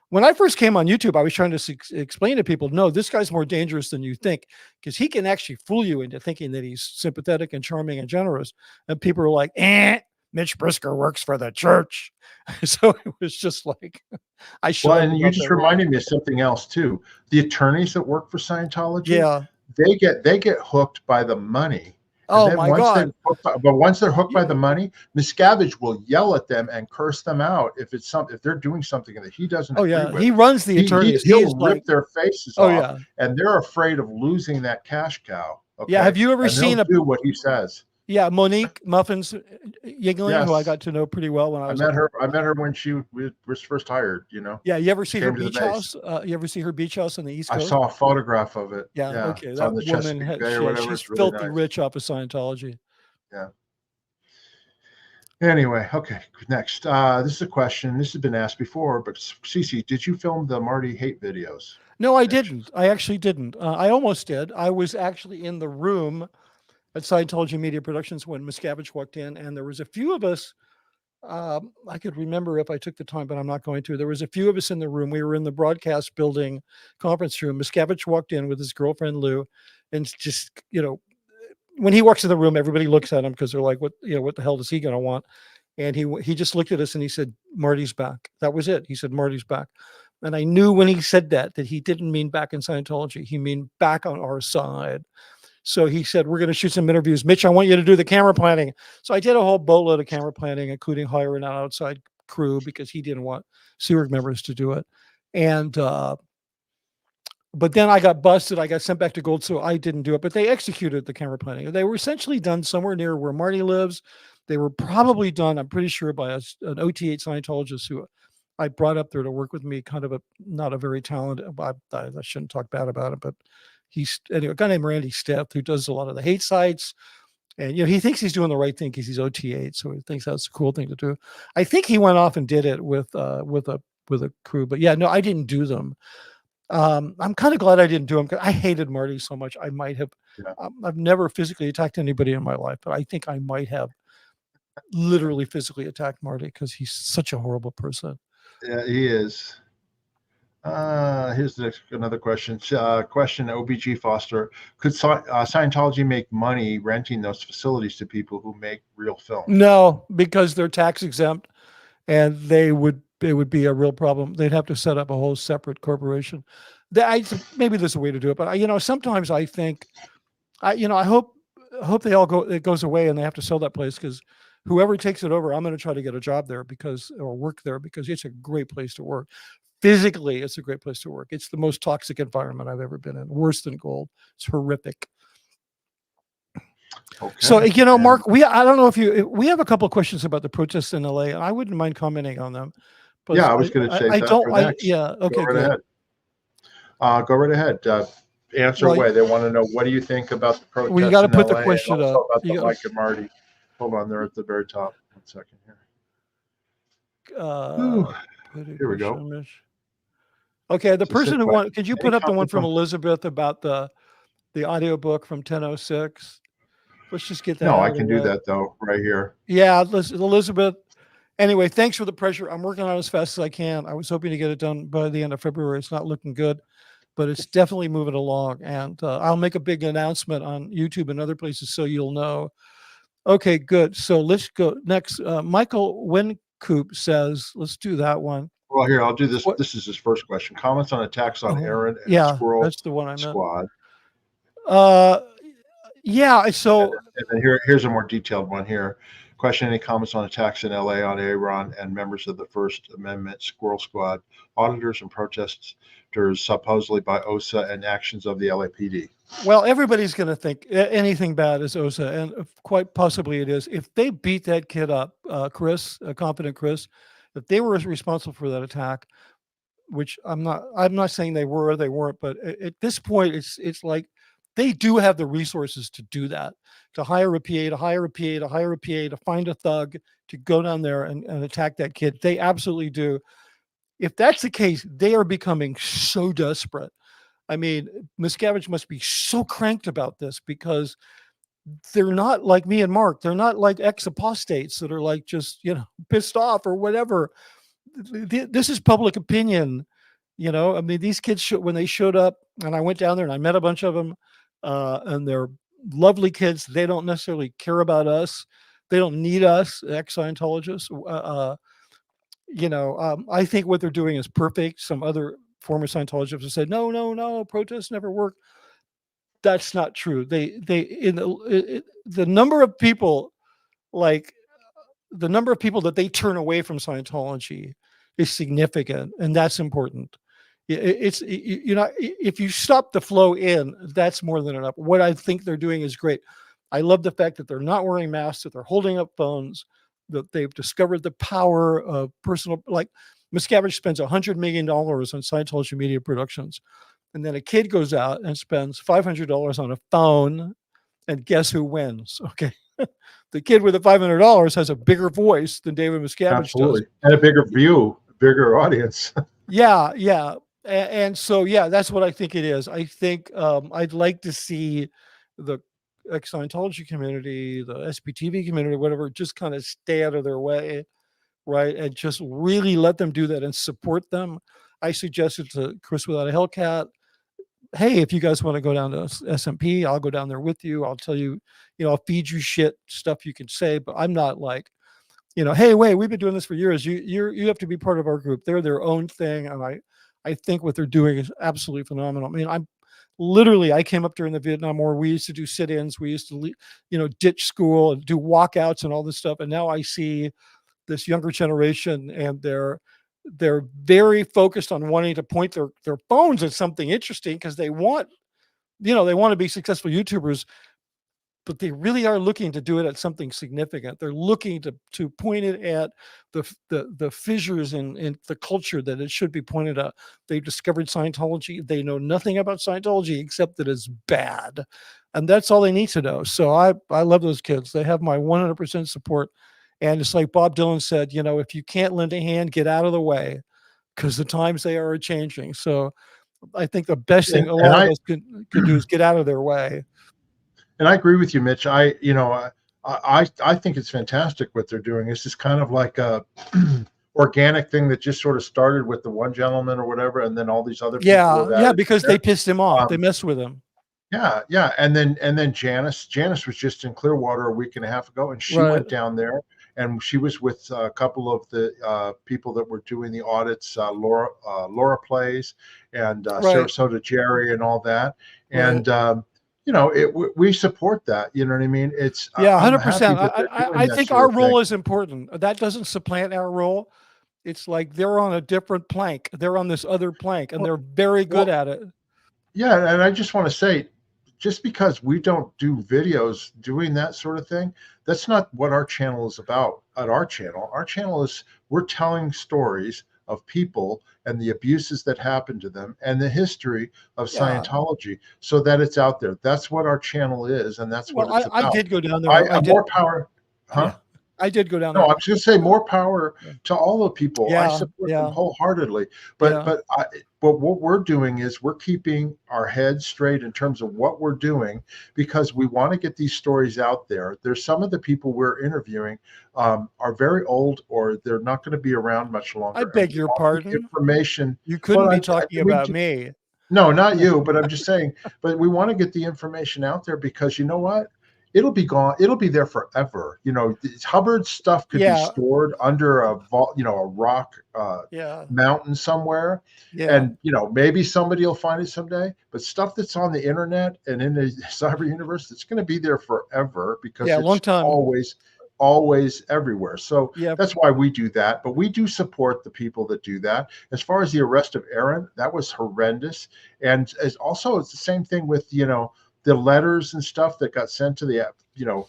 when I first came on YouTube, I was trying to explain to people, no, this guy's more dangerous than you think, because he can actually fool you into thinking that he's sympathetic and charming and generous. And people are like, Mitch Brisker works for the church. So it was just like, and you just reminded me of something else too. The attorneys that work for Scientology, they get hooked by the money. Oh my God! But once they're hooked by the money, Miscavige will yell at them and curse them out if they're doing something that he doesn't. Agree with. He runs the attorneys. He'll rip their faces off, and they're afraid of losing that cash cow. Okay? Yeah, have you ever seen do what he says? Yeah, Monique Muffins Yingling, who I got to know pretty well when I met her. I met her when she was first hired. Yeah, you ever see her beach house? You ever see her beach house on the East Coast? I saw a photograph of it. Yeah. Okay. That woman, she's filthy rich off of Scientology. Yeah. Anyway, okay. Next, this is a question. This has been asked before, but Cece, did you film the Marty hate videos? No, I didn't. I actually didn't. I almost did. I was actually in the room at Scientology Media Productions when Miscavige walked in, and there was a few of us. I could remember if I took the time, but I'm not going to. There was a few of us in the room. We were in the broadcast building conference room. Miscavige walked in with his girlfriend Lou, and just when he walks in the room, everybody looks at him because they're like, "What the hell does he gonna want?" And he just looked at us and he said, "Marty's back." That was it. He said, "Marty's back." And I knew when he said that he didn't mean back in Scientology. He mean back on our side. So he said, we're going to shoot some interviews. Mitch, I want you to do the camera planning. So I did a whole boatload of camera planning, including hiring an outside crew because he didn't want Sea members to do it. And, but then I got busted. I got sent back to Gold, so I didn't do it. But they executed the camera planning. They were essentially done somewhere near where Marty lives. They were probably done, I'm pretty sure, by an OT8 Scientologist who I brought up there to work with me, kind of not a very talented, I shouldn't talk bad about it, but he's anyway, a guy named Randy Steth who does a lot of the hate sites. And, he thinks he's doing the right thing because he's OT8. So he thinks that's a cool thing to do. I think he went off and did it with a crew, but yeah, no, I didn't do them. I'm kind of glad I didn't do them because I hated Marty so much. I might have, I've never physically attacked anybody in my life, but I think I might have literally physically attacked Marty because he's such a horrible person. Yeah, he is. Here's another question. Question OBG Foster: could Scientology make money renting those facilities to people who make real films? No, because they're tax exempt, and it would be a real problem. They'd have to set up a whole separate corporation. Maybe there's a way to do it, but sometimes I think, I hope it goes away and they have to sell that place because whoever takes it over, I'm going to try to get a job there or work there because it's a great place to work. Physically, it's a great place to work. It's the most toxic environment I've ever been in, worse than Gold. It's horrific. Okay. So, Mark, I don't know if we have a couple of questions about the protests in LA, and I wouldn't mind commenting on them. But yeah, I was going to say that for next. Yeah, okay, go right ahead. Go right ahead. Answer away. They want to know, what do you think about the protests? Well, you got to put LA, the question and also up. About the Mike and Marty. Hold on, they're at the very top. 1 second here. Here we go. Okay, the person who won, could you put up the one from Elizabeth about the audiobook from 1006? Let's just get that. No, I can do that though, right here. Yeah, Elizabeth. Anyway, thanks for the pressure. I'm working on it as fast as I can. I was hoping to get it done by the end of February. It's not looking good, but it's definitely moving along. And I'll make a big announcement on YouTube and other places so you'll know. Okay, good. So let's go next. Michael Wincoop says, let's do that one. Well, here, I'll do this. This is his first question. Comments on attacks on Aaron and the Squirrel that's the one I Squad. Yeah, so... And then here's a more detailed one here. Question: any comments on attacks in LA on Aaron and members of the First Amendment Squirrel Squad, auditors and protesters supposedly by OSA, and actions of the LAPD? Well, everybody's going to think anything bad is OSA, and quite possibly it is. If they beat that kid up, Confident Chris, if they were responsible for that attack, which I'm not saying they were or they weren't, but at this point, it's like they do have the resources to do that, to hire a PA, to find a thug, to go down there and attack that kid. They absolutely do. If that's the case, they are becoming so desperate. I mean, Miscavige must be so cranked about this because they're not like me and Mark. They're not like ex-apostates that are like just, pissed off or whatever. This is public opinion. I mean, these kids, when they showed up, and I went down there and I met a bunch of them, and they're lovely kids. They don't necessarily care about us. They don't need us, ex-Scientologists. I think what they're doing is perfect. Some other former Scientologists have said, no, protests never work. That's not true. The number of people, the number of people that they turn away from Scientology is significant, and that's important. If you stop the flow in, that's more than enough. What I think they're doing is great. I love the fact that they're not wearing masks, that they're holding up phones, that they've discovered the power of personal, like Miscavige spends $100 million on Scientology media productions. And then a kid goes out and spends $500 on a phone, and guess who wins? Okay. The kid with the $500 has a bigger voice than David Miscavige does. And a bigger view, bigger audience. Yeah. And so, that's what I think it is. I think I'd like to see the ex-Scientology community, the SPTV community, whatever, just kind of stay out of their way, right? And just really let them do that and support them. I suggested to Chris Without a Hellcat, hey, if you guys want to go down to SMP, I'll go down there with you. I'll tell you, I'll feed you stuff you can say, but I'm not like, hey, wait, we've been doing this for years. You have to be part of our group. They're their own thing. And I think what they're doing is absolutely phenomenal. I mean, I came up during the Vietnam War. We used to do sit-ins. We used to, ditch school and do walkouts and all this stuff. And now I see this younger generation, and they're very focused on wanting to point their phones at something interesting because they want, they want to be successful YouTubers, but they really are looking to do it at something significant. They're looking to point it at the fissures in the culture that it should be pointed at. They've discovered Scientology. They know nothing about Scientology except that it's bad, and that's all they need to know. So I love those kids. They have my 100% support. And it's like Bob Dylan said, if you can't lend a hand, get out of the way, because the times they are changing. So I think the best thing a lot of us can do is get out of their way. And I agree with you, Mitch. I think it's fantastic what they're doing. It's just kind of like a organic thing that just sort of started with the one gentleman or whatever, and then all these other people. Yeah, because they pissed him off. They messed with him. Yeah, and then Janice was just in Clearwater a week and a half ago, and she went down there, and she was with a couple of the people that were doing the audits, Laura Plays and Sarasota Jerry and all that, and. We support that. You know what I mean? It's 100%. I think our role is important. That doesn't supplant our role. It's like they're on a different plank. They're on this other plank, and they're very good at it. Yeah, and I just want to say, just because we don't do videos doing that sort of thing, that's not what our channel is about. At our channel is we're telling stories of people and the abuses that happened to them and the history of Scientology, so that it's out there. That's what our channel is, and that's what it's about. I did go down there. More power, huh? Yeah. I did go down there. No, I was going to say more power to all the people. I support them wholeheartedly. But what we're doing is we're keeping our heads straight in terms of what we're doing, because we want to get these stories out there. There's some of the people we're interviewing are very old, or they're not going to be around much longer. I beg your pardon. Information. You couldn't be talking about me. No, not you. But I'm just saying. But we want to get the information out there, because you know what? It'll be gone. It'll be there forever. Hubbard's stuff could be stored under a rock mountain somewhere, and maybe somebody will find it someday. But stuff that's on the internet and in the cyber universe, it's going to be there forever, because it's long time. always everywhere. So that's why we do that. But we do support the people that do that. As far as the arrest of Aaron, that was horrendous, and it's the same thing with the letters and stuff that got sent to the,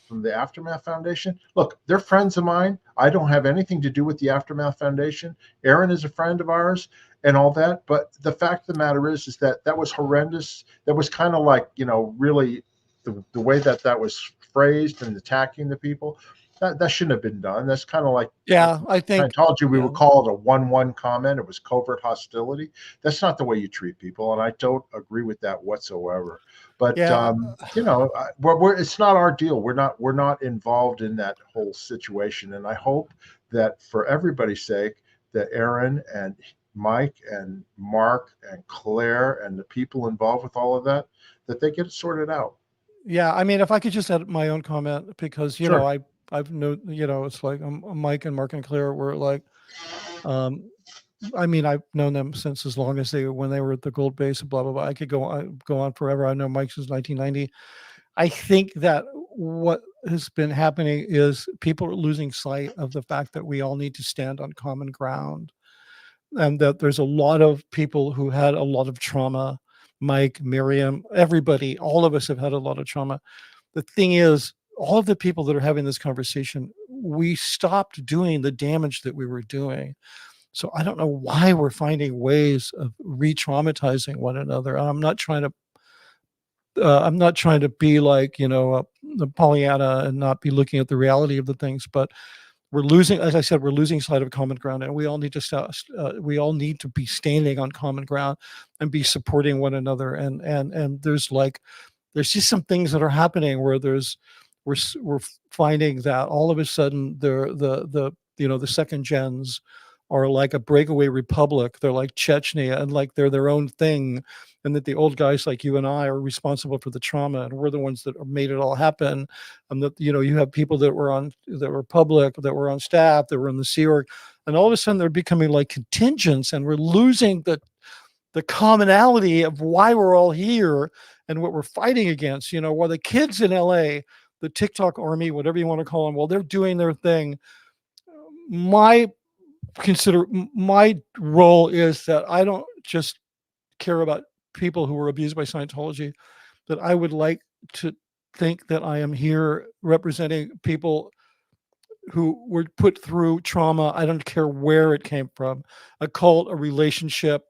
from the Aftermath Foundation. Look, they're friends of mine. I don't have anything to do with the Aftermath Foundation. Aaron is a friend of ours and all that. But the fact of the matter is that was horrendous. That was kind of like, really the way that was phrased and attacking the people. That shouldn't have been done. That's kind of like, I think Scientology, we would call it a 1-1 comment. It was covert hostility. That's not the way you treat people, and I don't agree with that whatsoever. But it's not our deal. We're not involved in that whole situation, and I hope that for everybody's sake, that Aaron and Mike and Mark and Claire and the people involved with all of that they get it sorted out. Yeah, I mean, if I could just add my own comment, because I've known, it's like Mike and Mark and Claire were like, I mean, I've known them since as long as when they were at the Gold Base, blah, blah, blah. I could go on forever. I know Mike since 1990. I think that what has been happening is people are losing sight of the fact that we all need to stand on common ground, and that there's a lot of people who had a lot of trauma. Mike, Miriam, everybody, all of us have had a lot of trauma. The thing is, all of the people that are having this conversation, we stopped doing the damage that we were doing. So I don't know why we're finding ways of re-traumatizing one another. I'm not trying to be like, the Pollyanna and not be looking at the reality of the things, but we're losing, as I said, we're losing sight of common ground, and we all need to be standing on common ground and be supporting one another. And there's just some things that are happening where we're finding that all of a sudden the second gens are like a breakaway republic. They're like Chechnya, and like they're their own thing, and that the old guys like you and I are responsible for the trauma, and we're the ones that made it all happen. And that you have people that were public, that were on staff, that were in the Sea Org, and all of a sudden they're becoming like contingents, and we're losing the commonality of why we're all here and what we're fighting against. You know, while the kids in LA, the TikTok army, whatever you want to call them, well, they're doing their thing. My role is that I don't just care about people who were abused by Scientology, that I would like to think that I am here representing people who were put through trauma. I don't care where it came from, a cult, a relationship,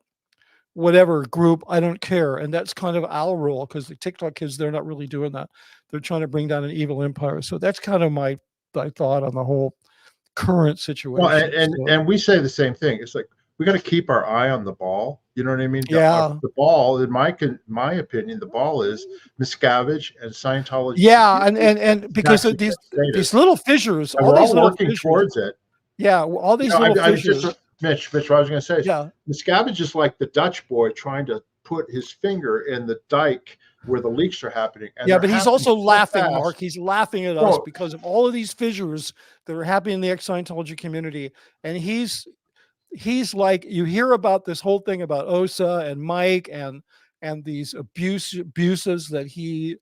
whatever group, I don't care. And that's kind of our role, because the TikTok kids, they're not really doing that. They're trying to bring down an evil empire. So that's kind of my thought on the whole current situation. Well, and we say the same thing. It's like, we got to keep our eye on the ball. You know what I mean? Yeah. The ball, in my opinion, the ball is Miscavige and Scientology. Yeah, and because of these little fissures, and we're all working towards it. Yeah, all these little fissures. Mitch, what I was going to say is, yeah, Miscavige is like the Dutch boy trying to put his finger in the dike where the leaks are happening. And yeah, but he's also laughing, Mark. He's laughing at us because of all of these fissures that are happening in the ex-Scientology community. And he's like, you hear about this whole thing about Osa and Mike and these abuses that he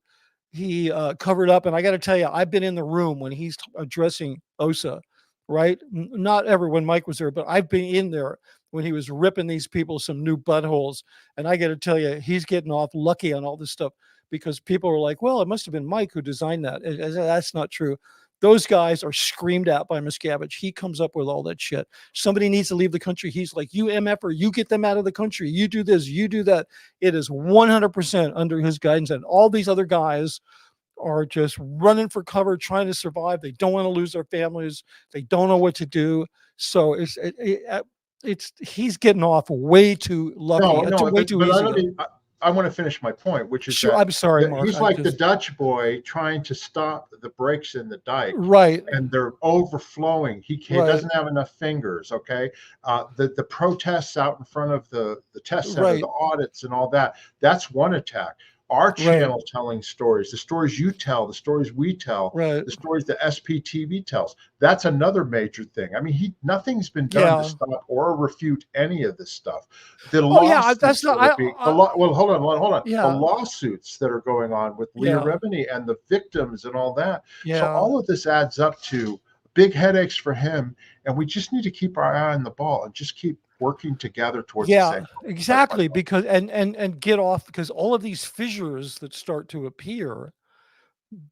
covered up. And I got to tell you, I've been in the room when he's addressing Osa, right? Not ever when Mike was there, but I've been in there when he was ripping these people some new buttholes. And I got to tell you, he's getting off lucky on all this stuff, because people were like, well, it must have been Mike who designed that. That's not true. Those guys are screamed at by Miscavige. He comes up with all that shit. Somebody needs to leave the country. He's like, you MFer, you get them out of the country. You do this, you do that. It is 100% under his guidance. And all these other guys are just running for cover, trying to survive. They don't want to lose their families. They don't know what to do. So he's getting off way too lucky. Way too easy. I want to finish my point, which is I'm sorry, Mark. He's like the Dutch boy trying to stop the breaks in the dike, right? And they're overflowing. He doesn't have enough fingers. Okay, the protests out in front of the test center, the audits, and all that. That's one attack. Our channel telling stories, the stories you tell, the stories we tell, the stories the SPTV tells. That's another major thing. I mean, nothing's been done to stop or refute any of this stuff. Hold on. The lawsuits that are going on with Leah Remini and the victims and all that. So all of this adds up to big headaches for him, and we just need to keep our eye on the ball and just keep working together towards the same goal. Exactly, because and get off, because all of these fissures that start to appear,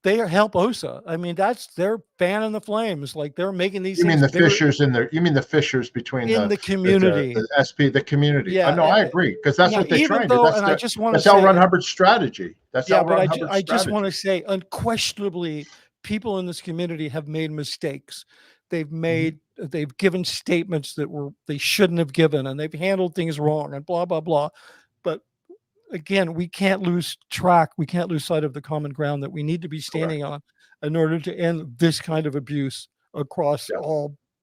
they help Osa. I mean, they're fanning the flames, like they're making these. You mean the fissures in there? You mean the fissures between the community, the community? Yeah, no, I agree, because that's what they're trying to do. That's L. Ron Hubbard's strategy. That's L. Ron Hubbard's strategy. I just want to say, unquestionably, people in this community have made mistakes. They've given statements that they shouldn't have given, and they've handled things wrong, and blah, blah, blah. But again, we can't lose track. We can't lose sight of the common ground that we need to be standing on in order to end this kind of abuse across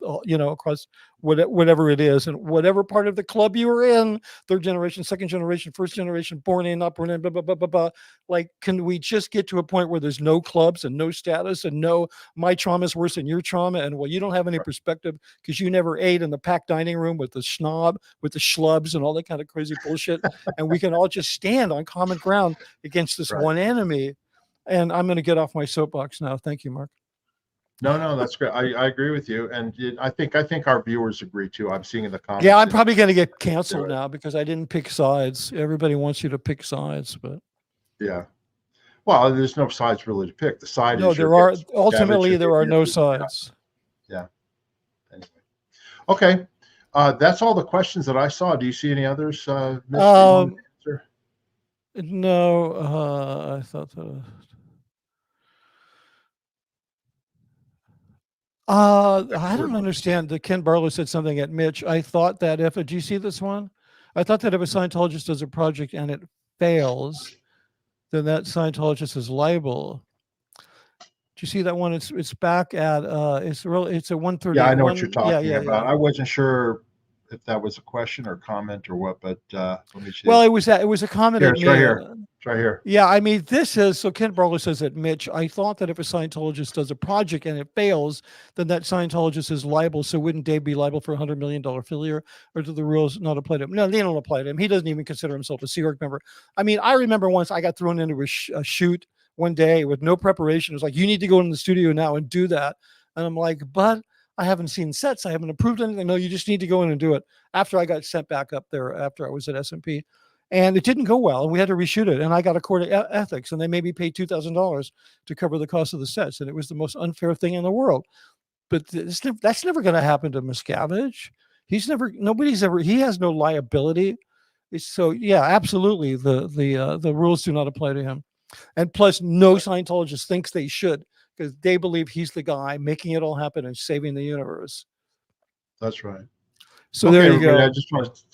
across whatever it is, and whatever part of the club you are in, third generation, second generation, first generation, born in, not born in, blah, blah, blah, blah, blah. Like, can we just get to a point where there's no clubs and no status and no, my trauma is worse than your trauma, and well, you don't have any perspective because you never ate in the packed dining room with the schlubs and all that kind of crazy bullshit, and we can all just stand on common ground against this one enemy. And I'm going to get off my soapbox now. Thank you, Mark. No, that's great. I agree with you, and I think our viewers agree too. I'm seeing in the comments. Yeah, I'm probably going to get canceled now because I didn't pick sides. Everybody wants you to pick sides, but yeah. Well, there's no sides really to pick. The side is there are ultimately there are no sides. Yeah. Anyway, okay, that's all the questions that I saw. Do you see any others? No, I thought that. I don't understand. Ken Barlow said something at Mitch. I thought that do you see this one? I thought that if a Scientologist does a project and it fails, then that Scientologist is liable. Do you see that one? It's back at it's at 131. Yeah, I know what you're talking about. I wasn't sure if that was a question or comment or what, but let me see. Well, it was a comment at me. Right here. It's right here. Yeah, I mean, this is, so Ken Barlow says that, Mitch, I thought that if a Scientologist does a project and it fails, then that Scientologist is liable. So wouldn't Dave be liable for $100 million failure, or do the rules not apply to him? No, they don't apply to him. He doesn't even consider himself a Sea Org member. I mean, I remember once I got thrown into a shoot one day with no preparation. It was like, you need to go in the studio now and do that. And I'm like, but I haven't seen sets. I haven't approved anything. No, you just need to go in and do it. After I got sent back up there, after I was at S&P. And it didn't go well, and we had to reshoot it. And I got a court of ethics, and they made me pay $2,000 to cover the cost of the sets. And it was the most unfair thing in the world. But that's never going to happen to Miscavige. He has no liability. So yeah, absolutely. The rules do not apply to him. And plus, no Scientologist thinks they should, because they believe he's the guy making it all happen and saving the universe. That's right. So there you go.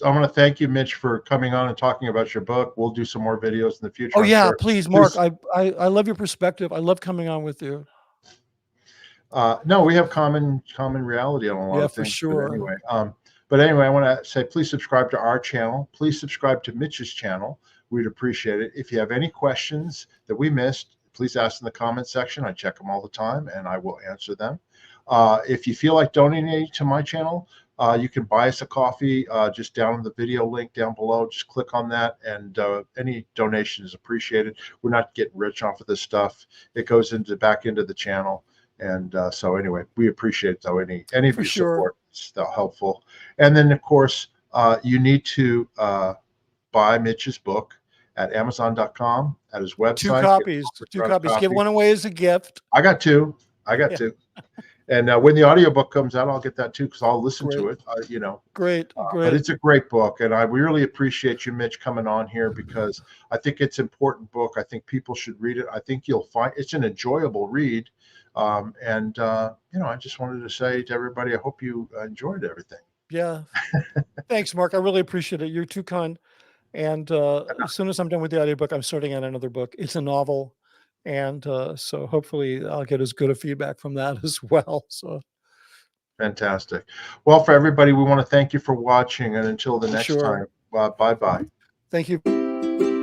I want to thank you, Mitch, for coming on and talking about your book. We'll do some more videos in the future. Oh yeah, please, Mark. I love your perspective. I love coming on with you. No, we have common reality on a lot of things. For sure. But anyway, I want to say, please subscribe to our channel. Please subscribe to Mitch's channel. We'd appreciate it. If you have any questions that we missed, please ask in the comment section. I check them all the time, and I will answer them. If you feel like donating to my channel, you can buy us a coffee just down in the video link down below. Just click on that, and any donation is appreciated. We're not getting rich off of this stuff. It goes back into the channel. And so anyway, we appreciate though any of your support. It's still helpful. And then of course, you need to buy Mitch's book at Amazon.com, at his website. Two copies. Give one away as a gift. I got two. two. And when the audiobook comes out, I'll get that too, because I'll listen to it. Great. But it's a great book, and I really appreciate you, Mitch, coming on here, because I think it's an important book. I think people should read it. I think you'll find it's an enjoyable read. I just wanted to say to everybody, I hope you enjoyed everything. Yeah. Thanks, Mark. I really appreciate it. You're too kind. And as soon as I'm done with the audiobook, I'm starting on another book. It's a novel. And so hopefully I'll get as good a feedback from that as well. So fantastic. Well, for everybody, we want to thank you for watching, and until the next time, bye-bye. Thank you.